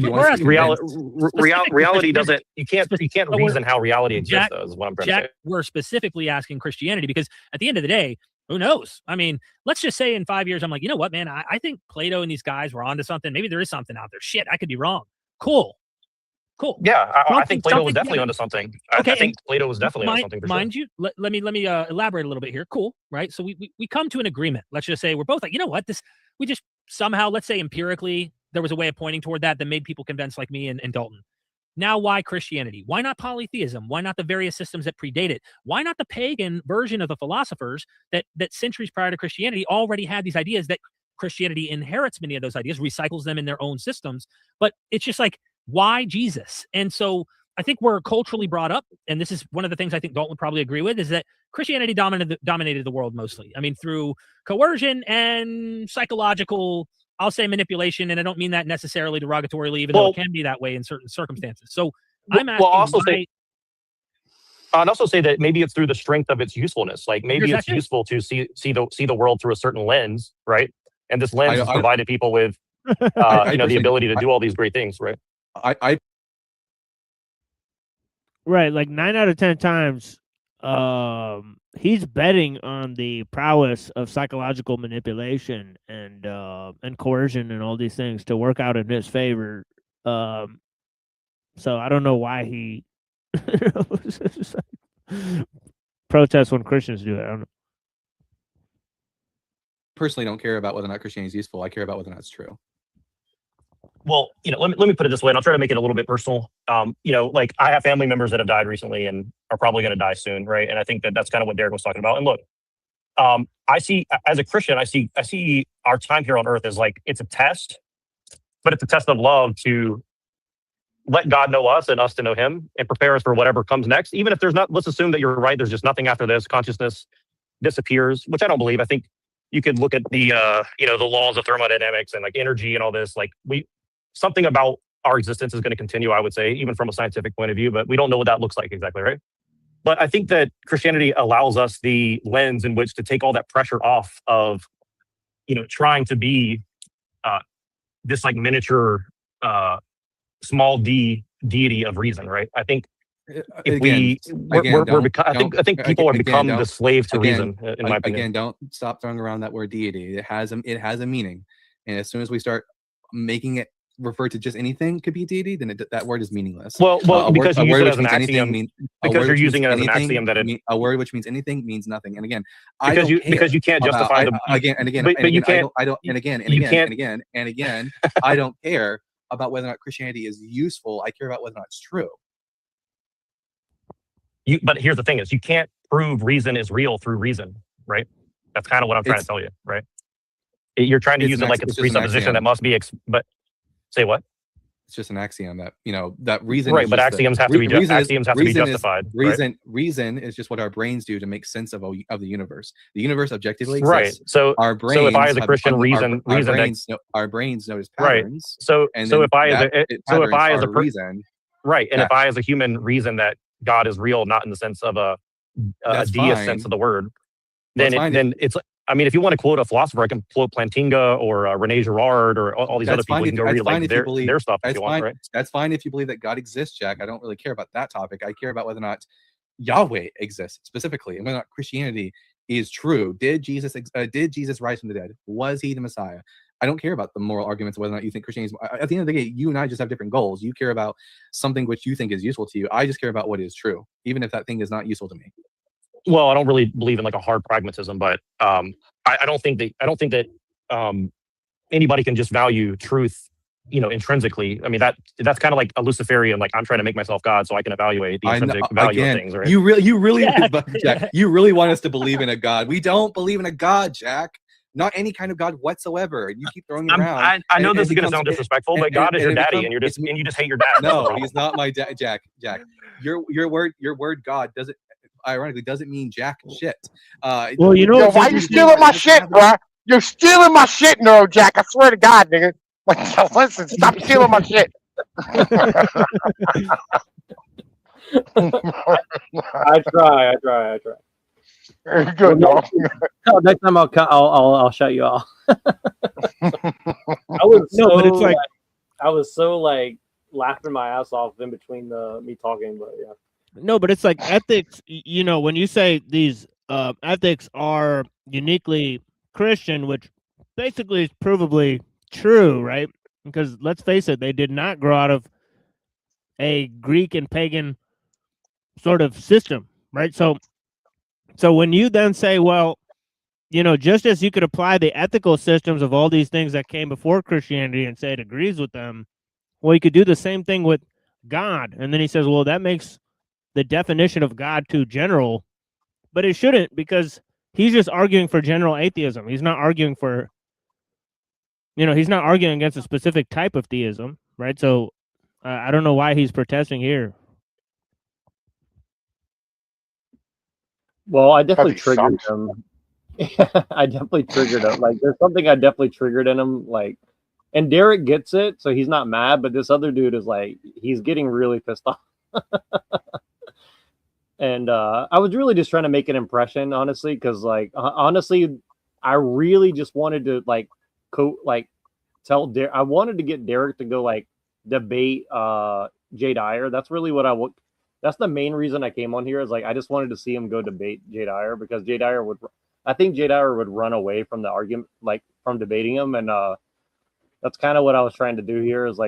doesn't. You can't reason how reality exists. Though, is what I'm trying to say. We're specifically asking Christianity because at the end of the day, who knows? I mean, let's just say in 5 years, I'm like, you know what, man? I think Plato and these guys were onto something. Maybe there is something out there. Shit, I could be wrong. Cool. Yeah, I think Plato was definitely onto something. Okay, I think Plato was definitely onto something. Mind you, let me elaborate a little bit here. Cool, right? So we come to an agreement. Let's just say we're both like, you know what? We just somehow, let's say empirically, there was a way of pointing toward that made people convinced like me and Dalton. Now, why Christianity? Why not polytheism? Why not the various systems that predate it? Why not the pagan version of the philosophers that centuries prior to Christianity already had these ideas that Christianity inherits many of those ideas, recycles them in their own systems. But it's just like, why Jesus? And so I think we're culturally brought up, and this is one of the things I think Dalton would probably agree with, is that Christianity dominated the world mostly. I mean, through coercion and psychological, I'll say manipulation, and I don't mean that necessarily derogatorily, even though it can be that way in certain circumstances. So I'm asking I'd also say that maybe it's through the strength of its usefulness. Like maybe it's useful to see the world through a certain lens, right? And this lens has provided people with the ability to do all these great things, right? Right, like 9 out of 10 times, he's betting on the prowess of psychological manipulation and coercion and all these things to work out in his favor. So I don't know why he protests when Christians do it. I don't know. Personally, don't care about whether or not Christianity is useful. I care about whether or not it's true. Well, let me put it this way, and I'll try to make it a little bit personal. Like I have family members that have died recently and are probably going to die soon, right? And I think that that's kind of what Derek was talking about. And look, I see as a Christian, I see our time here on earth as like it's a test, but it's a test of love to let God know us and us to know Him and prepare us for whatever comes next. Even if there's not, let's assume that you're right. There's just nothing after this. Consciousness disappears, which I don't believe. I think you could look at the the laws of thermodynamics and like energy and all this. Like something about our existence is going to continue, I would say, even from a scientific point of view, but we don't know what that looks like exactly, right? But I think that Christianity allows us the lens in which to take all that pressure off of, trying to be this like miniature, small d deity of reason, right? I think if I think people have become the slave to reason, in my opinion. Again, don't stop throwing around that word deity. It has a meaning, and as soon as we start making it refer to just anything could be deity, then that word is meaningless. Well, because you use it as an axiom. Because you're using it as an axiom that a word which means anything means nothing. And again, because you can't justify I don't care about whether or not Christianity is useful. I care about whether or not it's true. But here's the thing: is you can't prove reason is real through reason, right? That's kind of what I'm trying to tell you, right? You're trying to use it like it's a presupposition that must be, but say what? It's just an axiom that that reason. Right, but axioms have to be justified. Reason is just what our brains do to make sense of the universe. The universe objectively exists. Right. So our brains. So if I, as a Christian, our brains notice patterns. Right. So if I as a reason. Right, and if I as a human reason that God is real, not in the sense of a deist sense of the word, then it's. I mean, if you want to quote a philosopher, I can quote Plantinga or René Girard or all these other people. You can go read like their stuff if you want, right? That's fine if you believe that God exists, Jack. I don't really care about that topic. I care about whether or not Yahweh exists specifically, and whether or not Christianity is true. Did Jesus rise from the dead? Was he the Messiah? I don't care about the moral arguments of whether or not you think Christianity is. At the end of the day, you and I just have different goals. You care about something which you think is useful to you. I just care about what is true, even if that thing is not useful to me. Well, I don't really believe in like a hard pragmatism, but I don't think that anybody can just value truth, intrinsically. I mean, that's kind of like a Luciferian, like I'm trying to make myself God so I can evaluate the intrinsic value of things, right? You really, Jack, you really want us to believe in a God. We don't believe in a God, Jack. Not any kind of God whatsoever. And you keep throwing it around. I know this is going to sound disrespectful, but God is your daddy, and you just hate your dad. No, he's not my dad, Jack. Your word God doesn't. Ironically, doesn't mean jack shit. Well, why you stealing my shit, bro? You're stealing my shit, Neuro Jack. I swear to God, nigga. Listen, stop stealing my shit. I try. Good, dog. Next time I'll shut you off. I was so laughing my ass off in between me talking, but yeah. No, but it's like ethics, when you say these ethics are uniquely Christian, which basically is provably true, right? Because let's face it, they did not grow out of a Greek and pagan sort of system, right? So when you then say, well, just as you could apply the ethical systems of all these things that came before Christianity and say it agrees with them, well, you could do the same thing with God. And then he says, well, that makes the definition of God too general, but it shouldn't, because he's just arguing for general atheism. He's not arguing for, he's not arguing against a specific type of theism, right? So I don't know why he's protesting here. Well, I definitely triggered him. I definitely triggered him. Like, there's something I definitely triggered in him. Like, and Derek gets it, so he's not mad, but this other dude is like, he's getting really pissed off. And I was really just trying to make an impression, honestly, because honestly, I really just wanted to tell Derek. I wanted to get Derek to go debate Jay Dyer. That's really what that's the main reason I came on here, is I just wanted to see him go debate Jay Dyer, because I think Jay Dyer would run away from the argument, from debating him, and that's kind of what I was trying to do here, is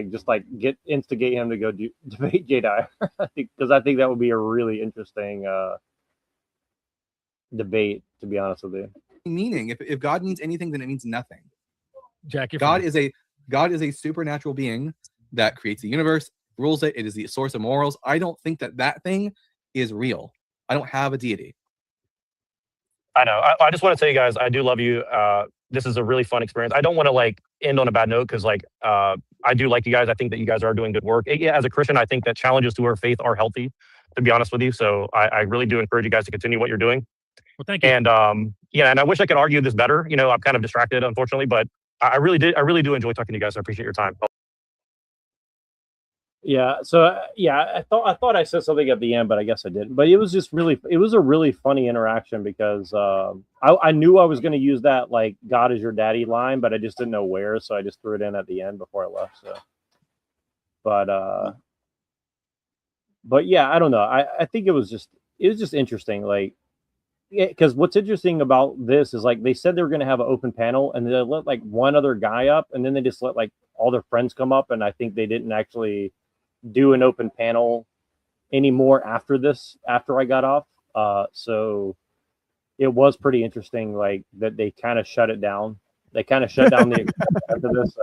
instigate him to go debate Jay Dyer. Because I think that would be a really interesting debate, to be honest with you. Meaning, if God means anything, then it means nothing. Jack, God is a God is a supernatural being that creates the universe, rules it. It is the source of morals. I don't think that thing is real. I don't have a deity. I know. I just want to tell you guys, I do love you. This is a really fun experience. I don't want to like end on a bad note because like I do like you guys. I think that you guys are doing good work. Yeah, as a Christian, I think that challenges to our faith are healthy, to be honest with you. So I really do encourage you guys to continue what you're doing. Well, thank you. And yeah, and I wish I could argue this better. You know, I'm kind of distracted, unfortunately, but I really do enjoy talking to you guys. I appreciate your time. Yeah. So yeah, I thought I said something at the end, but I guess I didn't. But it was just really, it was a really funny interaction because I knew I was going to use that like "God is your daddy" line, but I just didn't know where, so I just threw it in at the end before I left. So, but yeah, I don't know. I think it was just interesting, like. Because what's interesting about this is like they said they were going to have an open panel and they let like one other guy up and then they just let like all their friends come up, and I think they didn't actually do an open panel anymore after I got off. So it was pretty interesting, like that they kind of shut it down. They kind of shut down the after this.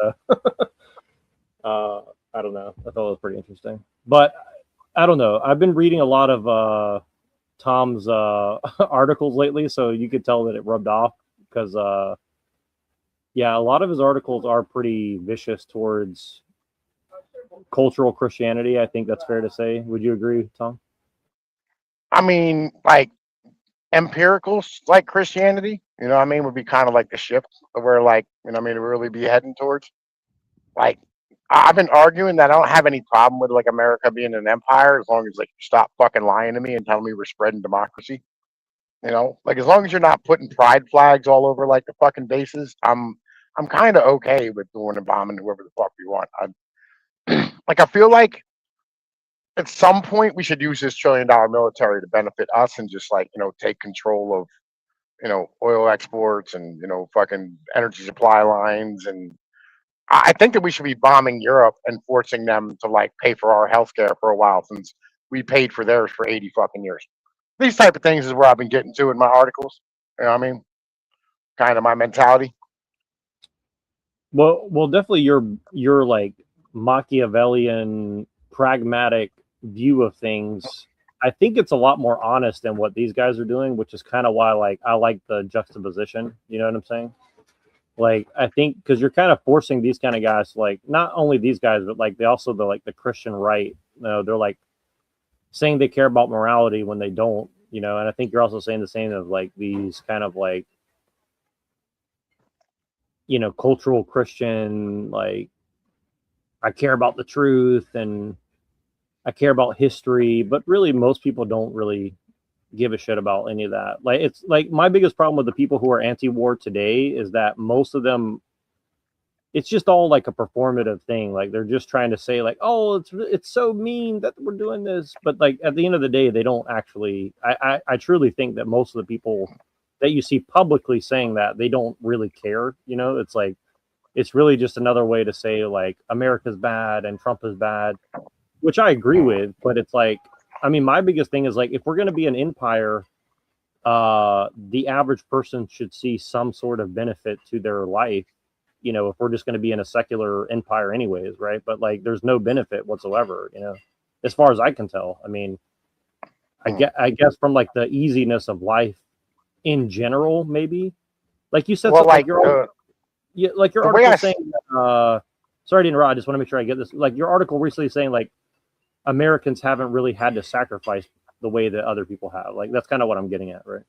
I don't know. I thought it was pretty interesting, but I don't know. I've been reading a lot of Tom's articles lately, so you could tell that it rubbed off because yeah, a lot of his articles are pretty vicious towards cultural Christianity. I think that's fair to say. Would you agree, Tom? I mean, like empirical, like Christianity, you know what I mean, would be kind of like the shift of where, like, you know what I mean, really be heading towards. Like, I've been arguing that I don't have any problem with like America being an empire as long as like you stop fucking lying to me and telling me we're spreading democracy. You know, like as long as you're not putting pride flags all over like the fucking bases, I'm kind of okay with doing and bombing whoever the fuck we want. Like I feel like at some point we should use this $1 trillion military to benefit us and just like, you know, take control of, you know, oil exports and, you know, fucking energy supply lines. And I think that we should be bombing Europe and forcing them to like pay for our healthcare for a while since we paid for theirs for 80 fucking years. These type of things is where I've been getting to in my articles. You know what I mean? Kind of my mentality. Well, definitely your like Machiavellian, pragmatic view of things. I think it's a lot more honest than what these guys are doing, which is kind of why like I like the juxtaposition. You know what I'm saying? Like I think because you're kind of forcing these kind of guys, like not only these guys, but like they also the Christian right. You know, they're like saying they care about morality when they don't. You know, and I think you're also saying the same of like these kind of like, you know, cultural Christian, like I care about the truth and I care about history, but really most people don't really give a shit about any of that. Like it's like my biggest problem with the people who are anti-war today is that most of them, it's just all like a performative thing. Like they're just trying to say like, oh, it's so mean that we're doing this, but like at the end of the day, they don't actually. I truly think that most of the people that you see publicly saying that they don't really care. You know, it's like it's really just another way to say like America's bad and Trump is bad, which I agree with. But it's like, I mean, my biggest thing is like if we're going to be an empire, the average person should see some sort of benefit to their life. You know, if we're just going to be in a secular empire anyways, right? But like there's no benefit whatsoever, you know, as far as I can tell. I mean, I guess from like the easiness of life in general, maybe. Like you said, Well, something like your the way article I saying sorry to interrupt, I just want to make sure I get this. Like your article recently saying like Americans haven't really had to sacrifice the way that other people have. Like that's kind of what I'm getting at, right?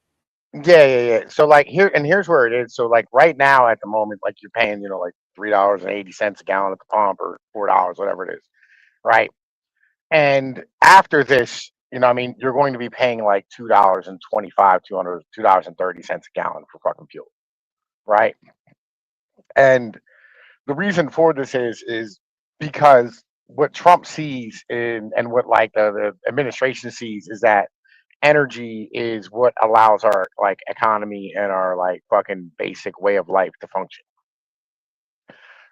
Yeah. So like here's where it is. So like right now at the moment, like you're paying, you know, like $3.80 a gallon at the pump or $4, whatever it is, right? And after this, you know, what I mean, you're going to be paying like $2.25, $2.30 a gallon for fucking fuel, right? And the reason for this is because what Trump sees and what like the administration sees is that energy is what allows our like economy and our like fucking basic way of life to function,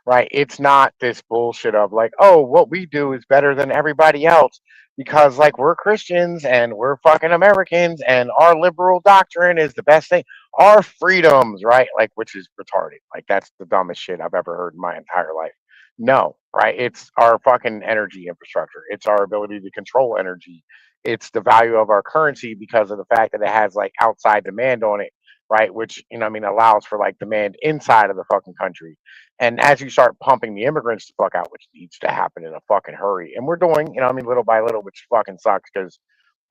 right? It's not this bullshit of like, oh, what we do is better than everybody else because like we're Christians and we're fucking Americans and our liberal doctrine is the best thing. Our freedoms, right? Like, which is retarded. Like that's the dumbest shit I've ever heard in my entire life. No, right? It's our fucking energy infrastructure. It's our ability to control energy. It's the value of our currency because of the fact that it has like outside demand on it, right? Which, you know, what I mean, allows for like demand inside of the fucking country. And as you start pumping the immigrants the fuck out, which needs to happen in a fucking hurry, and we're doing, you know, what I mean, little by little, which fucking sucks because,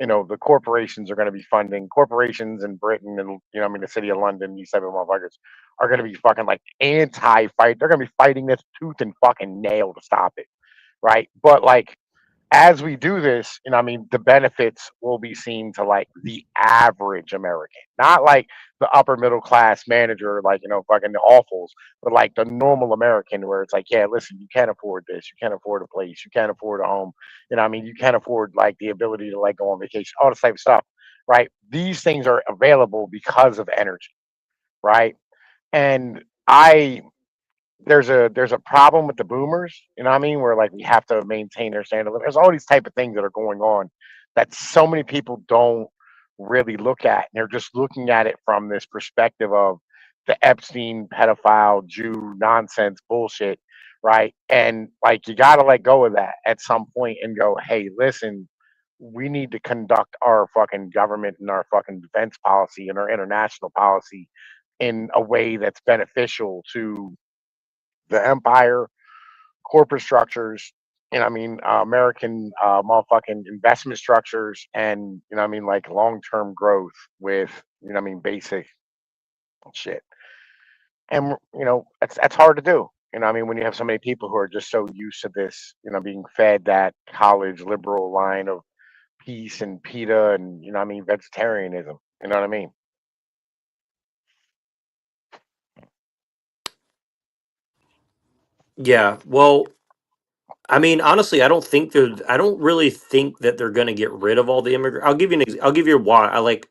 you know, the corporations are going to be funding corporations in Britain and, you know, what I mean, the city of London, these type of motherfuckers are going to be fucking like anti-fight. They're going to be fighting this tooth and fucking nail to stop it, right? But like as we do this, you know, what I mean, the benefits will be seen to like the average American, not like the upper middle class manager, like, you know, fucking the awfuls, but like the normal American, where it's like, yeah, listen, you can't afford this, you can't afford a place, you can't afford a home, you know, what I mean, you can't afford like the ability to like go on vacation, all this type of stuff, right? These things are available because of energy, right? And I there's a problem with the boomers, you know what I mean? Where like we have to maintain their standard. There's all these type of things that are going on that so many people don't really look at. And they're just looking at it from this perspective of the Epstein pedophile Jew nonsense bullshit, right? And like you gotta let go of that at some point and go, hey, listen, we need to conduct our fucking government and our fucking defense policy and our international policy in a way that's beneficial to the empire, corporate structures, you know what I mean, American motherfucking investment structures, and you know what I mean, like long term growth with, you know what I mean, basic shit. And you know, that's hard to do. You know what I mean, when you have so many people who are just so used to this, you know, being fed that college liberal line of peace and pita and, you know what I mean, vegetarianism. You know what I mean? Yeah. Well, I mean, honestly, I don't really think that they're going to get rid of all the immigrant. I'll give you why.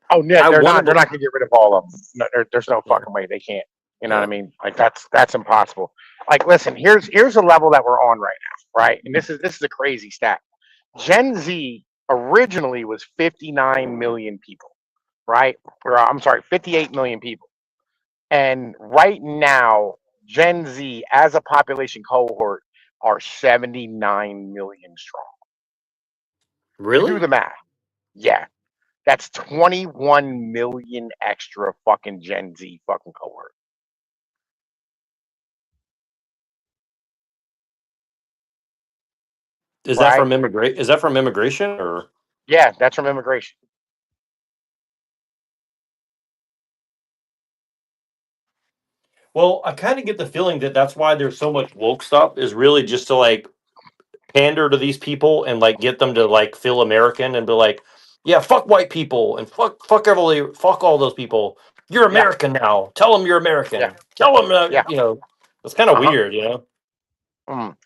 Oh yeah, I they're want not. They're to. not gonna get rid of all of them. No, there's no Yeah. fucking way they can't. You know what I Yeah. mean? Like that's impossible. Like, listen, here's the level that we're on right now, right? And this is a crazy stat. Gen Z originally was 59 million people, right? Or I'm sorry, 58 million people. And right now, Gen Z as a population cohort are 79 million strong. You do Really? the math. Yeah. That's 21 million extra fucking Gen Z fucking cohort. Right? Is that from immigration or? Yeah, that's from immigration. Well, I kind of get the feeling that that's why there's so much woke stuff is really just to like pander to these people and like get them to like feel American and be like, yeah, fuck white people and fuck all those people. You're Yeah, American now. Tell them you're yeah, American. Tell them, yeah. you know, it's kind of Uh huh. weird, you know. Mm.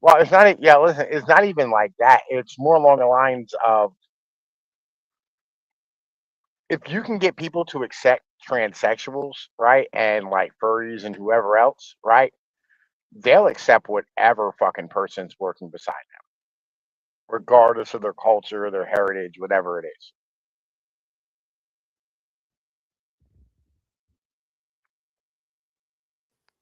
Well, it's not. Yeah, listen, it's not even like that. It's more along the lines of if you can get people to accept transsexuals, right, and like furries and whoever else, right, they'll accept whatever fucking person's working beside them, regardless of their culture, their heritage, whatever it is.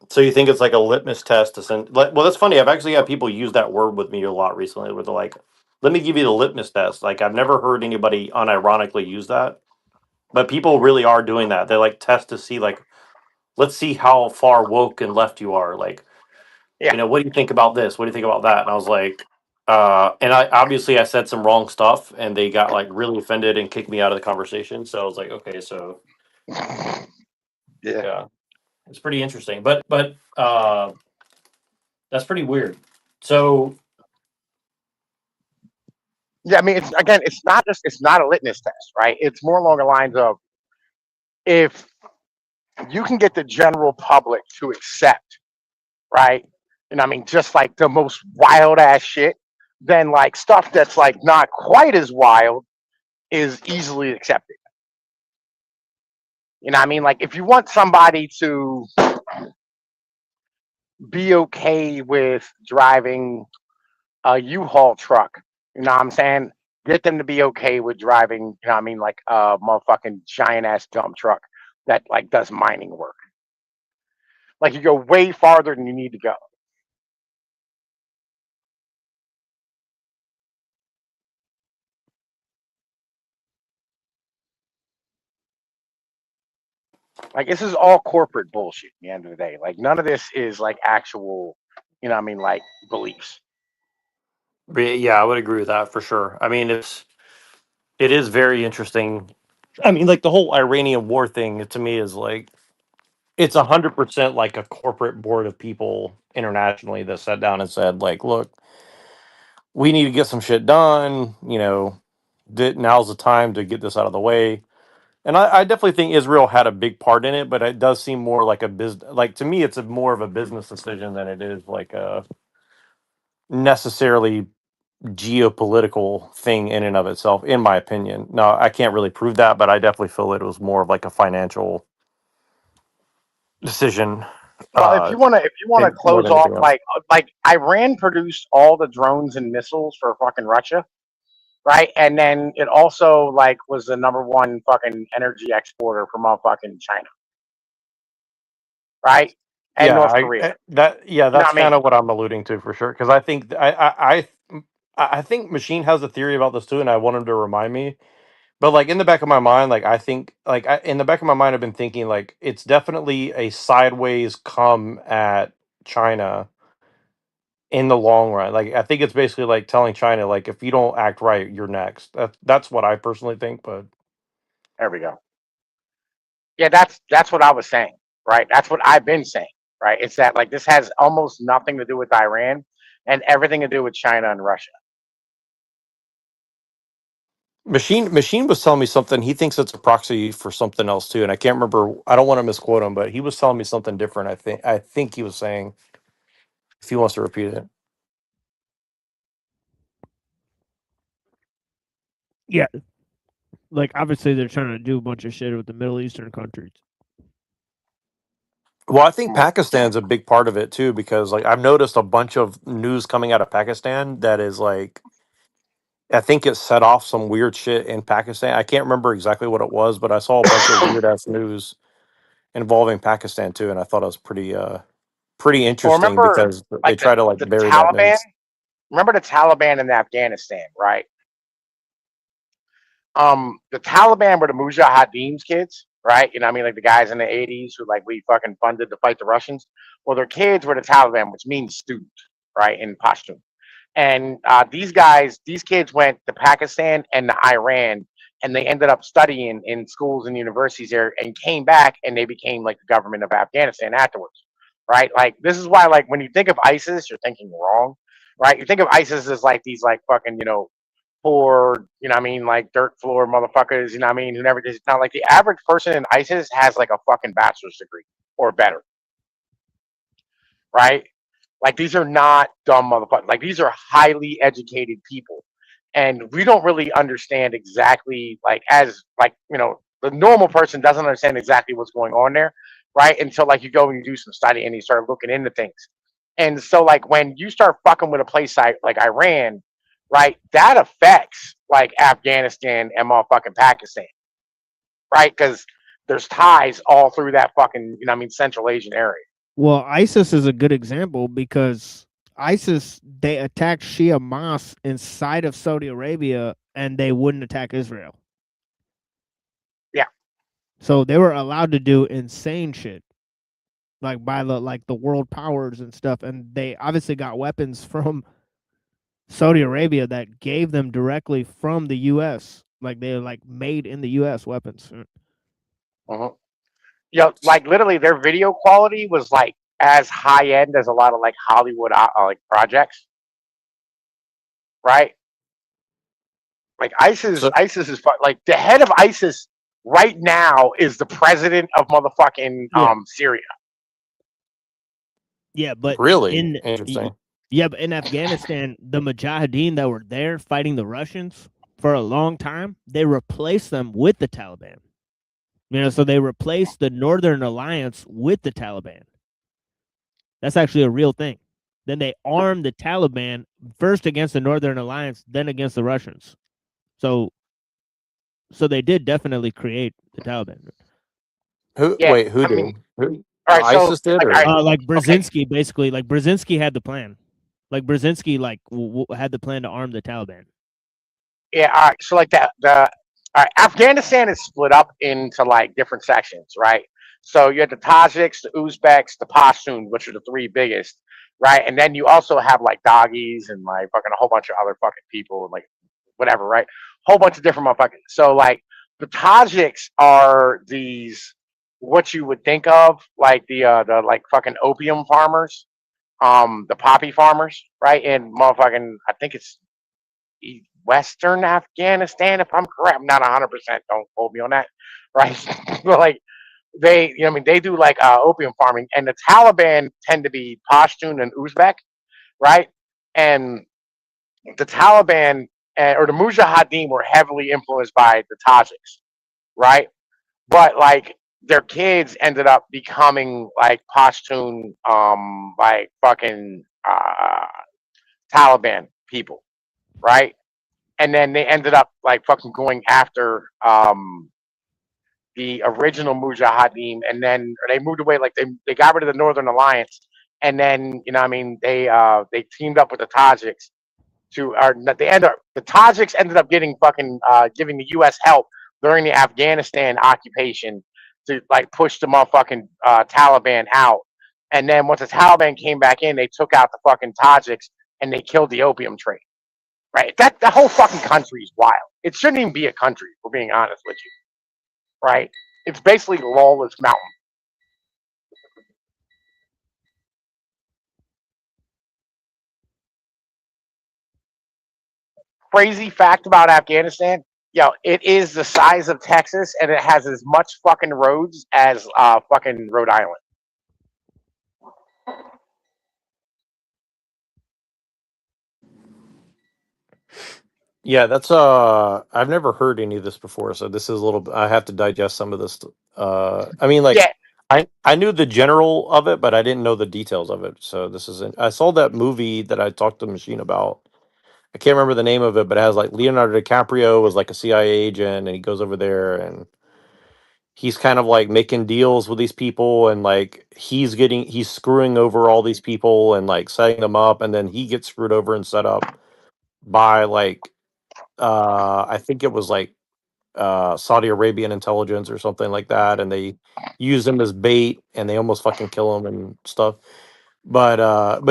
So you think it's like a litmus test to send? Like, well, that's funny. I've actually had people use that word with me a lot recently. Where they're like, "Let me give you the litmus test." Like I've never heard anybody unironically use that, but people really are doing that. They like test to see like, let's see how far woke and left you are. Like, Yeah. you know, what do you think about this? What do you think about that? And I was like, and I said some wrong stuff, and they got like really offended and kicked me out of the conversation. So I was like, okay, so Yeah. yeah, it's pretty interesting, but that's pretty weird. So Yeah, I mean, it's again, it's not a litmus test, right? It's more along the lines of if you can get the general public to accept, right? And I mean, just like the most wild ass shit, then like stuff that's like not quite as wild is easily accepted. You know what I mean? Like if you want somebody to be okay with driving a U-Haul truck, you know what I'm saying? Get them to be okay with driving, you know what I mean, like a motherfucking giant ass dump truck that like does mining work. Like you go way farther than you need to go. Like this is all corporate bullshit. At the end of the day, like none of this is like actual, you know, what I mean, like beliefs. But yeah, I would agree with that for sure. I mean, it is very interesting. I mean, like the whole Iranian war thing to me is like it's 100% like a corporate board of people internationally that sat down and said, like, look, we need to get some shit done. You know, now's the time to get this out of the way. And I definitely think Israel had a big part in it, but it does seem more like a business. Like to me, it's more of a business decision than it is like a necessarily geopolitical thing in and of itself, in my opinion. No, I can't really prove that, but I definitely feel it was more of like a financial decision, Well, if you wanna more close than off anything else. like Iran produced all the drones and missiles for fucking Russia, right? And then it also like was the number one fucking energy exporter for motherfucking China, right? And Yeah, North Korea. You know what that's I mean? kind of what I'm alluding to for sure. Because I think I think Machine has a theory about this too, and I want him to remind me. But like in the back of my mind, like I think, like in the back of my mind, I've been thinking like it's definitely a sideways come at China in the long run. Like I think it's basically like telling China, like if you don't act right, you're next. That's what I personally think. But There we go. Yeah, that's what I was saying, right? That's what I've been saying, right? It's that like this has almost nothing to do with Iran and everything to do with China and Russia. Machine was telling me something. He thinks it's a proxy for something else too, and I can't remember. I don't want to misquote him, but he was telling me something different. I think he was saying if he wants to repeat it. Yeah, like obviously they're trying to do a bunch of shit with the Middle Eastern countries. Well, I think Pakistan's a big part of it too, because like I've noticed a bunch of news coming out of Pakistan that is like I think it set off some weird shit in Pakistan. I can't remember exactly what it was, but I saw a bunch of weird ass news involving Pakistan too, and I thought it was pretty Well, interesting remember because they like try to like the bury that Taliban? news. Remember the Taliban in Afghanistan, right? The Taliban were the Mujahideen's kids, right? You know what I mean? Like the guys in the 80s who like we fucking funded to fight the Russians. Well, their kids were the Taliban, which means student, right? In Pashtun. And these kids went to Pakistan and to Iran, and they ended up studying in schools and universities there, and came back, and they became like the government of Afghanistan afterwards, right? Like this is why, like when you think of ISIS, you're thinking wrong, right? You think of ISIS as like these like fucking poor, you know what I mean, like dirt floor motherfuckers, you know what I mean, who never did. It's not like the average person in ISIS has like a fucking bachelor's degree or better, right? Like these are not dumb motherfuckers. Like these are highly educated people. And we don't really understand exactly like as like, the normal person doesn't understand exactly what's going on there, right? Until like you go and you do some study and you start looking into things. And so like when you start fucking with a place like Iran, right, that affects like Afghanistan and motherfucking Pakistan, right? Because there's ties all through that fucking, Central Asian area. Well, ISIS is a good example because ISIS they attacked Shia mosques inside of Saudi Arabia and they wouldn't attack Israel. Yeah. So they were allowed to do insane shit. Like by the world powers and stuff, and they obviously got weapons from Saudi Arabia that gave them directly from the US. Like they're like made in the US weapons. Uh-huh. Like literally their video quality was like as high end as a lot of like Hollywood like projects, right? Like So ISIS is like the head of ISIS right now is the president of motherfucking Yeah. Syria. Yeah, but really in interesting. yeah, but in Afghanistan, the Mujahideen that were there fighting the Russians for a long time, they replaced them with the Taliban. So they replaced the Northern Alliance with the Taliban. That's actually a real thing. Then they armed the Taliban first against the Northern Alliance, then against the Russians. So they did definitely create the Taliban. Who? Yeah, Wait, who I did? mean, Who? all right, so ISIS did, like, or Like okay, Brzezinski, basically, like Brzezinski had the plan. Like Brzezinski, like had the plan to arm the Taliban. yeah, all right, so like the all right, Afghanistan is split up into like different sections, right? So you had the Tajiks, the Uzbeks, the Pashtuns, which are the three biggest, right? And then you also have like doggies and like fucking a whole bunch of other fucking people, like whatever, right? Whole bunch of different motherfuckers. So like the Tajiks are these what you would think of like the like fucking opium farmers, the poppy farmers, right? In motherfucking, I think it's Western Afghanistan, if I'm correct. I'm not 100%. Don't quote me on that, right? But like they, you know, I mean, they do like opium farming, and the Taliban tend to be Pashtun and Uzbek, right? And the Taliban or the Mujahideen were heavily influenced by the Tajiks, right? But like their kids ended up becoming like Pashtun, like fucking Taliban people, right? And then they ended up like fucking going after the original Mujahideen, and then they moved away. Like they got rid of the Northern Alliance, and then you know what I mean they teamed up with the Tajiks to or they end up the Tajiks ended up getting fucking giving the U.S. help during the Afghanistan occupation to like push the motherfucking Taliban out. And then once the Taliban came back in, they took out the fucking Tajiks and they killed the opium trade. Right? That the whole fucking country is wild. It shouldn't even be a country, if we're being honest with you. Right? It's basically lawless mountain. Crazy fact about Afghanistan, yo, it is the size of Texas and it has as much fucking roads as fucking Rhode Island. Yeah, that's I've never heard any of this before, so this is a little I have to digest some of this. I mean like Yeah, I knew the general of it, but I didn't know the details of it. So this is I saw that movie that I talked to Machine about. I can't remember the name of it, but it has like Leonardo DiCaprio was like a CIA agent and he goes over there and he's kind of like making deals with these people and like he's screwing over all these people and like setting them up and then he gets screwed over and set up by like I think it was like Saudi Arabian intelligence or something like that, and they use him as bait, and they almost fucking kill him and stuff. But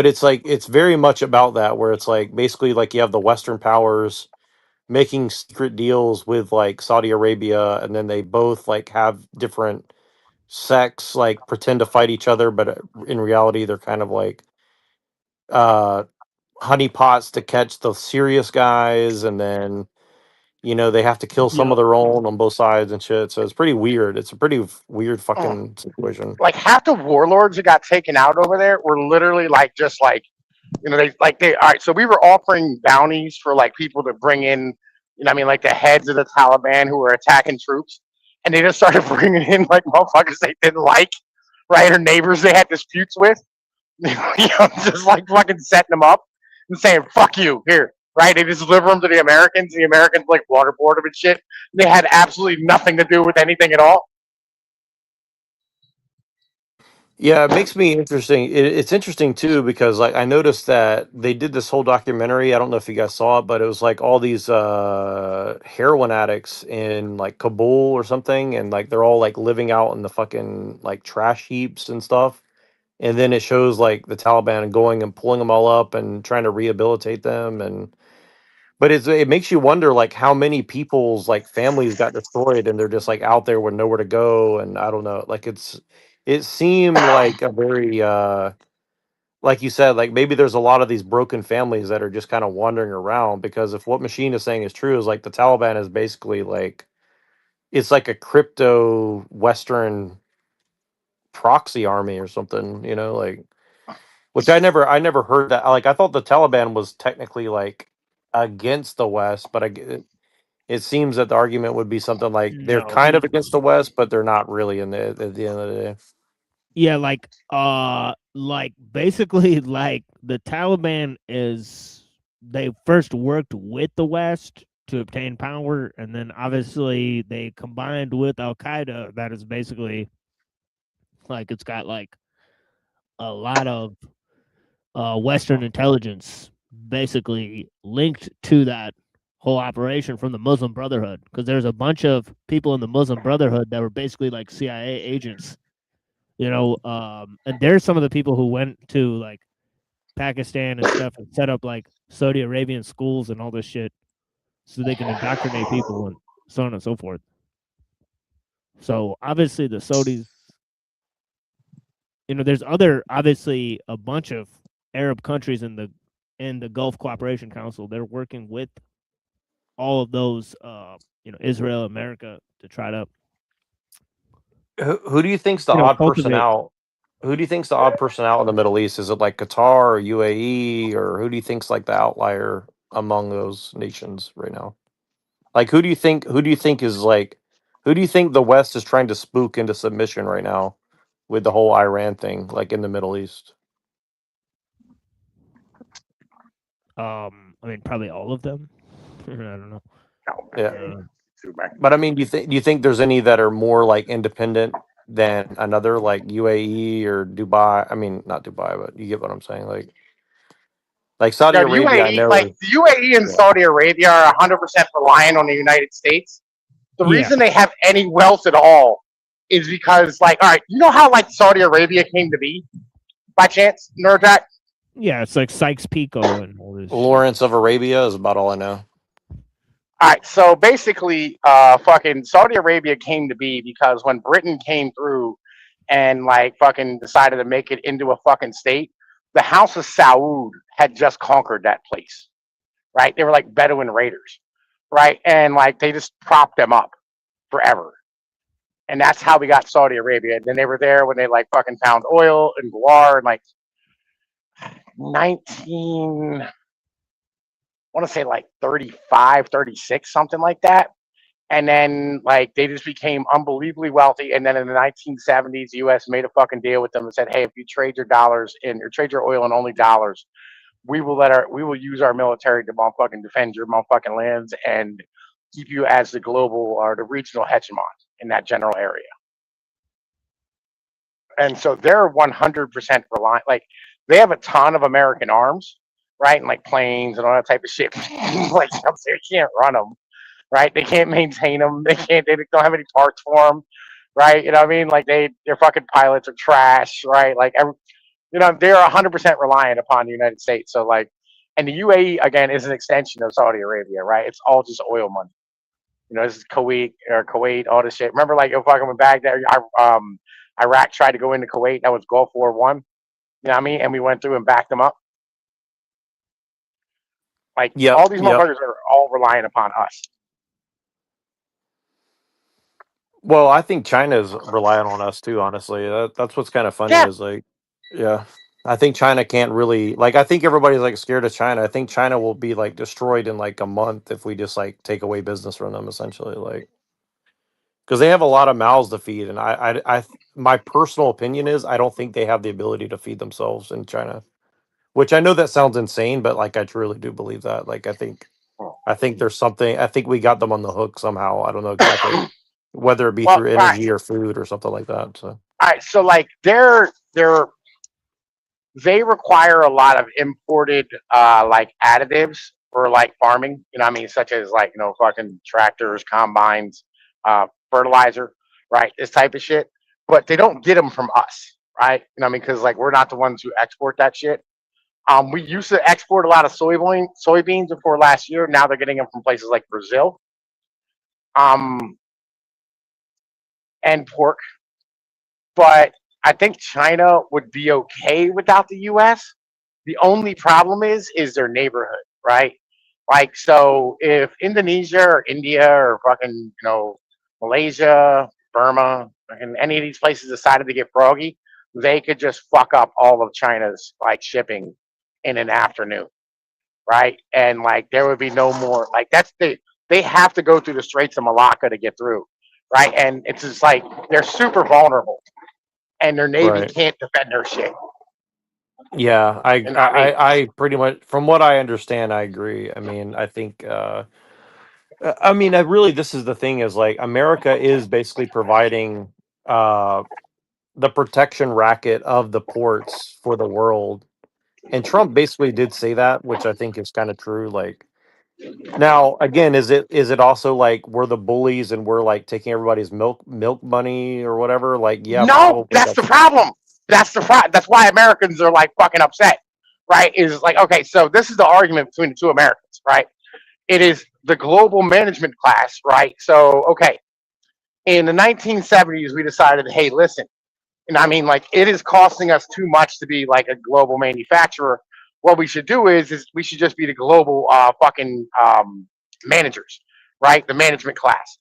it's like it's very much about that, where it's like basically like you have the Western powers making secret deals with like Saudi Arabia, and then they both like have different sects, like pretend to fight each other, but in reality they're kind of like uh honeypots to catch the serious guys, and then they have to kill some Yeah. of their own on both sides and shit. So it's pretty weird. It's a pretty weird mm. fucking situation. Like half the warlords that got taken out over there were literally like just like they all right. So we were offering bounties for like people to bring in, I mean, like the heads of the Taliban who were attacking troops, and they just started bringing in like motherfuckers they didn't like, right, or neighbors they had disputes with, just like fucking setting them up and saying "fuck you" here, right? They just deliver them to the Americans. The Americans like waterboard them and shit. They had absolutely nothing to do with anything at all. Yeah, it makes me interesting. It's interesting too because like I noticed that they did this whole documentary. I don't know if you guys saw it, but it was like all these heroin addicts in like Kabul or something, and like they're all like living out in the fucking like trash heaps and stuff. And then it shows like the Taliban going and pulling them all up and trying to rehabilitate them. And but it makes you wonder like how many people's like families got destroyed and they're just like out there with nowhere to go. And I don't know, like it seemed like a very like you said, like maybe there's a lot of these broken families that are just kind of wandering around, because if what Machine is saying is true, is like the Taliban is basically like it's like a crypto Western proxy army or something, like which I never heard that. Like I thought the Taliban was technically like against the West, but it seems that the argument would be something like they're No. kind of against the West, but they're not really in the at the end of the day. Yeah, like basically like the Taliban is they first worked with the West to obtain power, and then obviously they combined with Al Qaeda. That is basically like it's got like a lot of Western intelligence basically linked to that whole operation from the Muslim Brotherhood, because there's a bunch of people in the Muslim Brotherhood that were basically like CIA agents And there's some of the people who went to like Pakistan and stuff and set up like Saudi Arabian schools and all this shit so they can indoctrinate people and so on and so forth. So obviously the Saudis, there's obviously a bunch of Arab countries in the Gulf Cooperation Council. They're working with all of those, Israel, America, to try to Who do you think's the odd person cultivate. out? Who do you think's the odd person out in the Middle East? Is it like Qatar or UAE, or who do you think's like the outlier among those nations right now? Like who do you think is like who do you think the West is trying to spook into submission right now with the whole Iran thing, like in the Middle East? I mean, probably all of them. I don't know. Yeah. Too bad. But I mean, do you think there's any that are more like independent than another, like UAE or Dubai? I mean, not Dubai, but you get what I'm saying. Like Saudi Now, the Arabia, I UAE, know. like the UAE and Yeah. Saudi Arabia are 100% reliant on the United States. The Yeah. reason they have any wealth at all is because, like, all right, you know how like Saudi Arabia came to be by chance, Nerdjack? Yeah, it's like Sykes-Picot and all this shit. Lawrence of Arabia is about all I know. All right, so basically, fucking Saudi Arabia came to be because when Britain came through and like fucking decided to make it into a fucking state, the House of Saud had just conquered that place, right? They were like Bedouin raiders, right? And like they just propped them up forever. And that's how we got Saudi Arabia. And then they were there when they like fucking found oil and guar and like 19, I want to say like 35, 36, something like that. And then like they just became unbelievably wealthy. And then in the 1970s, the US made a fucking deal with them and said, hey, if you trade your dollars in or trade your oil in only dollars, we will use our military to motherfucking defend your motherfucking lands and keep you as the global or the regional hegemon in that general area. And so they're 100% reliant. Like they have a ton of American arms, right, and like planes and all that type of shit. Like they can't run them, right? They can't maintain them. They can't. They don't have any parts for them, right? You know what I mean? Like their fucking pilots are trash, right? Like they're 100% reliant upon the United States. So like, and the UAE again is an extension of Saudi Arabia, right? It's all just oil money. This is Kuwait, all this shit. Remember, like, if fucking went back there, Iraq tried to go into Kuwait. That was Gulf War I. You know what I mean? And we went through and backed them up. Like, all these motherfuckers are all reliant upon us. Well, I think China's relying on us too, honestly. That's what's kind of funny is like, yeah. I think China can't really like I think everybody's like scared of China. I think China will be like destroyed in like a month if we just like take away business from them essentially, like because they have a lot of mouths to feed, and my personal opinion is I don't think they have the ability to feed themselves in China. Which I know that sounds insane, but like I truly do believe that. Like I think there's something. I think we got them on the hook somehow. I don't know exactly whether it be through energy or food or something like that. So all right, so like they require a lot of imported like additives for like farming. You know what I mean? Such as like fucking tractors, combines, fertilizer, right? This type of shit. But they don't get them from us, right? You know what I mean? Because like we're not the ones who export that shit. We used to export a lot of soybeans before last year. Now they're getting them from places like Brazil, and pork. But I think China would be okay without the U.S. The only problem is their neighborhood, right? Like, so if Indonesia or India or fucking Malaysia, Burma, and any of these places decided to get froggy, they could just fuck up all of China's like shipping in an afternoon, right? And like there would be no more like they have to go through the Straits of Malacca to get through, right? And it's just like they're super vulnerable, and their navy can't defend their shit. yeah, I pretty much from what I understand, I agree. I mean, I think I mean, this is the thing is like America is basically providing the protection racket of the ports for the world. And Trump basically did say that, which I think is kind of true. Like Now, again, is it also like we're the bullies and we're like taking everybody's milk money or whatever? Like, yeah, No, probably that's the that's problem. That's why Americans are like fucking upset, right? Is like, okay, so this is the argument between the two Americans, right? It is the global management class, right? So, okay, in the 1970s, we decided, hey, listen, and I mean, like, it is costing us too much to be like a global manufacturer. What we should do is we should just be the global fucking managers, right? The management class.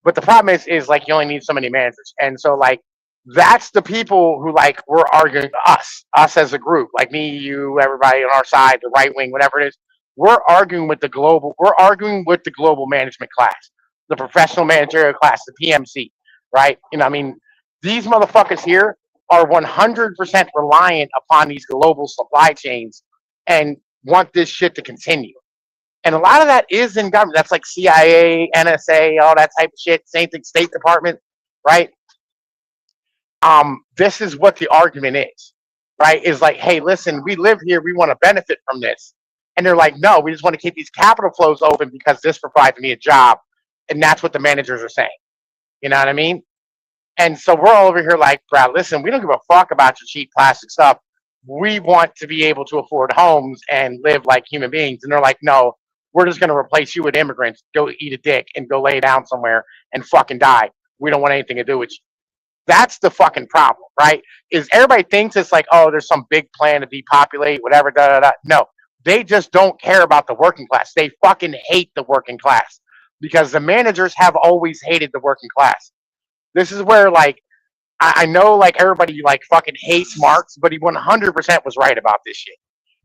But the problem is like you only need so many managers, and so like that's the people who like we're arguing us as a group, like me, you, everybody on our side, the right wing, whatever it is. We're arguing with the global. We're arguing with the global management class, the professional managerial class, the PMC, right? You know, I mean, these motherfuckers here are 100% reliant upon these global supply chains and want this shit to continue. And a lot of that is in government. That's like CIA, NSA, all that type of shit. Same thing, State Department, right? This is what the argument is, right? Is like, hey, listen, we live here, we want to benefit from this. And they're like, no, we just want to keep these capital flows open because this provides me a job. And that's what the managers are saying. You know what I mean? And so we're all over here like, Brad, listen, we don't give a fuck about your cheap plastic stuff. We want to be able to afford homes and live like human beings. And they're like, no, we're just going to replace you with immigrants. Go eat a dick and go lay down somewhere and fucking die. We don't want anything to do with you. That's the fucking problem, right? Is everybody thinks it's like, oh, there's some big plan to depopulate, whatever, da da da. No, they just don't care about the working class. They fucking hate the working class because the managers have always hated the working class. This is where like I know like everybody like fucking hates Marx, but he 100% was right about this shit.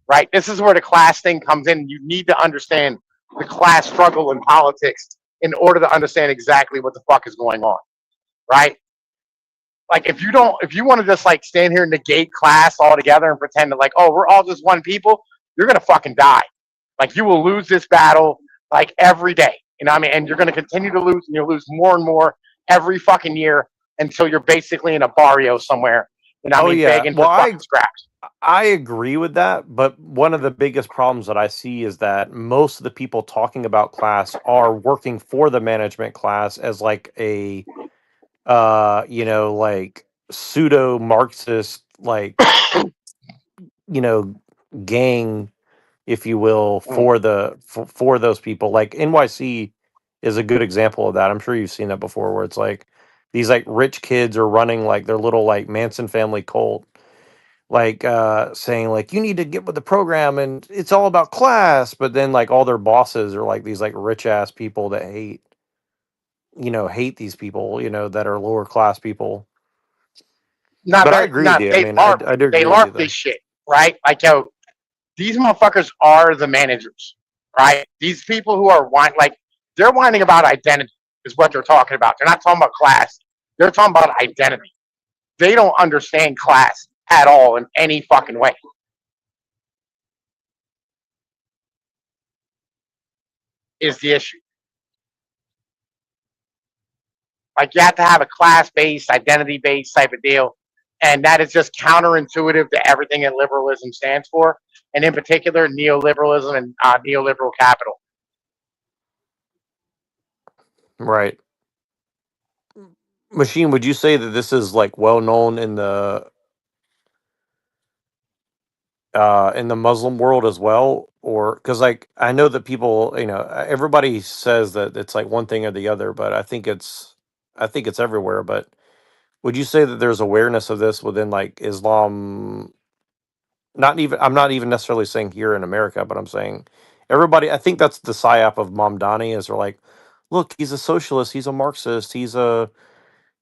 Right? This is where the class thing comes in. You need to understand the class struggle in politics in order to understand exactly what the fuck is going on. Right? Like if you want to just like stand here and negate class altogether and pretend that like, oh, we're all just one people, you're gonna fucking die. Like you will lose this battle like every day. You know what I mean? And you're gonna continue to lose and you'll lose more and more every fucking year until you're basically in a barrio somewhere. You know what Oh I mean? yeah. Begging Well, for fucking scraps. I agree with that, but one of the biggest problems that I see is that most of the people talking about class are working for the management class as like a like pseudo Marxist like, gang, if you will, Mm. for those people. Like NYC is a good example of that. I'm sure you've seen that before where it's like these like rich kids are running like their little like Manson family cult, like saying like you need to get with the program and it's all about class, but then like all their bosses are like these like rich ass people that hate these people, that are lower class people. Not But I very agree with not you. I they mean, I, LARP I do they agree with you LARP this though. shit, right? Like yo, these motherfuckers are the managers, right? These people who are like they're whining about identity is what they're talking about. They're not talking about class. They're talking about identity. They don't understand class at all in any fucking way. Is the issue. Like you have to have a class-based, identity-based type of deal, and that is just counterintuitive to everything that liberalism stands for, and in particular neoliberalism and neoliberal capital. Right. Machine, would you say that this is like well known in the Muslim world as well? Or because like I know that people, everybody says that it's like one thing or the other, but I think it's everywhere. But would you say that there's awareness of this within like Islam? I'm not even necessarily saying here in America, but I'm saying everybody. I think that's the psyop of Mamdani is they're like, look, he's a socialist, he's a Marxist, he's a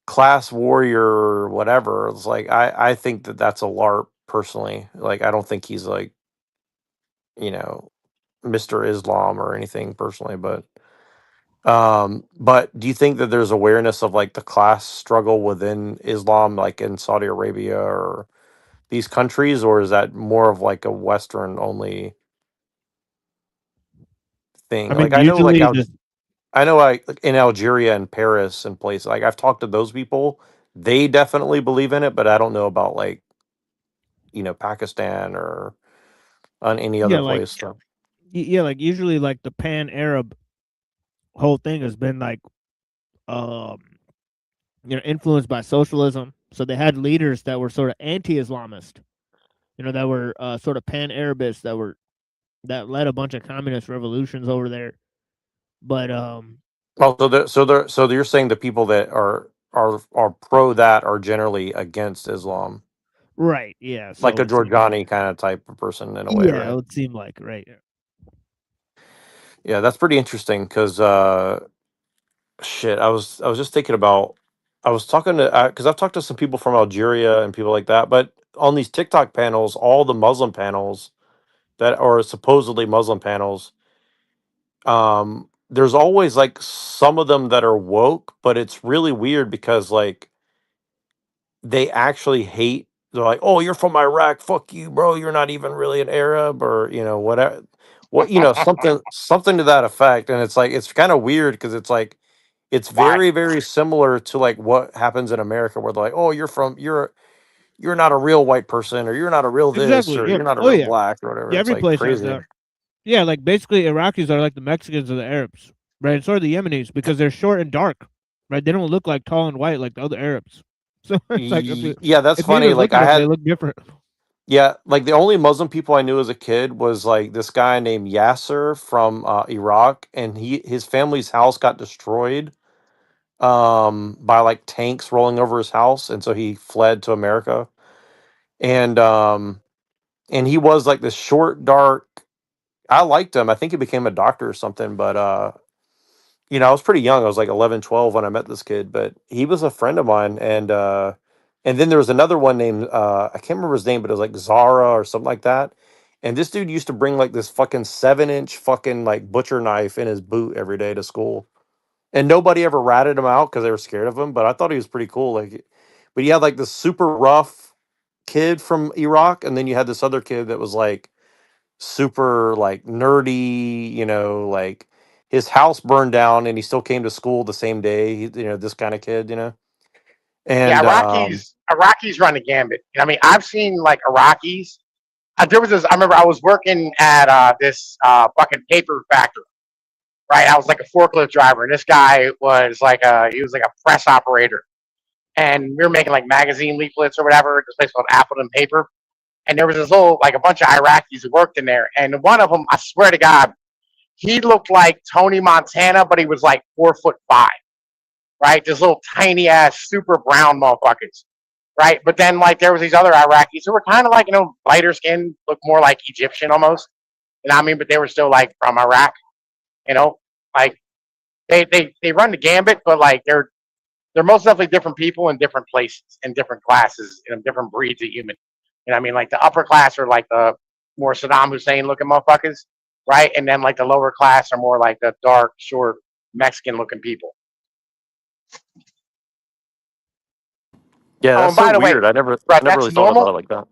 class warrior or whatever. It's like I think that that's a LARP personally. Like I don't think he's like you know Mr. Islam or anything personally, but do you think that there's awareness of like the class struggle within Islam, like in Saudi Arabia or these countries, or is that more of like a Western only thing? I Like mean, I know like usually the like in Algeria and Paris and places like I've talked to those people. They definitely believe in it, but I don't know about like Pakistan or on any yeah, other like place. So. Yeah, like usually like the pan Arab whole thing has been like um influenced by socialism. So they had leaders that were sort of anti-Islamist, that were sort of pan Arabists that led a bunch of communist revolutions over there. But Oh, so you're saying the people that are pro that are generally against Islam, right, yeah. like So a it seems like Giorgiani kind of type of person in a way, yeah, it right? would seem like right. Yeah, that's pretty interesting because shit, I was just thinking about I was talking to because I've talked to some people from Algeria and people like that, but on these TikTok panels, all the Muslim panels that are supposedly Muslim panels, there's always like some of them that are woke, but it's really weird because like they actually hate. They're like, "Oh, you're from Iraq, fuck you, bro. You're not even really an Arab, or whatever, something to that effect." And it's like it's kind of weird because it's like it's Why? very very similar to like what happens in America, where they're like, "Oh, you're not a real white person, or you're not a real this, Exactly. or Yeah. you're not a Oh real yeah. black, or whatever." Yeah. It's Every like place has crazy. that. Yeah, like basically Iraqis are like the Mexicans or the Arabs, right? And so are the Yemenis because they're short and dark, right? They don't look like tall and white like the other Arabs. So it's like Yeah, that's if you funny. even look Like at I them, they had look different. Yeah, like the only Muslim people I knew as a kid was like this guy named Yasser from Iraq, and his family's house got destroyed by like tanks rolling over his house, and so he fled to America. And and he was like this short, dark. I liked him. I think he became a doctor or something, but I was pretty young. I was like 11, 12 when I met this kid, but he was a friend of mine. And then there was another one named I can't remember his name, but it was like Zara or something like that. And this dude used to bring like this fucking 7-inch fucking like butcher knife in his boot every day to school. And nobody ever ratted him out because they were scared of him, but I thought he was pretty cool. Like but you had like this super rough kid from Iraq, and then you had this other kid that was like super like nerdy, like his house burned down and he still came to school the same day. This kind of kid. Yeah, And Iraqis run the gambit. I mean, I've seen like Iraqis. There was this. I remember I was working at this fucking paper factory. Right, I was like a forklift driver, and this guy was like a press operator, and we were making like magazine leaflets or whatever. This place called Appleton Paper, and there was this little like a bunch of Iraqis who worked in there, and one of them, I swear to God, he looked like Tony Montana, but he was like 4'5". Right, this little tiny ass, super brown motherfuckers. Right, but then like there was these other Iraqis who were kind of like lighter skin, looked more like Egyptian almost. You know what I mean? But they were still like from Iraq. You know, like they run the gambit, but like they're most definitely different people in different places and different classes and different breeds of human. You know what I mean? Like the upper class are like the more Saddam Hussein looking motherfuckers, right? And then like the lower class are more like the dark, short, Mexican looking people. yeah, Oh, that's and so by the way, weird. I Brett, never that's really thought about normal. it like that.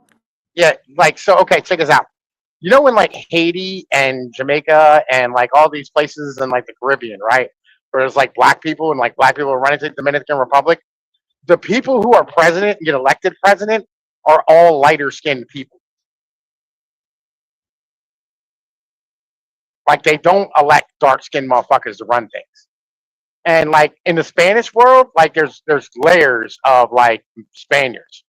Yeah, like so. Okay, check this out. You know when like Haiti and Jamaica and like all these places in like the Caribbean, right? Where there's like black people and like black people are running to the Dominican Republic. The people who are president and get elected president are all lighter skinned people. Like they don't elect dark skinned motherfuckers to run things. And like in the Spanish world, like there's layers of like Spaniards,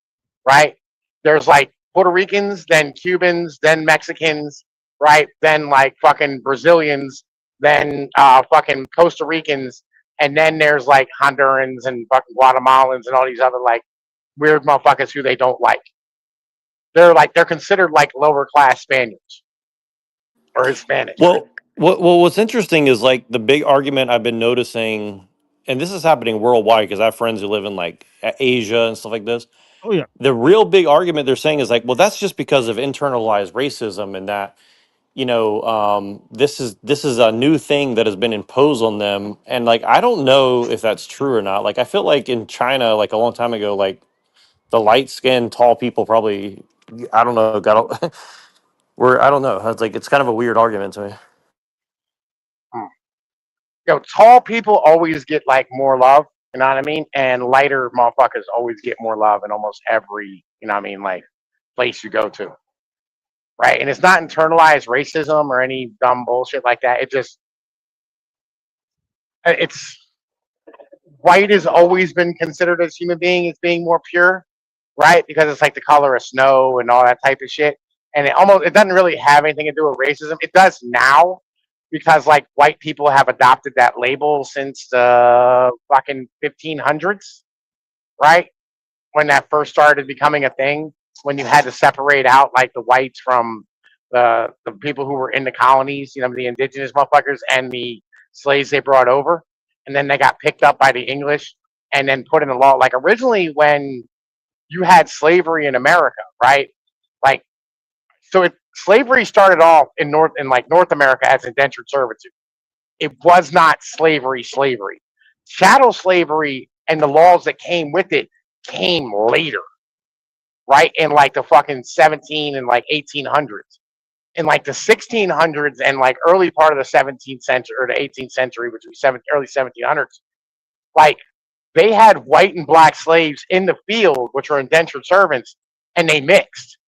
right? There's like Puerto Ricans, then Cubans, then Mexicans, right? Then like fucking Brazilians, then fucking Costa Ricans, and then there's like Hondurans and fucking Guatemalans and all these other like weird motherfuckers who they don't like. They're considered like lower class Spaniards or Hispanics. Well, what's interesting is like the big argument I've been noticing, and this is happening worldwide because I have friends who live in like Asia and stuff like this. Oh yeah. The real big argument they're saying is like, well, that's just because of internalized racism, and that this is a new thing that has been imposed on them. And like I don't know if that's true or not. Like I feel like in China, like a long time ago, like the light skinned tall people probably, I don't know, got where I don't know. It's like it's kind of a weird argument to me. Tall people always get like more love, you know what I mean? And lighter motherfuckers always get more love in almost every, you know what I mean, like place you go to. right? And it's not internalized racism or any dumb bullshit like that. It's white has always been considered as human being as being more pure, right? Because it's like the color of snow and all that type of shit. And it doesn't really have anything to do with racism. It does now because like white people have adopted that label since the fucking 1500s, right? When that first started becoming a thing, when you had to separate out like the whites from the people who were in the colonies, you know, the indigenous motherfuckers and the slaves they brought over, and then they got picked up by the English and then put in the law. Like originally, when you had slavery in America, right? Like, slavery started off in North America as indentured servitude. It was not slavery. Chattel slavery and the laws that came with it came later, right? In like the fucking 17 and like 1800s. In like the 1600s and like early part of the 17th century or the 18th century, which was early 1700s, like they had white and black slaves in the field, which were indentured servants, and they mixed.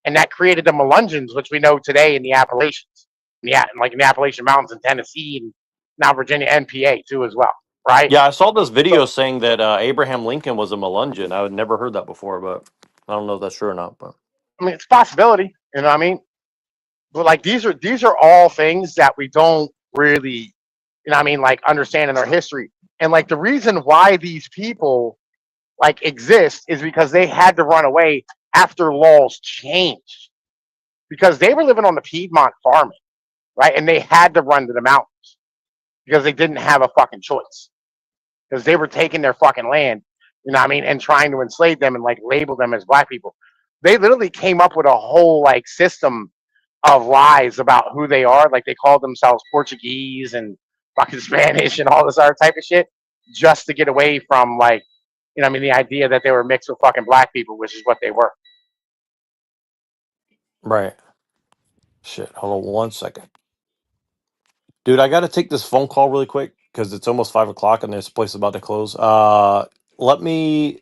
And that created the Melungeons, which we know today in the Appalachians. Yeah, like in the Appalachian Mountains in Tennessee and now Virginia and PA too as well, right? Yeah, I saw this video saying that Abraham Lincoln was a Melungeon. I had never heard that before, but I don't know if that's true or not. But I mean, it's a possibility, you know what I mean? But like these are all things that we don't really, you know what I mean, like understand in our history. And like the reason why these people like exist is because they had to run away after laws changed. Because they were living on the Piedmont farming, right? And they had to run to the mountains because they didn't have a fucking choice. Because they were taking their fucking land, you know what I mean, and trying to enslave them and like label them as black people. They literally came up with a whole like system of lies about who they are. Like they called themselves Portuguese and fucking Spanish and all this other type of shit just to get away from like, you know what I mean, the idea that they were mixed with fucking black people, which is what they were. right, shit. Hold on 1 second, dude. I got to take this phone call really quick because it's almost 5 o'clock and this place is about to close. Let me.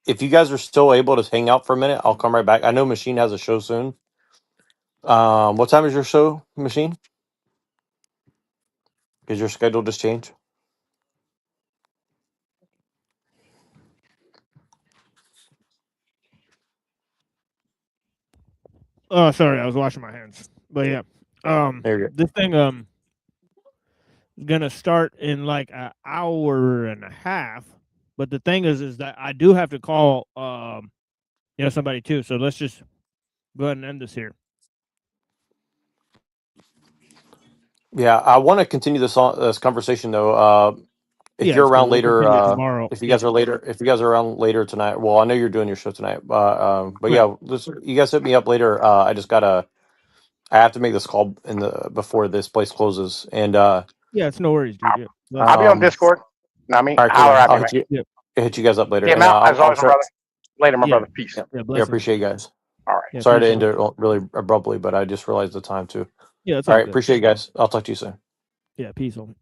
If you guys are still able to hang out for a minute, I'll come right back. I know Machine has a show soon. What time is your show, Machine? Because your schedule just changed. Oh, sorry, I was washing my hands. But yeah, There you go. this thing is gonna start in like an hour and a half. But the thing is that I do have to call somebody too. So let's just go ahead and end this here. Yeah, I want to continue this conversation though. If Yeah, you're so around we'll later, continue tomorrow. if you guys are later, if you guys are around later tonight, well, I know you're doing your show tonight, but Right. yeah, you guys hit me up later. I have to make this call before this place closes, and Yeah, it's no worries, dude. Yeah. I'll be on um, Discord. You know what I mean? all right, cool, Holler man. at me, I'll man. hit you guys up later, Yeah, and man, as I'll always, my try. brother. Later, my Yeah. brother. Peace. Yeah, Yeah, blessings. appreciate you guys. All right. Yeah, Sorry to peace end out. it really abruptly, but I just realized the time too. Yeah, it's All all right, good. appreciate you guys. I'll talk to you soon. Yeah, peace on.